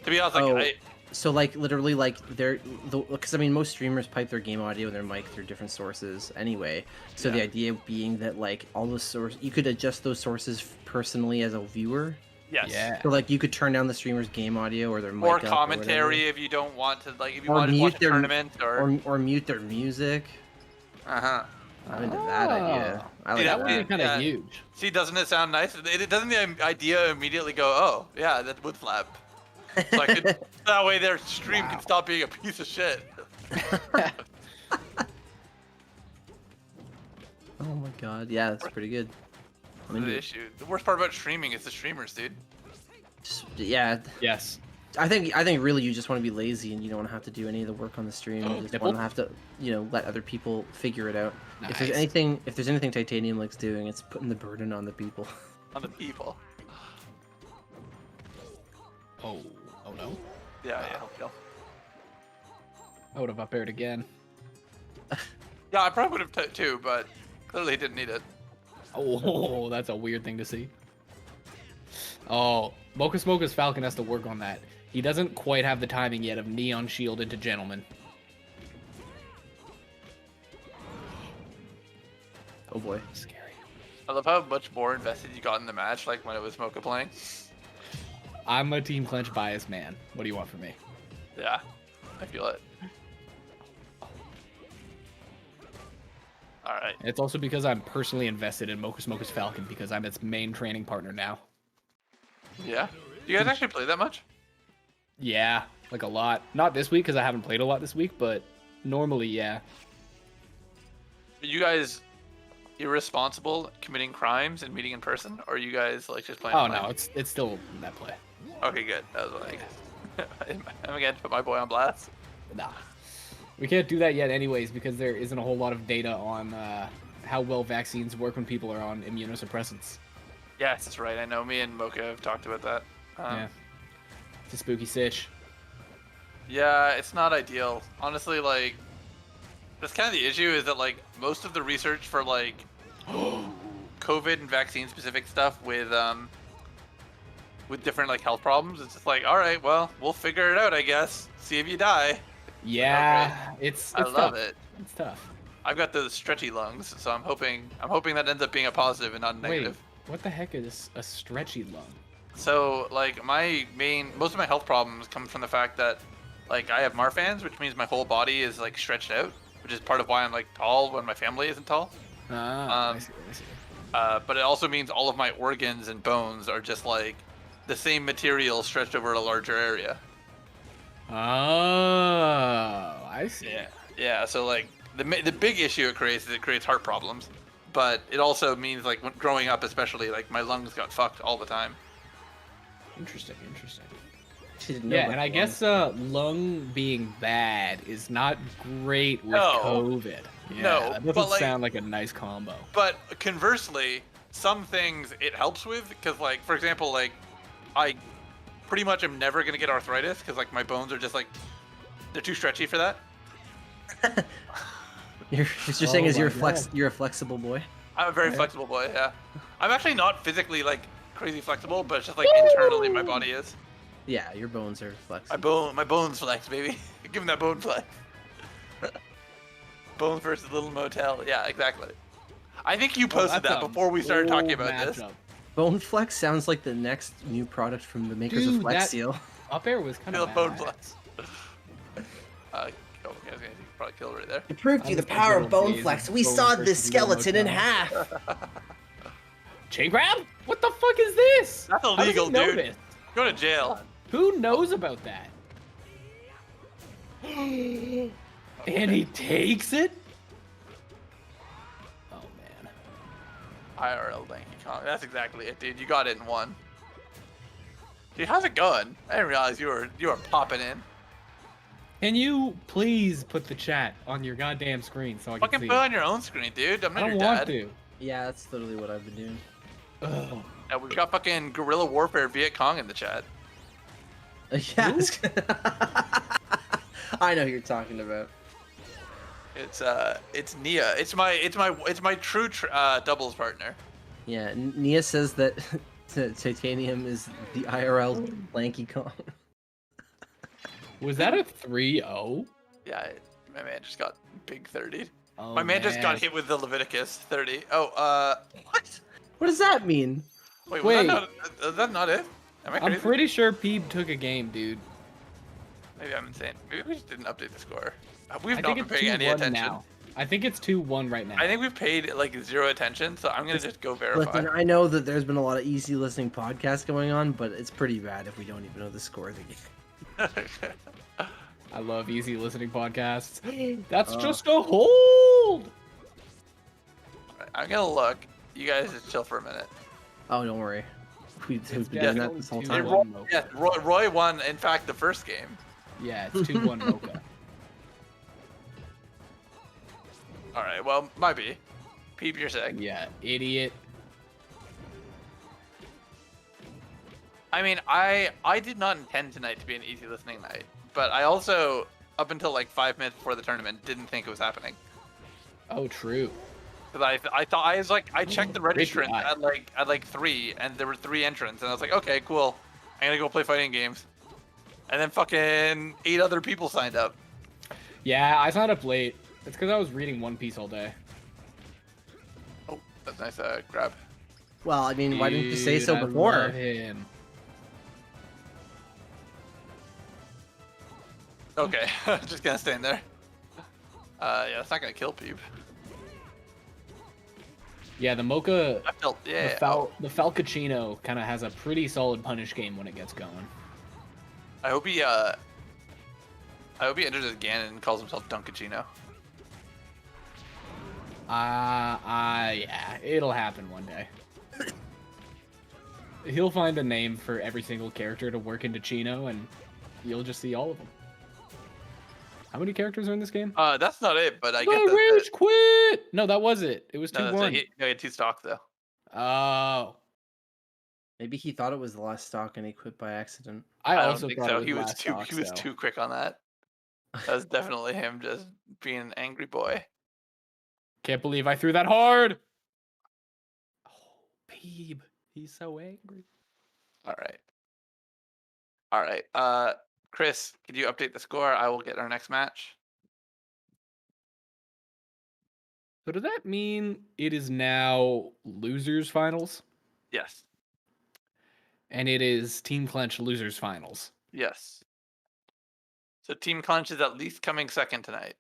Speaker 1: To be honest, like
Speaker 2: Oh. So like literally like because I mean most streamers pipe their game audio and their mic through different sources anyway. So the
Speaker 1: Yeah.
Speaker 2: idea being that like all the source you could adjust those sources personally as a viewer.
Speaker 1: yes.
Speaker 5: Yeah.
Speaker 2: So like you could turn down the streamer's game audio or their mic
Speaker 1: Or
Speaker 2: up
Speaker 1: commentary if you don't want to, like, if you
Speaker 2: Or
Speaker 1: want to
Speaker 2: mute
Speaker 1: watch a
Speaker 2: their-
Speaker 1: tournament
Speaker 2: or mute their music.
Speaker 1: Uh-huh.
Speaker 2: I'm into that idea. I like
Speaker 1: Yeah,
Speaker 5: That would be
Speaker 2: that.
Speaker 5: kind of
Speaker 1: Yeah.
Speaker 5: huge.
Speaker 1: See, doesn't it sound nice? Doesn't the idea immediately go, oh, yeah, that would flap. So that way their stream
Speaker 5: Wow.
Speaker 1: can stop being a piece of shit.
Speaker 2: Oh my god, yeah, that's pretty good. I'm into
Speaker 1: The
Speaker 2: it.
Speaker 1: issue. The worst part about streaming is the streamers, dude.
Speaker 2: Yeah,
Speaker 5: Yes.
Speaker 2: I think really you just want to be lazy and you don't want to have to do any of the work on the stream. You just
Speaker 5: Nipple?
Speaker 2: want to have to, let other people figure it out. If there's
Speaker 5: Nice.
Speaker 2: anything Titanium likes doing, it's putting the burden on the people.
Speaker 1: On the people.
Speaker 5: Oh no.
Speaker 1: Yeah, yeah.
Speaker 5: I would have up aired again.
Speaker 1: Yeah, I probably would have too, but clearly didn't need it.
Speaker 5: Oh, that's a weird thing to see. Oh, Mocha Smoka's Falcon has to work on that. He doesn't quite have the timing yet of Neon Shield into Gentleman.
Speaker 2: Oh boy.
Speaker 5: Scary.
Speaker 1: I love how much more invested you got in the match, like when it was Mocha playing.
Speaker 5: I'm a Team Clench biased man. What do you want from me?
Speaker 1: Yeah, I feel it. All right.
Speaker 5: It's also because I'm personally invested in Mocha Smoka's Falcon because I'm its main training partner now.
Speaker 1: Yeah. Do you guys actually play that much?
Speaker 5: Yeah, like a lot. Not this week because I haven't played a lot this week, but normally, yeah.
Speaker 1: Are you guys irresponsible committing crimes and meeting in person, or are you guys like just playing?
Speaker 5: Oh
Speaker 1: online?
Speaker 5: no, it's still that play.
Speaker 1: Okay, good. That was what I guess. I'm again to put my boy on blast.
Speaker 5: Nah. We can't do that yet anyways because there isn't a whole lot of data on how well vaccines work when people are on immunosuppressants.
Speaker 1: Yes, that's right. I know. Me and Mocha have talked about that.
Speaker 5: Yeah. It's a spooky sitch.
Speaker 1: Yeah, it's not ideal. Honestly, like, that's kind of the issue is that, like, most of the research for, like, COVID and vaccine-specific stuff with different, like, health problems, it's just like, all right, well, we'll figure it out, I guess. See if you die.
Speaker 5: Yeah, it's
Speaker 1: I
Speaker 5: tough.
Speaker 1: love it.
Speaker 5: It's tough.
Speaker 1: I've got those stretchy lungs, so I'm hoping that ends up being a positive and not a negative.
Speaker 5: Wait, what the heck is a stretchy lung?
Speaker 1: So, like, most of my health problems come from the fact that, like, I have Marfans, which means my whole body is, like, stretched out, which is part of why I'm, like, tall when my family isn't tall.
Speaker 5: Ah, I see.
Speaker 1: But it also means all of my organs and bones are just, like, the same material stretched over a larger area.
Speaker 5: Oh, I see.
Speaker 1: Yeah, so, like, the big issue it creates is it creates heart problems. But it also means, like, when growing up especially, like, my lungs got fucked all the time.
Speaker 5: Interesting.
Speaker 2: She didn't know
Speaker 5: Yeah,
Speaker 2: about
Speaker 5: and I
Speaker 2: the
Speaker 5: guess lung being bad is not great with
Speaker 1: No.
Speaker 5: COVID. Yeah,
Speaker 1: No,
Speaker 5: that
Speaker 1: but,
Speaker 5: doesn't
Speaker 1: like-
Speaker 5: sound like a nice combo.
Speaker 1: But conversely, some things it helps with, because, like, for example, like, I pretty much am never going to get arthritis, because, like, my bones are just, like, they're too stretchy for that.
Speaker 2: What you're saying is
Speaker 5: my
Speaker 2: you're a flexible boy.
Speaker 1: I'm a very flexible boy, yeah. I'm actually not physically, like, crazy flexible, but it's just, like, internally my body is.
Speaker 2: Yeah, your bones are flexible.
Speaker 1: My bones flex, baby. Give him that bone flex. Bones versus Little Motel. Yeah, exactly. I think you posted that before we started talking about this.
Speaker 2: Bone Flex sounds like the next new product from the makers of
Speaker 5: Dude,
Speaker 2: Flex
Speaker 5: that-
Speaker 2: Seal.
Speaker 5: Up air was kind
Speaker 1: Feel
Speaker 5: of
Speaker 1: the bone flex. Oh, okay, Probably kill right there.
Speaker 2: To prove to you the
Speaker 5: That was
Speaker 2: power
Speaker 5: a
Speaker 2: of
Speaker 5: little
Speaker 2: Bone
Speaker 5: phase
Speaker 2: Flex,
Speaker 5: of
Speaker 2: we
Speaker 5: Bone
Speaker 2: sawed
Speaker 5: versus
Speaker 2: this skeleton in
Speaker 5: Lilo
Speaker 2: half.
Speaker 5: Chain grab? What the fuck is this?
Speaker 1: That's
Speaker 5: How does he
Speaker 1: illegal,
Speaker 5: know
Speaker 1: dude.
Speaker 5: this?
Speaker 1: Go to jail.
Speaker 5: Who knows about that? And he takes it? Oh, man.
Speaker 1: IRL Donkey Kong. That's exactly it, dude. You got it in one. Dude, how's it going? I didn't realize you were popping in.
Speaker 5: Can you please put the chat on your goddamn screen so I can
Speaker 1: Fucking
Speaker 5: see
Speaker 1: put it
Speaker 5: it?
Speaker 1: on your own screen, dude. I'm
Speaker 5: I
Speaker 1: not
Speaker 5: don't
Speaker 1: your
Speaker 5: want
Speaker 1: dad.
Speaker 5: to.
Speaker 2: Yeah, that's literally what I've been doing.
Speaker 5: Ugh.
Speaker 1: And we've got fucking guerrilla warfare Viet Cong in the chat.
Speaker 2: Yeah. I know who you're talking about.
Speaker 1: It's Nia. It's my true doubles partner.
Speaker 2: Yeah, Nia says that Titanium is the IRL Lanky Kong.
Speaker 5: Was that a 3-0?
Speaker 1: Yeah, my man just got big 30.
Speaker 5: Oh,
Speaker 1: My man just got hit with the Leviticus 30. Oh, what?
Speaker 2: What does that mean?
Speaker 1: Wait,
Speaker 5: Wait.
Speaker 1: is that not it? Am I
Speaker 5: I'm
Speaker 1: crazy?
Speaker 5: pretty sure Peeb took a game, dude.
Speaker 1: Maybe I'm insane. Maybe we just didn't update the score. We've
Speaker 5: I
Speaker 1: not
Speaker 5: think
Speaker 1: been
Speaker 5: it's
Speaker 1: paying any
Speaker 5: 2-1
Speaker 1: attention.
Speaker 5: now. I think it's 2-1 right now.
Speaker 1: I think we've paid like 0 attention, so I'm gonna just go verify.
Speaker 2: Listen, I know that there's been a lot of easy listening podcasts going on, but it's pretty bad if we don't even know the score of the game.
Speaker 5: I love easy listening podcasts. That's
Speaker 2: Uh.
Speaker 5: just a hold!
Speaker 1: I'm gonna look. You guys just chill for a minute.
Speaker 2: Oh, don't worry. We've been doing
Speaker 5: definitely
Speaker 2: that this whole
Speaker 5: 2-1
Speaker 2: time.
Speaker 1: Roy,
Speaker 5: Mocha.
Speaker 1: yeah, Roy won. In fact, the first game.
Speaker 5: Yeah, it's 2-1 Mocha.
Speaker 1: All right. Well, might be. Peep your seg.
Speaker 5: Yeah, idiot.
Speaker 1: I mean, I did not intend tonight to be an easy listening night, but I also, up until like 5 minutes before the tournament, didn't think it was happening.
Speaker 5: Oh, true.
Speaker 1: Because I thought I checked the registrant
Speaker 5: eye.
Speaker 1: at like 3, and there were 3 entrants, and I was like, okay, cool. I'm gonna go play fighting games. And then fucking 8 other people signed up.
Speaker 5: Yeah, I signed up late. It's because I was reading One Piece all day.
Speaker 1: Oh, that's nice grab.
Speaker 2: Well, I mean, why didn't you say
Speaker 5: Dude,
Speaker 2: so
Speaker 5: I
Speaker 2: before?
Speaker 5: love him.
Speaker 1: Okay, just gonna stand there. Yeah, it's not gonna kill Peep.
Speaker 5: Yeah, the Mocha,
Speaker 1: I felt, yeah.
Speaker 5: the Falcachino kind of has a pretty solid punish game when it gets going.
Speaker 1: I hope he enters again and calls himself Dunkachino.
Speaker 5: Yeah, it'll happen one day. He'll find a name for every single character to work into Chino, and you'll just see all of them. How many characters are in this game?
Speaker 1: That's not it, but I
Speaker 5: The
Speaker 1: get that.
Speaker 5: Rage quit! No, that was it. It was 2-1.
Speaker 1: No, he had 2 stocks though.
Speaker 5: Oh.
Speaker 2: Maybe he thought it was the last stock and he quit by accident.
Speaker 5: I
Speaker 1: don't
Speaker 5: also
Speaker 1: think
Speaker 5: thought
Speaker 1: so.
Speaker 5: it was
Speaker 1: He was
Speaker 5: last
Speaker 1: too
Speaker 5: stocks,
Speaker 1: he was
Speaker 5: though.
Speaker 1: too quick on that. That was definitely him just being an angry boy.
Speaker 5: Can't believe I threw that hard! Oh, Peeb. He's so angry.
Speaker 1: All right. Chris, could you update the score? I will get our next match.
Speaker 5: So does that mean it is now losers finals?
Speaker 1: Yes.
Speaker 5: And it is Team Clench losers finals.
Speaker 1: Yes. So Team Clench is at least coming second tonight.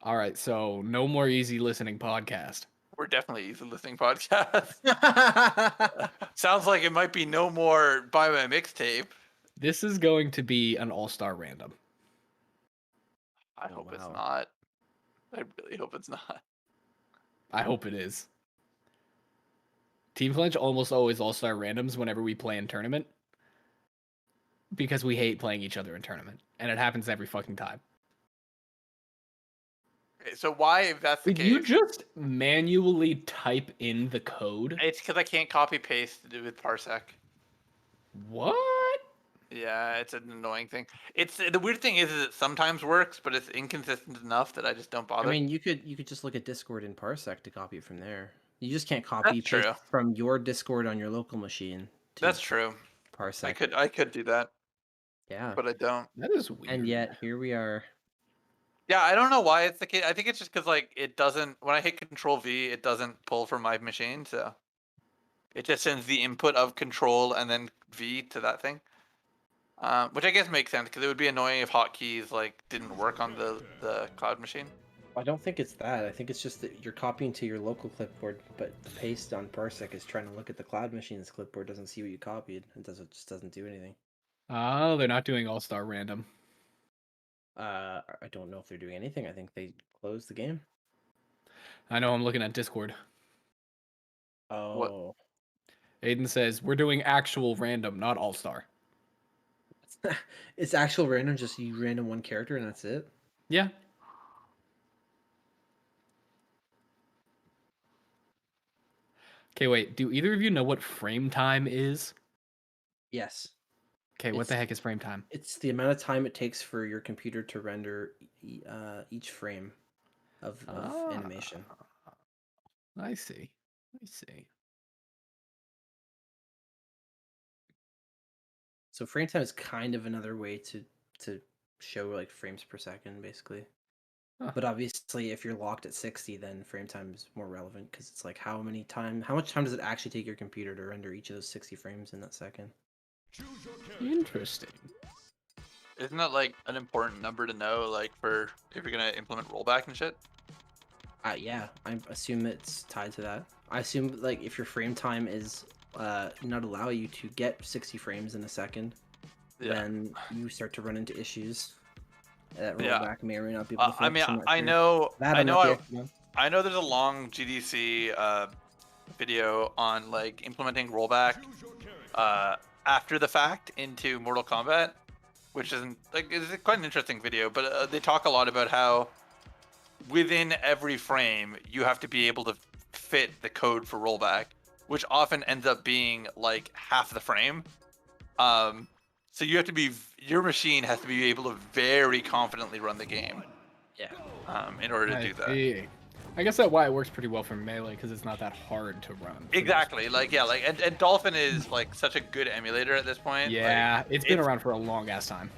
Speaker 5: All right, so no more easy listening podcast.
Speaker 1: We're definitely easy listening podcast. Sounds like it might be no more buy my mixtape.
Speaker 5: This is going to be an all-star random.
Speaker 1: I
Speaker 2: Oh,
Speaker 1: hope it's
Speaker 2: wow.
Speaker 1: not. I really hope it's not.
Speaker 5: I hope it is. Team Clench almost always all-star randoms whenever we play in tournament. Because we hate playing each other in tournament. And it happens every fucking time.
Speaker 1: Okay, so why, if that's the
Speaker 5: Did
Speaker 1: case?
Speaker 5: you just manually type in the code?
Speaker 1: It's because I can't copy paste to do with Parsec.
Speaker 5: What?
Speaker 1: Yeah, it's an annoying thing. It's the weird thing is it sometimes works, but it's inconsistent enough that I just don't bother.
Speaker 2: I mean, you could just look at Discord in Parsec to copy it from there. You just can't copy
Speaker 1: That's
Speaker 2: paste
Speaker 1: true.
Speaker 2: from your Discord on your local machine to
Speaker 1: That's true.
Speaker 2: Parsec.
Speaker 1: I could do that,
Speaker 2: Yeah.
Speaker 1: but I don't.
Speaker 5: That is weird.
Speaker 2: And yet here we are.
Speaker 1: Yeah, I don't know why it's the case. I think it's just because like it doesn't. When I hit Control V, it doesn't pull from my machine, so it just sends the input of Control and then V to that thing. Which I guess makes sense because it would be annoying if hotkeys like didn't work on the cloud machine.
Speaker 2: I don't think it's that. I think it's just that you're copying to your local clipboard, but the paste on Parsec is trying to look at the Cloud Machine's clipboard, doesn't see what you copied. Just doesn't do anything.
Speaker 5: Oh, they're not doing all-star random.
Speaker 2: I don't know if they're doing anything. I think they closed the game.
Speaker 5: I know, I'm looking at Discord.
Speaker 2: Oh.
Speaker 5: Aiden says, we're doing actual random, not all-star.
Speaker 2: It's actual random, just you random one character and that's it?
Speaker 5: Yeah. Okay, wait. Do either of you know what frame time is?
Speaker 2: Yes.
Speaker 5: Okay, what the heck is frame time?
Speaker 2: It's the amount of time it takes for your computer to render each frame of animation.
Speaker 5: I see. I see.
Speaker 2: So frame time is kind of another way to show like frames per second, basically.
Speaker 5: Huh.
Speaker 2: But obviously, if you're locked at 60, then frame time is more relevant because it's like how much time does it actually take your computer to render each of those 60 frames in that second?
Speaker 5: Interesting.
Speaker 1: Isn't that like an important number to know, like for if you're gonna implement rollback and shit?
Speaker 2: Yeah, I assume it's tied to that. I assume like if your frame time is not allow you to get 60 frames in a second, then you start to run into issues. That rollback may or may not be able to fix.
Speaker 1: I mean, I know there's a long GDC video on like implementing rollback after the fact into Mortal Kombat, which isn't like it's quite an interesting video. But they talk a lot about how within every frame you have to be able to fit the code for rollback, which often ends up being like half the frame. So you have to be, your machine has to be able to very confidently run the game.
Speaker 2: Yeah.
Speaker 1: In order to do that.
Speaker 5: I guess that's why it works pretty well for Melee, because it's not that hard to run.
Speaker 1: Exactly. Like, yeah, like, and Dolphin is like such a good emulator at this point.
Speaker 5: Yeah,
Speaker 1: like,
Speaker 5: it's been around for a long ass time.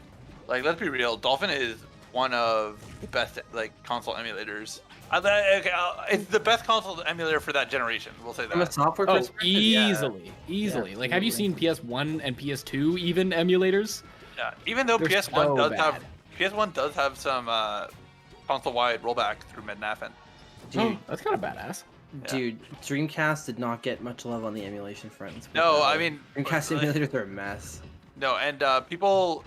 Speaker 1: Like, let's be real, Dolphin is one of the best like console emulators. It's the best console emulator for that generation. We'll say that.
Speaker 2: From a software perspective,
Speaker 5: easily.
Speaker 2: Yeah,
Speaker 5: Like, have you seen PS1 and PS2 even emulators?
Speaker 1: Yeah, even though
Speaker 5: They're
Speaker 1: PS1
Speaker 5: so
Speaker 1: does
Speaker 5: bad.
Speaker 1: have PS1 does have some console-wide rollback through Mednafen.
Speaker 2: Dude,
Speaker 5: that's kind of badass.
Speaker 2: Dude, Dreamcast did not get much love on the emulation front.
Speaker 1: No, I mean
Speaker 2: Dreamcast emulators are a mess.
Speaker 1: No, and people,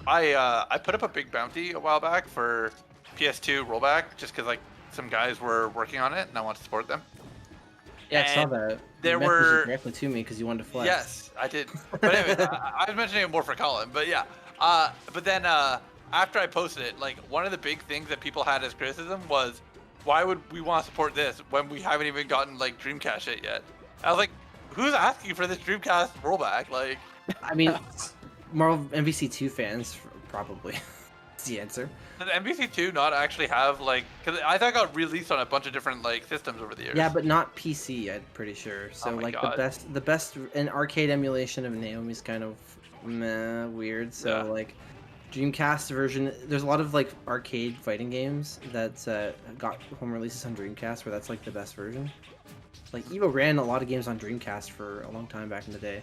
Speaker 1: I put up a big bounty a while back for PS2 rollback just because like some guys were working on it and I wanted to support them.
Speaker 2: Yeah, I saw that.
Speaker 1: There
Speaker 2: you
Speaker 1: were
Speaker 2: directly to me because you wanted to flex.
Speaker 1: Yes, I did. But anyway, I was mentioning it more for Colin. But yeah, but then after I posted it, like one of the big things that people had as criticism was, why would we want to support this when we haven't even gotten like Dreamcast shit yet? I was like, who's asking for this Dreamcast rollback? Like,
Speaker 2: I mean, Marvel MVC2 fans probably. That's the answer.
Speaker 1: Does MVC2 not actually have like? Because I thought it got released on a bunch of different like systems over the years.
Speaker 2: Yeah, but not PC. I'm pretty sure. So like
Speaker 1: God.
Speaker 2: the best an arcade emulation of Naomi's kind of weird. So like Dreamcast version, there's a lot of like arcade fighting games that got home releases on Dreamcast where that's like the best version. Like Evo ran a lot of games on Dreamcast for a long time back in the day.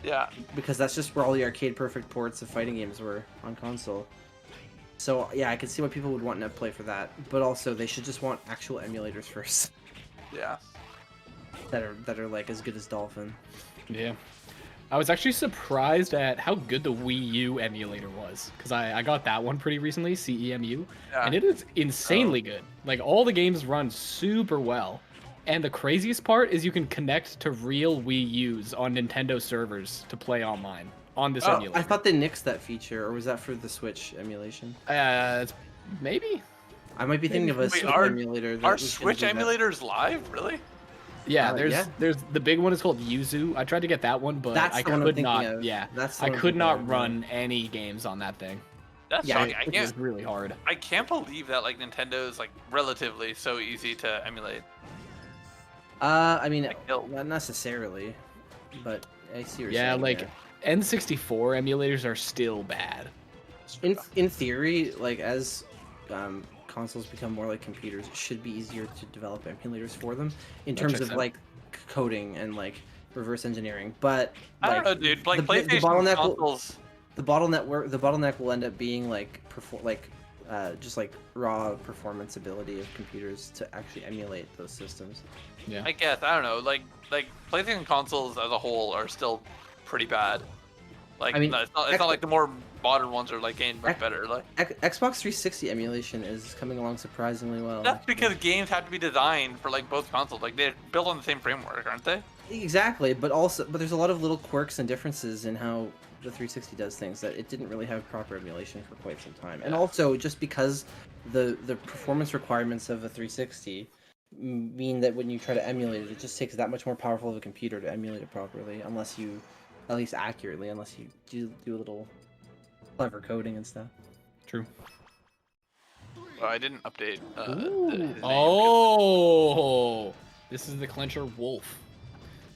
Speaker 1: Yeah.
Speaker 2: Because that's just where all the arcade perfect ports of fighting games were on console. So yeah, I can see why people would want to play for that, but also they should just want actual emulators first.
Speaker 1: Yeah.
Speaker 2: That are like as good as Dolphin.
Speaker 5: Yeah. I was actually surprised at how good the Wii U emulator was, because I got that one pretty recently, CEMU, and it is insanely good. Like, all the games run super well, and the craziest part is you can connect to real Wii U's on Nintendo servers to play online on this emulator.
Speaker 2: I thought they nixed that feature, or was that for the Switch emulation?
Speaker 5: Maybe?
Speaker 2: I might be thinking of a Switch emulator.
Speaker 1: Are Switch emulators live? Really?
Speaker 5: Yeah, there's the big one is called Yuzu. I tried to get that one, but I could not. Yeah, I could not run any games on that thing.
Speaker 1: That's shocking.
Speaker 5: It was really hard.
Speaker 1: I can't believe that like Nintendo's like relatively so easy to emulate.
Speaker 2: I mean, not necessarily, but I see what you're saying.
Speaker 5: Like N64 emulators are still bad.
Speaker 2: In theory, like as consoles become more like computers, it should be easier to develop emulators for them in terms of like coding and like reverse engineering. But
Speaker 1: I don't know, dude. Like PlayStation consoles.
Speaker 2: The bottleneck will end up being like just like raw performance ability of computers to actually emulate those systems.
Speaker 5: Yeah.
Speaker 1: I guess I don't know. Like PlayStation consoles as a whole are still pretty bad. Like
Speaker 2: I mean,
Speaker 1: it's not like the more modern ones are like getting much better. Like
Speaker 2: Xbox 360 emulation is coming along surprisingly well.
Speaker 1: that's because games have to be designed for like both consoles. Like they're built on the same framework, aren't they?
Speaker 2: Exactly, but there's a lot of little quirks and differences in how the 360 does things that it didn't really have proper emulation for quite some time. And also, just because the performance requirements of a 360 mean that when you try to emulate it, it just takes that much more powerful of a computer to emulate it properly, unless you, at least accurately, unless you do a little clever coding and stuff.
Speaker 5: True.
Speaker 1: Well, I didn't update. His name.
Speaker 5: Oh, this is the clincher Wolf.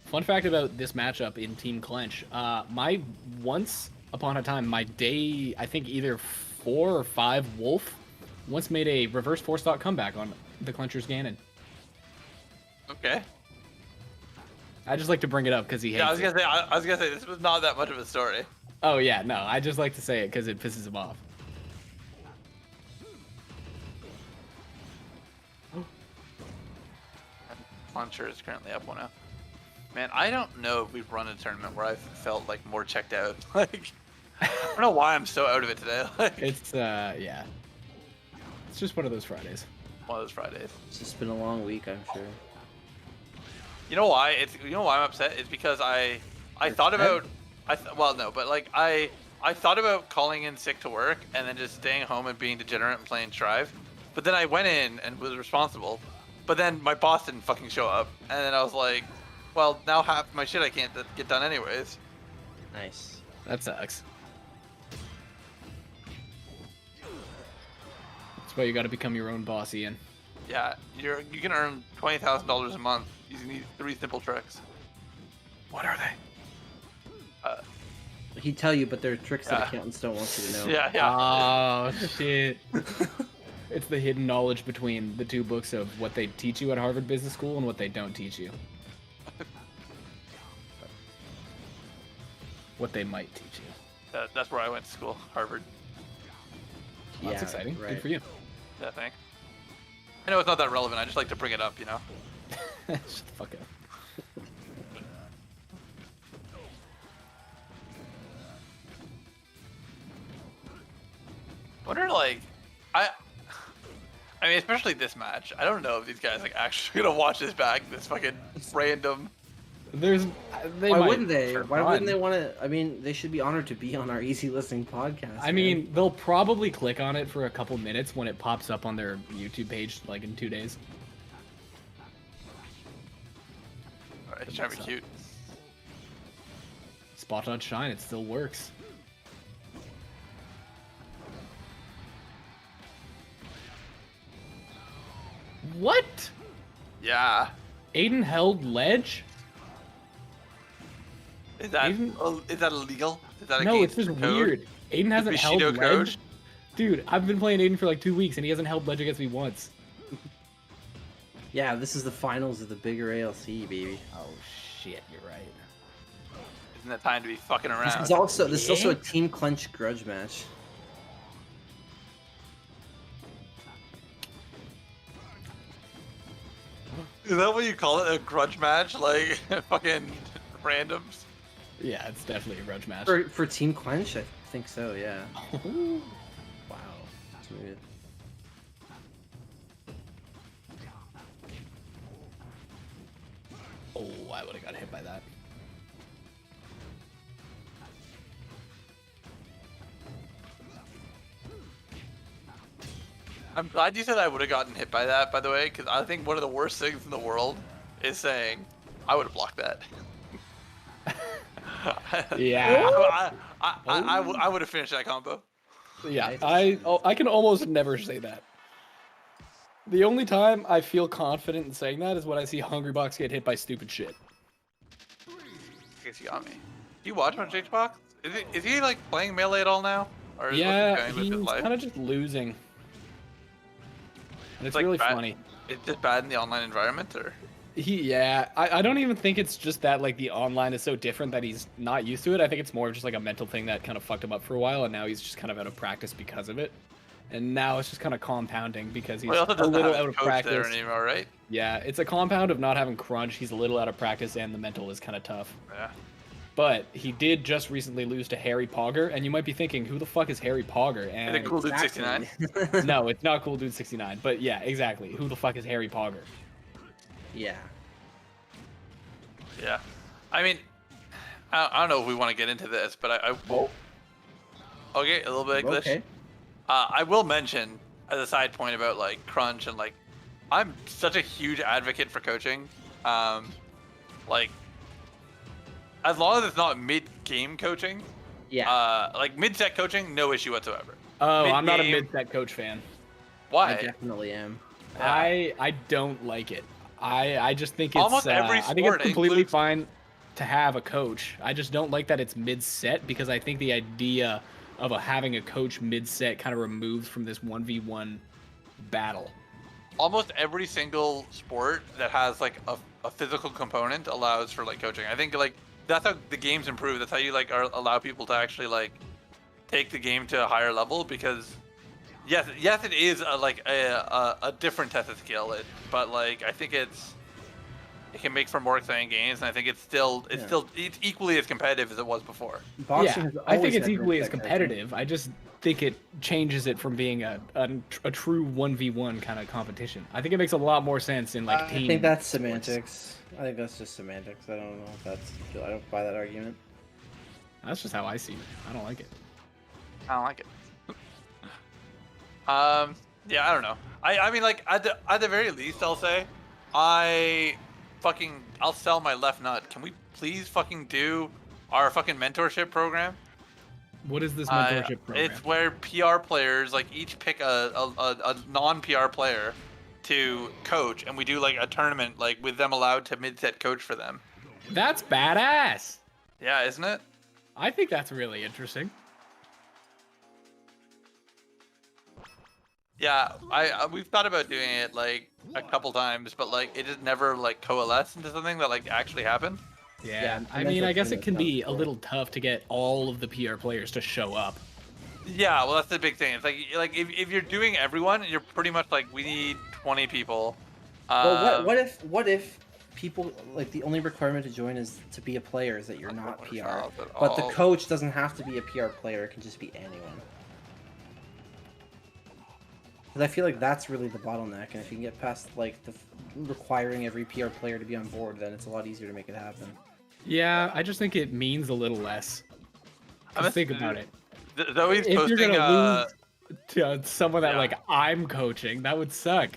Speaker 5: Fun fact about this matchup in Team Clench. Once upon a time, my day, I think either 4 or 5 Wolf once made a reverse 4-stock comeback on the Clencher's Ganon.
Speaker 1: Okay.
Speaker 5: I just like to bring it up because he hates
Speaker 1: Yeah, I was
Speaker 5: it.
Speaker 1: gonna say. I was gonna say this was not that much of a story.
Speaker 5: Oh yeah, no, I just like to say it because it pisses him off.
Speaker 1: Launcher is currently up 1-0. Man, I don't know if we've run a tournament where I've felt like more checked out. Like, I don't know why I'm so out of it today. Like,
Speaker 5: It's yeah. It's just one of those Fridays.
Speaker 1: one of those Fridays.
Speaker 2: It's just been a long week, I'm sure.
Speaker 1: You know why? You know why I'm upset? It's because I thought about well no, but like I thought about calling in sick to work and then just staying home and being degenerate and playing Strive. But then I went in and was responsible. But then my boss didn't fucking show up, and then I was like, well, now half my shit I can't get done anyways.
Speaker 2: Nice.
Speaker 5: That sucks. That's why you got to become your own boss, Ian.
Speaker 1: Yeah, you can earn $20,000 a month using these 3 simple tricks. What are they?
Speaker 2: He'd tell you, but they're tricks that accountants don't want you to know.
Speaker 1: Yeah.
Speaker 5: Oh shit. It's the hidden knowledge between the 2 books of what they teach you at Harvard Business School and what they don't teach you. What they might teach you.
Speaker 1: That's where I went to school, Harvard.
Speaker 5: Well, that's exciting. Good for you.
Speaker 1: Yeah, thanks. I know it's not that relevant. I just like to bring it up, you know.
Speaker 5: Shut the fuck up.
Speaker 1: Wonder like, I mean, especially this match. I don't know if these guys like actually gonna watch this back. This fucking random.
Speaker 2: Why wouldn't they? Why wouldn't they want to? I mean, they should be honored to be on our easy listening podcast.
Speaker 5: I mean, they'll probably click on it for a couple minutes when it pops up on their YouTube page, like in 2 days.
Speaker 1: Alright, he's trying to be cute.
Speaker 5: Spot on shine, it still works. What?
Speaker 1: Yeah.
Speaker 5: Aiden held ledge?
Speaker 1: Is that
Speaker 5: Aiden?
Speaker 1: is that illegal? Is that
Speaker 5: No,
Speaker 1: against
Speaker 5: it's just
Speaker 1: code?
Speaker 5: weird. Aiden hasn't held
Speaker 1: Bushido
Speaker 5: ledge.
Speaker 1: code?
Speaker 5: Dude, I've been playing Aiden for like 2 weeks and he hasn't held ledge against me once.
Speaker 2: Yeah, this is the finals of the bigger ALC, baby.
Speaker 5: Oh shit, you're right.
Speaker 1: Isn't it time to be fucking around?
Speaker 2: This is also a Team Clench grudge match.
Speaker 1: Is that what you call it? A grudge match? Like fucking randoms?
Speaker 5: Yeah, it's definitely a grudge match.
Speaker 2: For Team Clench, I think so. Yeah.
Speaker 5: Wow.
Speaker 2: Smooth.
Speaker 5: Oh, I would have got hit by that.
Speaker 1: I'm glad you said I would have gotten hit by that, by the way, because I think one of the worst things in the world is saying, I would have blocked that.
Speaker 5: Yeah.
Speaker 1: I would have finished that combo.
Speaker 5: Yeah, I can almost never say that. The only time I feel confident in saying that is when I see Hungrybox get hit by stupid shit.
Speaker 1: I guess you got me. Do you watch on Xbox? Is he like playing Melee at all now? Or is
Speaker 5: Yeah,
Speaker 1: what's he doing with his life?
Speaker 5: he's kind of just losing. And it's
Speaker 1: like
Speaker 5: really
Speaker 1: bad-
Speaker 5: funny.
Speaker 1: It's just bad in the online environment, or?
Speaker 5: I don't even think it's just that like the online is so different that he's not used to it. I think it's more of just like a mental thing that kind of fucked him up for a while, and now he's just kind of out of practice because of it. and now it's just kind of compounding because he's
Speaker 1: Well, he also
Speaker 5: a
Speaker 1: doesn't
Speaker 5: little
Speaker 1: have
Speaker 5: out
Speaker 1: his
Speaker 5: of
Speaker 1: coach there
Speaker 5: practice.
Speaker 1: anymore, right?
Speaker 5: Yeah, it's a compound of not having crunch. He's a little out of practice, and the mental is kind of tough.
Speaker 1: Yeah.
Speaker 5: But he did just recently lose to Harry Pogger, and you might be thinking, who the fuck is Harry Pogger?
Speaker 1: And the
Speaker 5: And
Speaker 1: cool dude 69.
Speaker 5: no, it's not Cool Dude 69. But yeah, exactly. Who the fuck is Harry Pogger?
Speaker 2: Yeah.
Speaker 1: Yeah. I mean, I don't know if we want to get into this, but okay, a little bit of glitch.
Speaker 2: Okay.
Speaker 1: I will mention as a side point about like crunch and like, I'm such a huge advocate for coaching. Like, as long as it's not mid-game coaching,
Speaker 2: Yeah.
Speaker 1: like mid-set coaching, no issue whatsoever.
Speaker 5: Oh, I'm not a
Speaker 1: Mid-game-
Speaker 5: mid-set coach fan.
Speaker 1: Why?
Speaker 2: I definitely am.
Speaker 1: Yeah.
Speaker 5: I don't like it. I just think it's
Speaker 1: Almost every
Speaker 5: I think
Speaker 1: sport
Speaker 5: it's completely
Speaker 1: includes-
Speaker 5: fine to have a coach. I just don't like that it's mid-set because I think the idea of having a coach mid-set kind of removes from this 1v1 battle.
Speaker 1: Almost every single sport that has like a physical component allows for like coaching. I think like that's how the games improve. That's how you like allow people to actually like take the game to a higher level because yes, it is like a different test of skill, but like I think it can make for more exciting games, and I think it's equally as competitive as it was before.
Speaker 2: Boxing
Speaker 5: Yeah,
Speaker 2: has
Speaker 5: I
Speaker 2: always
Speaker 5: think it's
Speaker 2: had
Speaker 5: equally as
Speaker 2: mid-set coaching.
Speaker 5: competitive. I just think it changes it from being a true 1v1 kind of competition. I think it makes a lot more sense in like team.
Speaker 2: I think that's
Speaker 5: sports.
Speaker 2: semantics. I think that's just semantics. I don't know if that's. I don't buy that argument.
Speaker 5: That's just how I see it. I don't like it.
Speaker 1: I don't like it. Yeah, I don't know. I mean, like at the very least, I'll say, I'll sell my left nut. Can we please fucking do our fucking mentorship program?
Speaker 5: What is this mentorship program?
Speaker 1: It's where PR players like each pick a non-PR player to coach, and we do like a tournament like with them allowed to mid-set coach for them.
Speaker 5: That's badass.
Speaker 1: Yeah, isn't it?
Speaker 5: I think that's really interesting.
Speaker 1: Yeah, we've thought about doing it like a couple times, but like it just never like coalesced into something that like actually happened.
Speaker 5: Yeah,
Speaker 2: the
Speaker 5: I mean, I guess it
Speaker 2: mentorship
Speaker 5: can be
Speaker 2: sounds
Speaker 5: a
Speaker 2: cool.
Speaker 5: little tough to get all of the PR players to show up.
Speaker 1: Yeah, well that's the big thing. It's like if you're doing everyone, you're pretty much like we need 20 people.
Speaker 2: Well, what if people like the only requirement to join is to be a player is that you're not PR, but the coach doesn't have to be a PR player; it can just be anyone. Because I feel like that's really the bottleneck, and if you can get past like the requiring every PR player to be on board, then it's a lot easier to make it happen.
Speaker 5: Yeah, I just think it means a little less. Just think about it.
Speaker 1: Zoe's
Speaker 5: If you're
Speaker 1: posting.
Speaker 5: gonna lose to someone that
Speaker 1: yeah.
Speaker 5: like I'm coaching, that would suck.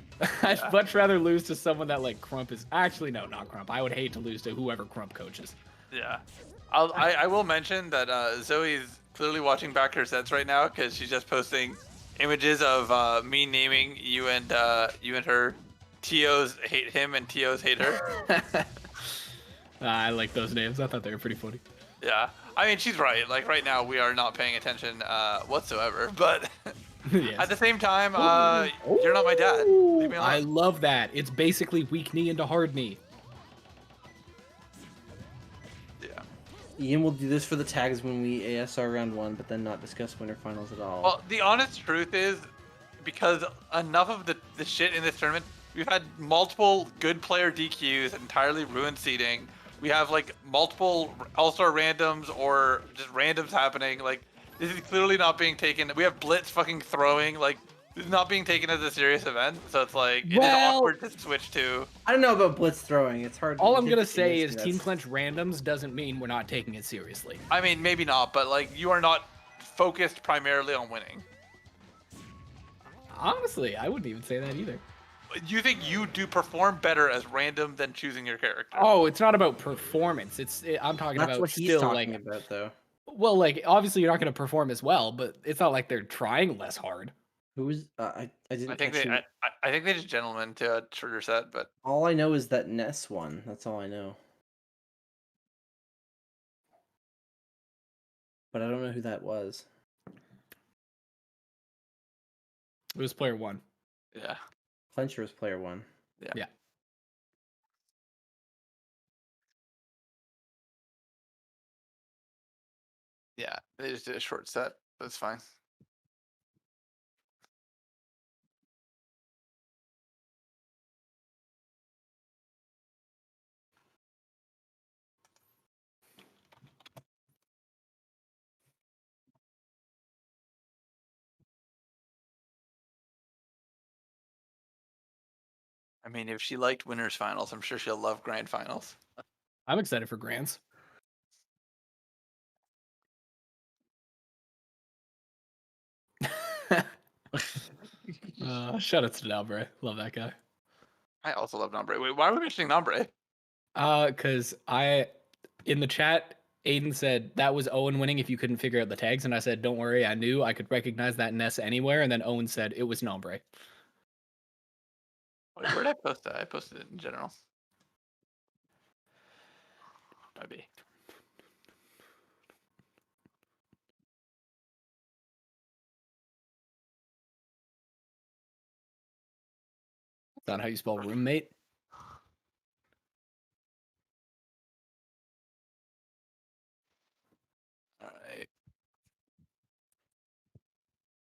Speaker 5: I'd much rather lose to someone that like Crump is. Actually, no, not Crump. I would hate to lose to whoever Crump coaches.
Speaker 1: Yeah, I will mention that Zoe's clearly watching back her sets right now because she's just posting images of me naming you and her. TOs hate him and TOs hate her.
Speaker 5: I like those names. I thought they were pretty funny.
Speaker 1: Yeah, I mean she's right. Like right now we are not paying attention whatsoever. But
Speaker 5: Yes.
Speaker 1: at the same time, you're not my dad. Leave me alone.
Speaker 5: I love that. It's basically weak knee into hard knee.
Speaker 1: Yeah.
Speaker 2: Ian will do this for the tags when we ASR round 1, but then not discuss winter finals at all.
Speaker 1: Well, the honest truth is, because enough of the shit in this tournament, we've had multiple good player DQs, entirely ruined seeding. We have like multiple all-star randoms or just randoms happening. Like this is clearly not being taken. We have Blitz fucking throwing. Like this is not being taken as a serious event. So it's like it is awkward to switch to.
Speaker 2: I don't know about blitz throwing. It's hard.
Speaker 5: All
Speaker 2: to
Speaker 5: I'm
Speaker 2: get
Speaker 5: gonna
Speaker 2: the
Speaker 5: say
Speaker 2: teams
Speaker 5: is
Speaker 2: to
Speaker 5: Team
Speaker 2: that's-
Speaker 5: Clench randoms doesn't mean we're not taking it seriously.
Speaker 1: I mean, maybe not, but like you are not focused primarily on winning.
Speaker 5: Honestly, I wouldn't even say that either.
Speaker 1: You think you do perform better as random than choosing your character?
Speaker 5: Oh, it's not about performance. I'm talking
Speaker 2: That's
Speaker 5: about
Speaker 2: what he's
Speaker 5: still
Speaker 2: talking
Speaker 5: like.
Speaker 2: about, though.
Speaker 5: Well, like obviously you're not gonna perform as well, but it's not like they're trying less hard.
Speaker 2: Who is? I didn't
Speaker 1: I think
Speaker 2: catch
Speaker 1: they,
Speaker 2: who.
Speaker 1: I think they just gentlemen to a shorter set, but
Speaker 2: All I know is that Ness won. That's all I know. But I don't know who that was.
Speaker 5: It was player 1.
Speaker 1: yeah.
Speaker 2: Clencher was player 1.
Speaker 5: Yeah.
Speaker 1: Yeah, they just did a short set. That's fine. I mean, if she liked winners finals, I'm sure she'll love grand finals.
Speaker 5: I'm excited for grands. Shout out to Dalbray. Love that guy.
Speaker 1: I also love Nombre. Wait, why are we mentioning Nombre?
Speaker 5: Cause in the chat, Aiden said that was Owen winning if you couldn't figure out the tags, and I said, don't worry, I knew I could recognize that Ness anywhere, and then Owen said it was Nombre.
Speaker 1: Wait, where did I post that? I posted it in general. Maybe.
Speaker 5: Is that how you spell roommate?
Speaker 1: All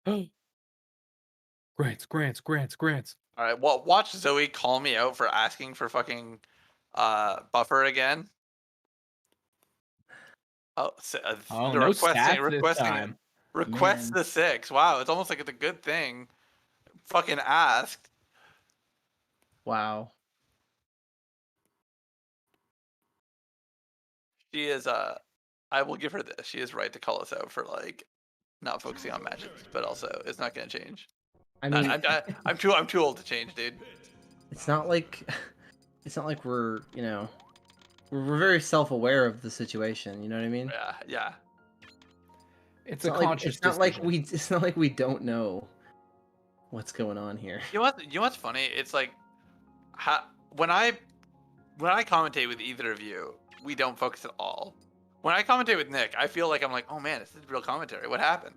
Speaker 1: right.
Speaker 5: Grants.
Speaker 1: All right. Well, watch Zoe call me out for asking for fucking buffer again. Oh,
Speaker 5: Oh,
Speaker 1: the
Speaker 5: no stats this time.
Speaker 1: request
Speaker 4: Man.
Speaker 1: the 6. Wow, it's almost like it's a good thing. Fucking asked.
Speaker 4: Wow.
Speaker 1: She is I will give her this. She is right to call us out for like not focusing on matches, but also it's not gonna change.
Speaker 2: I mean,
Speaker 1: I'm too old to change, dude.
Speaker 2: it's not like we're, you know, we're very self-aware of the situation. You know what I mean?
Speaker 1: Yeah.
Speaker 5: It's
Speaker 2: It's
Speaker 5: a
Speaker 2: not like,
Speaker 5: conscious
Speaker 2: it's not like
Speaker 5: decision.
Speaker 2: we it's not like we don't know what's going on here.
Speaker 1: You know what's funny? It's like when I commentate with either of you, we don't focus at all. When I commentate with Nick, I feel like I'm like, oh man, this is real commentary. What happened?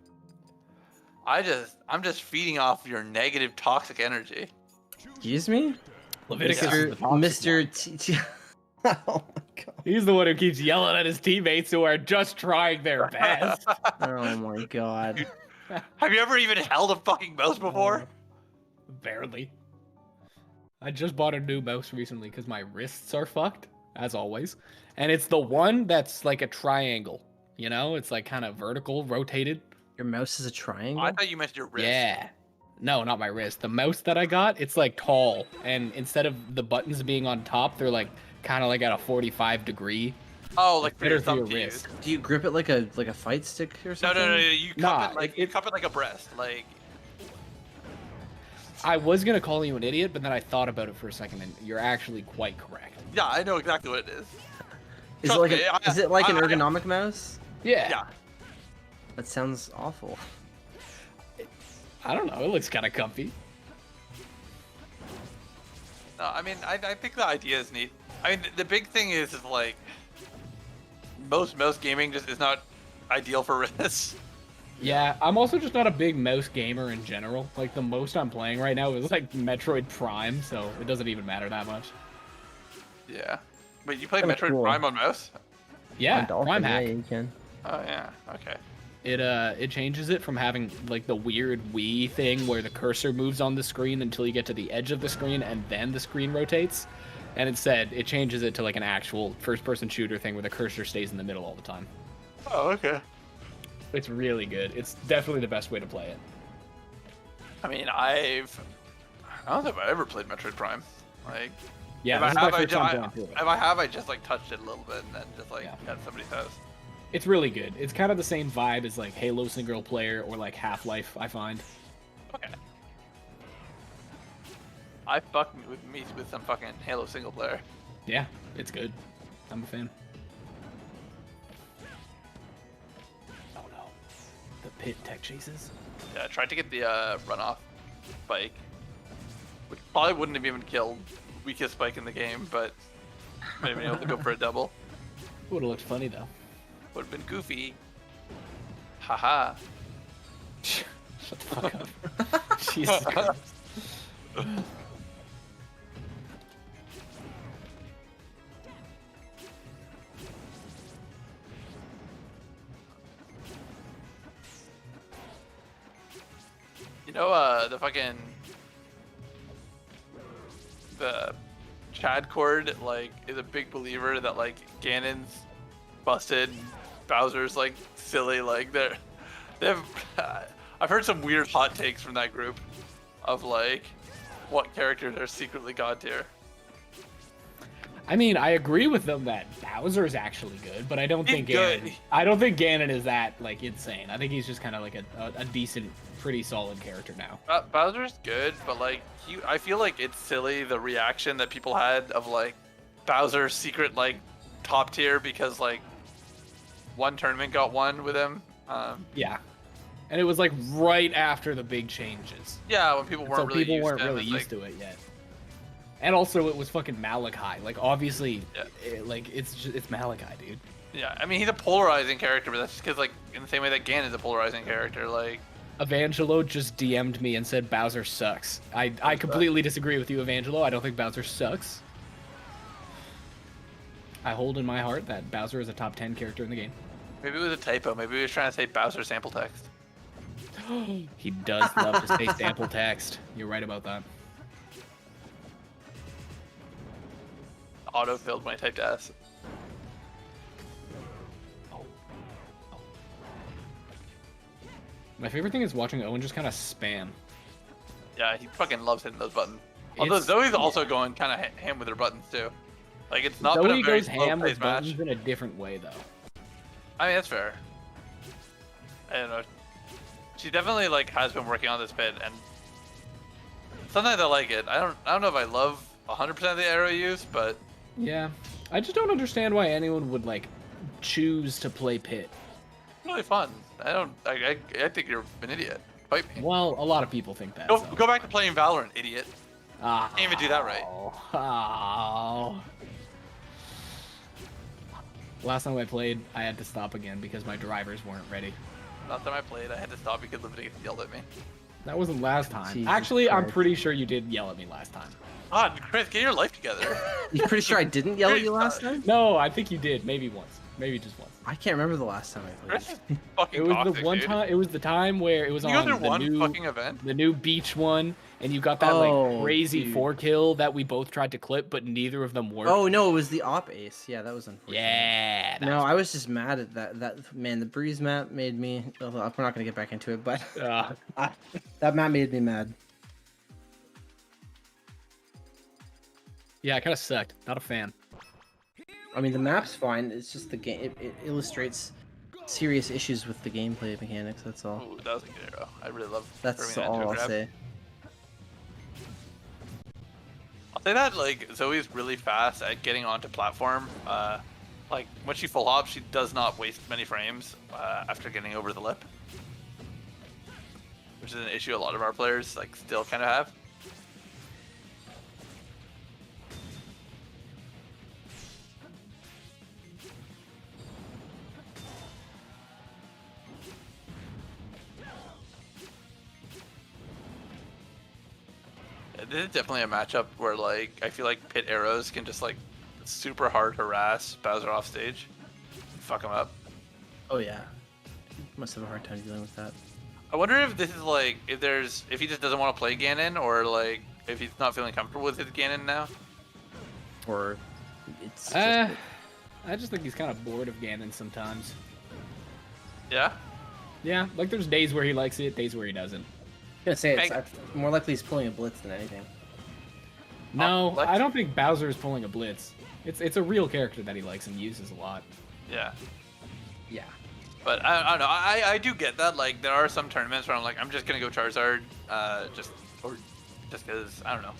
Speaker 1: I'm just feeding off your negative, toxic energy.
Speaker 2: Excuse me,
Speaker 5: Leviticus is the
Speaker 2: Mr.
Speaker 5: toxic one.
Speaker 2: T. Oh my god.
Speaker 5: He's the one who keeps yelling at his teammates who are just trying their best.
Speaker 2: Oh my god.
Speaker 1: Have you ever even held a fucking mouse before?
Speaker 5: Barely. I just bought a new mouse recently because my wrists are fucked, as always. And it's the one that's like a triangle. You know, it's like kind of vertical, rotated.
Speaker 2: Your mouse is a triangle?
Speaker 1: I thought you meant your wrist.
Speaker 5: Yeah. No, not my wrist. The mouse that I got, it's like tall. And instead of the buttons being on top, they're like kind of like at a 45 degree.
Speaker 1: Oh, like for
Speaker 5: Better
Speaker 1: your
Speaker 5: for
Speaker 1: thumb
Speaker 5: your
Speaker 1: to use.
Speaker 5: wrst.
Speaker 2: Do you grip it like a fight stick or
Speaker 1: No,
Speaker 2: something?
Speaker 1: no. You cup it like you cup it like a breast. Like
Speaker 5: I was going to call you an idiot, but then I thought about it for a second, and you're actually quite correct.
Speaker 1: yeah, I know exactly what it is.
Speaker 2: Is it
Speaker 1: Trust
Speaker 2: like
Speaker 1: me,
Speaker 2: is it like an
Speaker 1: I-
Speaker 2: ergonomic mouse?
Speaker 5: Yeah.
Speaker 2: That sounds awful.
Speaker 5: I don't know. It looks kind of comfy.
Speaker 1: No, I mean, I think the idea is neat. I mean, the big thing is like most gaming just is not ideal for wrists.
Speaker 5: Yeah, I'm also just not a big mouse gamer in general. Like, the most I'm playing right now is like Metroid Prime, so it doesn't even matter that much.
Speaker 1: Yeah. But you play
Speaker 2: Kinda
Speaker 1: Metroid
Speaker 2: cool.
Speaker 1: Prime on mouse?
Speaker 5: Yeah,
Speaker 2: On Dolphin,
Speaker 5: Prime
Speaker 2: yeah,
Speaker 5: hack.
Speaker 2: you can.
Speaker 1: Oh yeah. Okay.
Speaker 5: It changes it from having like the weird Wii thing where the cursor moves on the screen until you get to the edge of the screen and then the screen rotates. And instead, it changes it to like an actual first-person shooter thing where the cursor stays in the middle all the time.
Speaker 1: Oh, okay.
Speaker 5: It's really good. It's definitely the best way to play it.
Speaker 1: I mean, I don't think I've ever played Metroid Prime. Like,
Speaker 5: Yeah,
Speaker 1: if
Speaker 5: this
Speaker 1: I
Speaker 5: is my
Speaker 1: have,
Speaker 5: first time going through it.
Speaker 1: if I have, I just like touched it a little bit and then just like
Speaker 5: Yeah.
Speaker 1: at somebody's house.
Speaker 5: It's really good. It's kind of the same vibe as like Halo single player or like Half-Life, I find.
Speaker 1: Okay. I fuck with some fucking Halo single player.
Speaker 5: Yeah, it's good. I'm a fan. Oh no. The pit tech chases.
Speaker 1: Yeah, I tried to get the runoff spike, which probably wouldn't have even killed weakest spike in the game, but might have been able to go for a double.
Speaker 5: Would have looked funny though.
Speaker 1: Would have been goofy. Haha.
Speaker 5: Shut the fuck up. Jesus Christ.
Speaker 1: You know, the Chad Cord like is a big believer that like Ganon's busted, Bowser's like silly. Like they've I've heard some weird hot takes from that group of like what characters are secretly god tier.
Speaker 5: I mean, I agree with them that Bowser is actually good, but I don't
Speaker 1: He's
Speaker 5: think
Speaker 1: good.
Speaker 5: I don't think Ganon is that like insane. I think he's just kind of like a decent, pretty solid character now.
Speaker 1: Bowser's good, but like I feel like it's silly the reaction that people had of like Bowser's secret like top tier because like one tournament got won with him.
Speaker 5: Yeah, and it was like right after the big changes.
Speaker 1: Yeah, when people weren't really
Speaker 5: people
Speaker 1: used
Speaker 5: weren't
Speaker 1: to him,
Speaker 5: really
Speaker 1: it's
Speaker 5: used to it yet. And also, it was fucking Malachi. Like obviously,
Speaker 1: Yeah.
Speaker 5: it's Malachi, dude.
Speaker 1: Yeah, I mean he's a polarizing character, but that's just because like in the same way that Ganon is a polarizing character. Like
Speaker 5: Evangelo just DM'd me and said Bowser sucks. I completely disagree with you, Evangelo. I don't think Bowser sucks. I hold in my heart that Bowser is a top 10 character in the game.
Speaker 1: maybe it was a typo. Maybe he was trying to say Bowser sample text.
Speaker 5: He does love to say sample text. You're right about that.
Speaker 1: Auto-filled when I typed S.
Speaker 5: My favorite thing is watching Owen just kind of spam.
Speaker 1: Yeah, he fucking loves hitting those buttons. Although Zoe's also going kind of ham with her buttons too. Like it's not been
Speaker 5: Zoe
Speaker 1: a very
Speaker 5: goes ham with
Speaker 1: slow-paced match.
Speaker 5: buttons in a different way, though.
Speaker 1: I mean that's fair. I don't know. She definitely like has been working on this bit, and sometimes I like it. I don't know if I love 100% of the arrow use, but
Speaker 5: Yeah, I just don't understand why anyone would like choose to play Pit.
Speaker 1: it's really fun. I think you're an idiot. Fight me.
Speaker 5: Well, a lot of people think that.
Speaker 1: Go back to playing Valorant, idiot.
Speaker 5: Ah,
Speaker 1: Can't even do that right.
Speaker 5: Oh. Last time I played, I had to stop again because my drivers weren't ready.
Speaker 1: Last time I played, I had to stop because Liberty yelled at me.
Speaker 5: That wasn't last time.
Speaker 2: Jesus
Speaker 5: Actually, I'm
Speaker 2: Christ.
Speaker 5: pretty sure you did yell at me last time.
Speaker 1: God, Chris, get your life together.
Speaker 2: You pretty sure I didn't yell at you last time?
Speaker 5: No, I think you did. Maybe once. Maybe just once.
Speaker 2: I can't remember the last time I played.
Speaker 1: Chris is fucking
Speaker 5: It was
Speaker 1: toxic,
Speaker 5: the one
Speaker 1: dude.
Speaker 5: time. It was the time where it was
Speaker 1: You go
Speaker 5: on
Speaker 1: through
Speaker 5: the
Speaker 1: one
Speaker 5: new,
Speaker 1: fucking event.
Speaker 5: the new beach one, and you got that
Speaker 2: Oh,
Speaker 5: like crazy
Speaker 2: dude.
Speaker 5: 4-kill that we both tried to clip, but neither of them worked.
Speaker 2: Oh no, it was the op ace. Yeah, that was unfortunate.
Speaker 5: yeah. that
Speaker 2: No,
Speaker 5: was-
Speaker 2: I was just mad at that man, the breeze map made me. We're not gonna get back into it, but that map made me mad.
Speaker 5: Yeah, it kind of sucked. Not a fan.
Speaker 2: I mean, the map's fine. It's just the game. It illustrates serious issues with the gameplay mechanics. That's all.
Speaker 1: Ooh, that was a good arrow. I really love.
Speaker 2: That's
Speaker 1: throwing that into a
Speaker 2: all I'll
Speaker 1: grab.
Speaker 2: say.
Speaker 1: I'll say that like Zoe's really fast at getting onto platform. Like when she full hops, she does not waste many frames after getting over the lip, which is an issue a lot of our players like still kind of have. This is definitely a matchup where like I feel like pit arrows can just like super hard harass Bowser off stage, fuck him up.
Speaker 2: Oh yeah, must have a hard time dealing with that.
Speaker 1: I wonder if this is like if he just doesn't want to play Ganon, or like if he's not feeling comfortable with his Ganon now.
Speaker 2: Or it's just
Speaker 5: I just think he's kind of bored of Ganon sometimes.
Speaker 1: Yeah.
Speaker 5: Yeah, like there's days where he likes it, days where he doesn't.
Speaker 2: gonna say it's
Speaker 1: Meg-
Speaker 2: more likely he's pulling a blitz than anything.
Speaker 5: No,
Speaker 1: Blitz?
Speaker 5: I don't think Bowser is pulling a blitz. It's a real character that he likes and uses a lot.
Speaker 1: Yeah.
Speaker 2: Yeah.
Speaker 1: But I don't know. I do get that. Like there are some tournaments where I'm like I'm just gonna go Charizard, just because I don't know.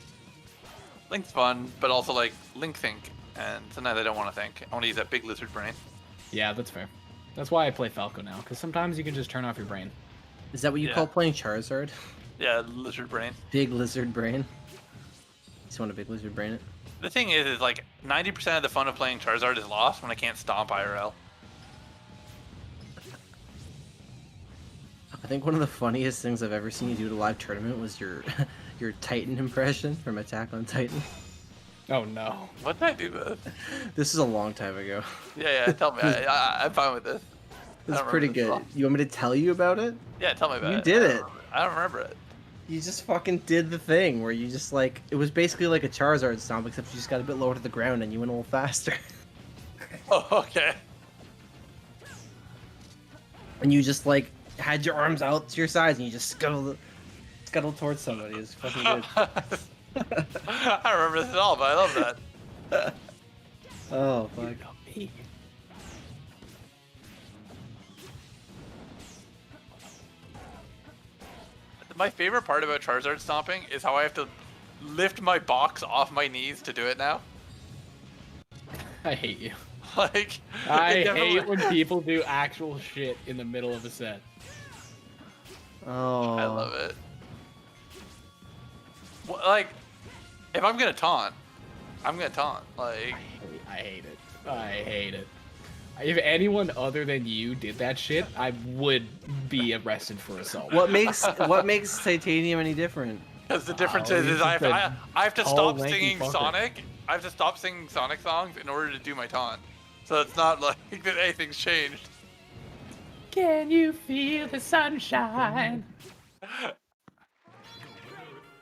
Speaker 1: Link's fun, but also like Link think, and sometimes I don't want to think. I want to use that big lizard brain.
Speaker 5: Yeah, that's fair. That's why I play Falco now, because sometimes you can just turn off your brain.
Speaker 2: Is that what you
Speaker 1: Yeah.
Speaker 2: call playing Charizard?
Speaker 1: Yeah, lizard brain.
Speaker 2: Big lizard brain. Just want a big lizard brain it.
Speaker 1: The thing is like 90% of the fun of playing Charizard is lost when I can't stomp IRL.
Speaker 2: I think one of the funniest things I've ever seen you do at a live tournament was your your Titan impression from Attack on Titan.
Speaker 5: Oh no.
Speaker 1: What did I do this?
Speaker 2: This is a long time ago.
Speaker 1: Yeah, tell me. I'm fine with this.
Speaker 2: It's
Speaker 1: don't
Speaker 2: pretty
Speaker 1: remember this at
Speaker 2: good.
Speaker 1: all.
Speaker 2: You want me to tell you about it?
Speaker 1: Yeah, tell me about
Speaker 2: You
Speaker 1: it.
Speaker 2: did
Speaker 1: I
Speaker 2: it.
Speaker 1: don't remember- I don't remember it.
Speaker 2: You just fucking did the thing where you just like it was basically like a Charizard stomp, except you just got a bit lower to the ground and you went a little faster.
Speaker 1: Oh, okay.
Speaker 2: And you just like had your arms out to your sides and you just scuttled towards somebody. It was fucking good.
Speaker 1: I remember this at all, but I love that.
Speaker 2: Oh fuck.
Speaker 1: My favorite part about Charizard stomping is how I have to lift my box off my knees to do it now.
Speaker 5: I hate you.
Speaker 1: Like,
Speaker 5: I
Speaker 1: it definitely-
Speaker 5: hate when people do actual shit in the middle of a set.
Speaker 2: Oh.
Speaker 1: I love it. Well, like, if I'm gonna taunt, I'm gonna taunt. Like,
Speaker 5: I hate it. I hate it. If anyone other than you did that shit, I would be arrested for assault.
Speaker 2: What makes Titanium any different?
Speaker 1: because the difference
Speaker 5: Oh,
Speaker 1: is
Speaker 5: he's
Speaker 1: I
Speaker 5: just
Speaker 1: have,
Speaker 5: a
Speaker 1: I have to
Speaker 5: tall,
Speaker 1: stop
Speaker 5: lanky
Speaker 1: singing
Speaker 5: fucker.
Speaker 1: Sonic. I have to stop singing Sonic songs in order to do my taunt. So it's not like that anything's changed.
Speaker 5: Can you feel the sunshine?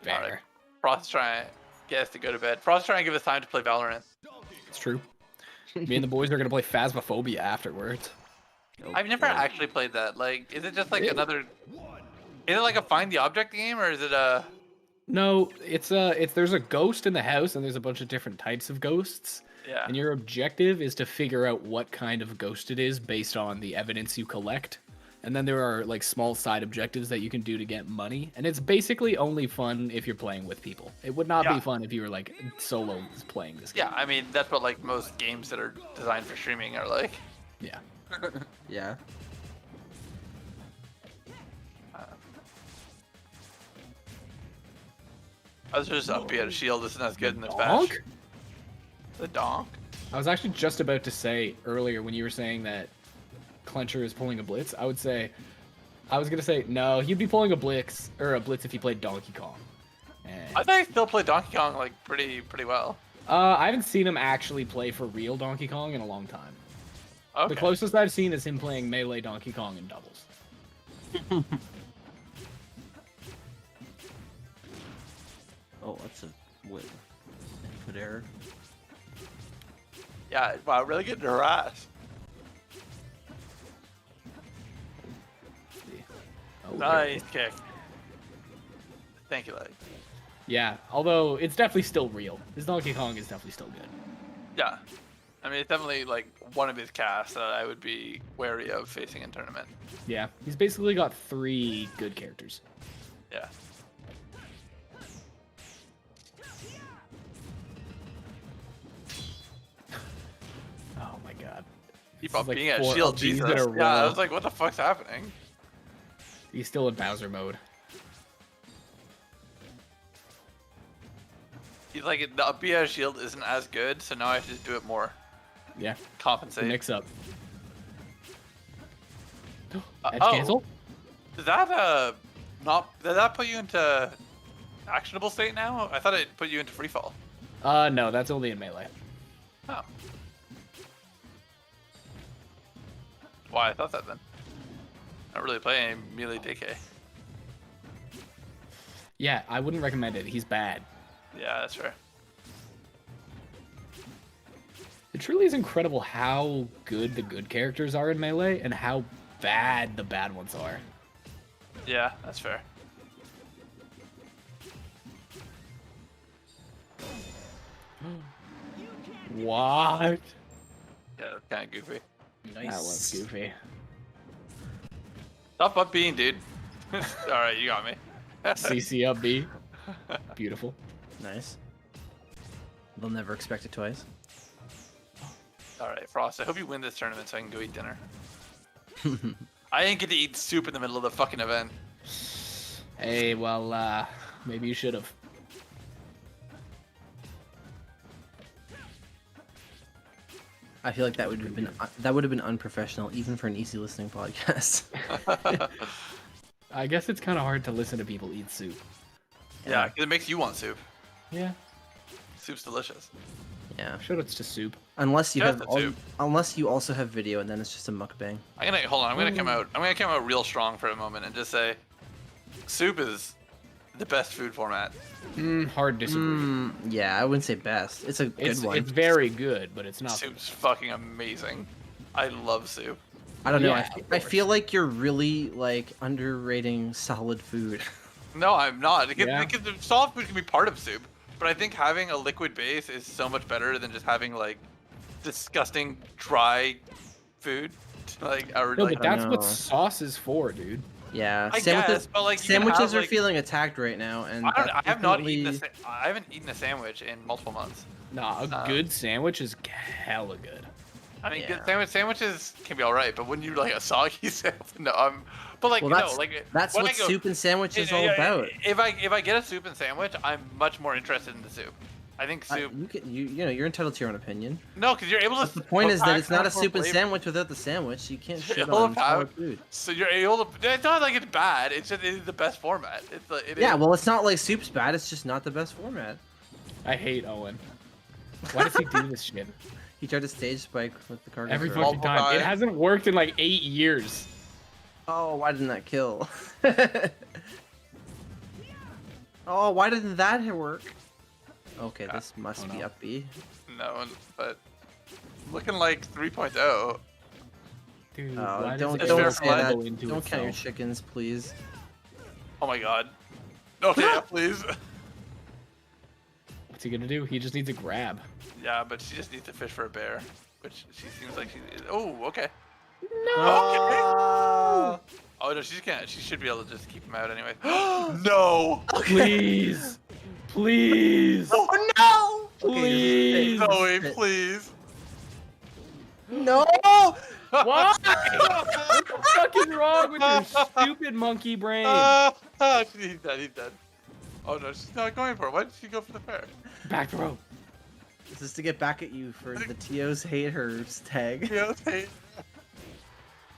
Speaker 5: Fair.
Speaker 1: Frost's trying to get us to go to bed. Frost's trying to give us time to play Valorant.
Speaker 5: It's true. Me and the boys are gonna play Phasmophobia afterwards.
Speaker 1: I've never actually played that. Like, is it just like another? Is it like a find the object game, or is it a?
Speaker 5: No, it's there's a ghost in the house and there's a bunch of different types of ghosts.
Speaker 1: Yeah.
Speaker 5: And your objective is to figure out what kind of ghost it is based on the evidence you collect. And then there are like small side objectives that you can do to get money. And it's basically only fun if you're playing with people. It would not be fun if you were like solo playing this game.
Speaker 1: Yeah, I mean that's what like most games that are designed for streaming are like.
Speaker 5: Yeah.
Speaker 2: Yeah.
Speaker 1: I was just up. He had a shield. Isn't as good in this
Speaker 5: Donk?
Speaker 1: batch. The donk.
Speaker 5: I was actually just about to say earlier when you were saying that Clencher is pulling a Blitz, I was gonna say no, he'd be pulling a Blitz if he played Donkey Kong. And,
Speaker 1: I think he still played Donkey Kong like pretty well.
Speaker 5: I haven't seen him actually play for real Donkey Kong in a long time.
Speaker 1: Okay.
Speaker 5: The closest I've seen is him playing Melee Donkey Kong in doubles.
Speaker 2: Oh, that's a what? Input error.
Speaker 1: Yeah, wow, really good harass.
Speaker 5: Oh,
Speaker 1: Nice kick. Thank you, Leg.
Speaker 5: Yeah, although it's definitely still real. His Donkey Kong is definitely still good.
Speaker 1: Yeah. I mean, it's definitely like one of his casts that I would be wary of facing in tournament.
Speaker 5: Yeah, he's basically got 3 good characters.
Speaker 1: Yeah.
Speaker 5: Oh my god.
Speaker 1: Keep
Speaker 5: This
Speaker 1: on
Speaker 5: is like
Speaker 1: being at
Speaker 5: 4
Speaker 1: shield,
Speaker 5: LGs in
Speaker 1: Jesus.
Speaker 5: a
Speaker 1: Yeah, I
Speaker 5: row.
Speaker 1: was like, what the fuck's happening?
Speaker 5: He's still in Bowser mode.
Speaker 1: He's like, the up BS shield isn't as good, so now I have to just do it more.
Speaker 5: Yeah,
Speaker 1: Compensate.
Speaker 5: mix up. Edge
Speaker 1: oh.
Speaker 5: cancel?
Speaker 1: Does that does that put you into actionable state now? I thought it put you into free fall.
Speaker 5: No, that's only in Melee.
Speaker 1: Oh. Why I thought that then. Not really playing melee DK.
Speaker 5: Yeah, I wouldn't recommend it. He's bad.
Speaker 1: Yeah, that's fair.
Speaker 5: It truly is incredible how good the good characters are in Melee and how bad the bad ones are.
Speaker 1: Yeah, that's fair.
Speaker 5: What?
Speaker 1: Yeah, that's kind of goofy.
Speaker 5: That was goofy.
Speaker 1: Stop up being, dude. All right, you got me.
Speaker 5: CC up B. Beautiful.
Speaker 2: Nice. They'll never expect it twice.
Speaker 1: All right, Frost. I hope you win this tournament so I can go eat dinner. I didn't get to eat soup in the middle of the fucking event.
Speaker 5: Hey, well, maybe you should have.
Speaker 2: I feel like that would have been unprofessional even for an easy listening podcast.
Speaker 5: I guess it's kind of hard to listen to people eat soup.
Speaker 1: Yeah, because it makes you want soup.
Speaker 5: Yeah.
Speaker 1: Soup's delicious.
Speaker 2: Yeah.
Speaker 5: Sure, it's just soup.
Speaker 2: Unless you
Speaker 1: Yeah,
Speaker 2: have
Speaker 1: that's
Speaker 2: all,
Speaker 1: soup.
Speaker 2: unless you also have video and then it's just a mukbang.
Speaker 1: Hold on. I'm gonna come out real strong for a moment and just say, soup is the best food format.
Speaker 5: Hard disagree.
Speaker 2: Yeah, I wouldn't say best. It's a good one.
Speaker 5: It's very good, but it's not.
Speaker 1: Soup's fucking amazing. I love soup.
Speaker 2: I don't know.
Speaker 5: Yeah,
Speaker 2: I feel like you're really like underrating solid food.
Speaker 1: No, I'm not.
Speaker 5: Yeah.
Speaker 1: Because solid food can be part of soup. But I think having a liquid base is so much better than just having like disgusting dry food. Like, or
Speaker 5: No,
Speaker 1: like,
Speaker 5: but that's what
Speaker 2: know.
Speaker 5: sauce is for, dude.
Speaker 2: Yeah,
Speaker 1: I guess, but like you can
Speaker 2: sandwiches
Speaker 1: have,
Speaker 2: are
Speaker 1: like,
Speaker 2: feeling attacked right now, and
Speaker 1: I have not eaten
Speaker 2: definitely-
Speaker 1: I haven't eaten a sandwich in multiple months.
Speaker 5: Nah, a good sandwich is hella good.
Speaker 1: I mean,
Speaker 2: Yeah.
Speaker 1: good sandwiches can be all right, but when you like a soggy sandwich, no, but like
Speaker 2: Well,
Speaker 1: no,
Speaker 2: that's
Speaker 1: like
Speaker 2: that's
Speaker 1: when
Speaker 2: what
Speaker 1: I go-
Speaker 2: soup and sandwich is all
Speaker 1: yeah,
Speaker 2: about.
Speaker 1: If I get a soup and sandwich, I'm much more interested in the soup. I think soup.
Speaker 2: You know, you're entitled to your own opinion.
Speaker 1: No, because you're able to.
Speaker 2: But the point is that
Speaker 1: pack
Speaker 2: it's not a
Speaker 1: more
Speaker 2: soup and
Speaker 1: flavor.
Speaker 2: sandwich without the sandwich. You can't shit
Speaker 1: You're
Speaker 2: on
Speaker 1: able to have-
Speaker 2: solid food.
Speaker 1: So you're able to. It's not like it's bad. It's just it is the best format. It's like it
Speaker 2: Yeah,
Speaker 1: is.
Speaker 2: well, it's not like soup's bad. It's just not the best format.
Speaker 5: I hate Owen. Why does he do this shit?
Speaker 2: He tried to stage spike with the cargo.
Speaker 5: Every
Speaker 2: throw.
Speaker 5: fucking time.
Speaker 1: Multiple
Speaker 5: It
Speaker 1: times.
Speaker 5: hasn't worked in like 8 years.
Speaker 2: Oh, why didn't that kill? Oh, why didn't that work? Okay, this must
Speaker 5: Oh,
Speaker 2: be
Speaker 5: no.
Speaker 2: up B.
Speaker 1: No, but looking like 3.0.
Speaker 5: Dude,
Speaker 2: Oh,
Speaker 5: why does
Speaker 2: don't
Speaker 5: it
Speaker 1: fair
Speaker 5: go
Speaker 2: say
Speaker 1: play.
Speaker 2: that.
Speaker 5: into
Speaker 2: Don't count your
Speaker 5: itself?
Speaker 2: chickens, please.
Speaker 1: Oh my god. Okay, yeah, please.
Speaker 5: What's he gonna do? He just needs a grab.
Speaker 1: Yeah, but she just needs to fish for a bear, which she seems like she. Oh, okay.
Speaker 2: No.
Speaker 1: Oh no, she can't. She should be able to just keep him out anyway. No.
Speaker 5: Please! Please!
Speaker 2: Oh no!
Speaker 5: Please!
Speaker 1: Zoe, please.
Speaker 2: No!
Speaker 5: What? What the fuck is wrong with your stupid monkey brain?
Speaker 1: He's dead. He's dead. Oh no, she's not going for it. Why did she go for the fair?
Speaker 5: Back throw.
Speaker 2: This is to get back at you for the TOs hate her tag.
Speaker 1: Yeah, okay.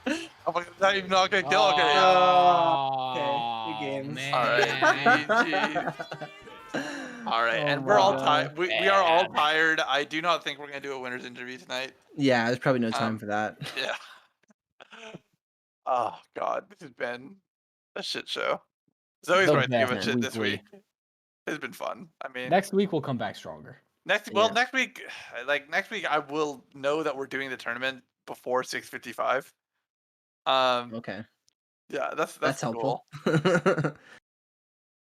Speaker 1: Oh my god, not even not gonna kill. Okay, yeah.
Speaker 5: Oh,
Speaker 2: Okay, good games.
Speaker 5: man.
Speaker 1: Alright, Alright,
Speaker 2: Oh
Speaker 1: and we're all
Speaker 2: my
Speaker 1: tired. We are all
Speaker 5: God.
Speaker 1: tired. I do not think we're gonna do a winner's interview tonight.
Speaker 2: Yeah, there's probably no time
Speaker 1: Um,
Speaker 2: for that.
Speaker 1: Yeah. Oh god, this has been a shit show. Zoe's
Speaker 5: The
Speaker 1: going to give a
Speaker 5: best
Speaker 1: shit this
Speaker 5: weekly.
Speaker 1: week. It's been fun. I mean,
Speaker 5: Next week we'll come back stronger.
Speaker 1: next
Speaker 2: Yeah.
Speaker 1: next week, next week I will know that we're doing the tournament before 6:55.
Speaker 2: Okay,
Speaker 1: Yeah, that's
Speaker 2: that's
Speaker 1: the
Speaker 2: helpful.
Speaker 1: goal.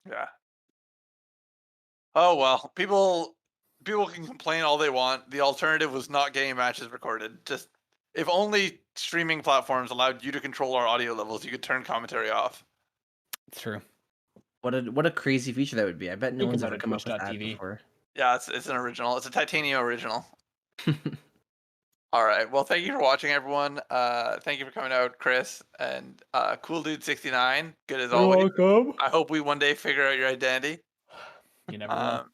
Speaker 1: Yeah. Oh well, people can complain all they want. The alternative was not getting matches recorded. Just if only streaming platforms allowed you to control our audio levels, you could turn commentary off.
Speaker 5: It's true.
Speaker 2: What a crazy feature that would be. I bet no
Speaker 5: Think
Speaker 2: one's
Speaker 5: about
Speaker 2: ever
Speaker 5: it,
Speaker 2: come up with that
Speaker 5: Twitch.tv.
Speaker 2: before.
Speaker 1: Yeah, it's an original. It's a Titanium original. All right. Well, thank you for watching, everyone. Thank you for coming out, Chris and Cool Dude 69. Good as always.
Speaker 5: welcome.
Speaker 1: I hope we one day figure out your identity.
Speaker 5: You never know.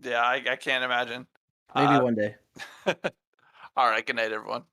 Speaker 1: Yeah, I can't imagine.
Speaker 2: Maybe one day.
Speaker 1: All right. Good night, everyone.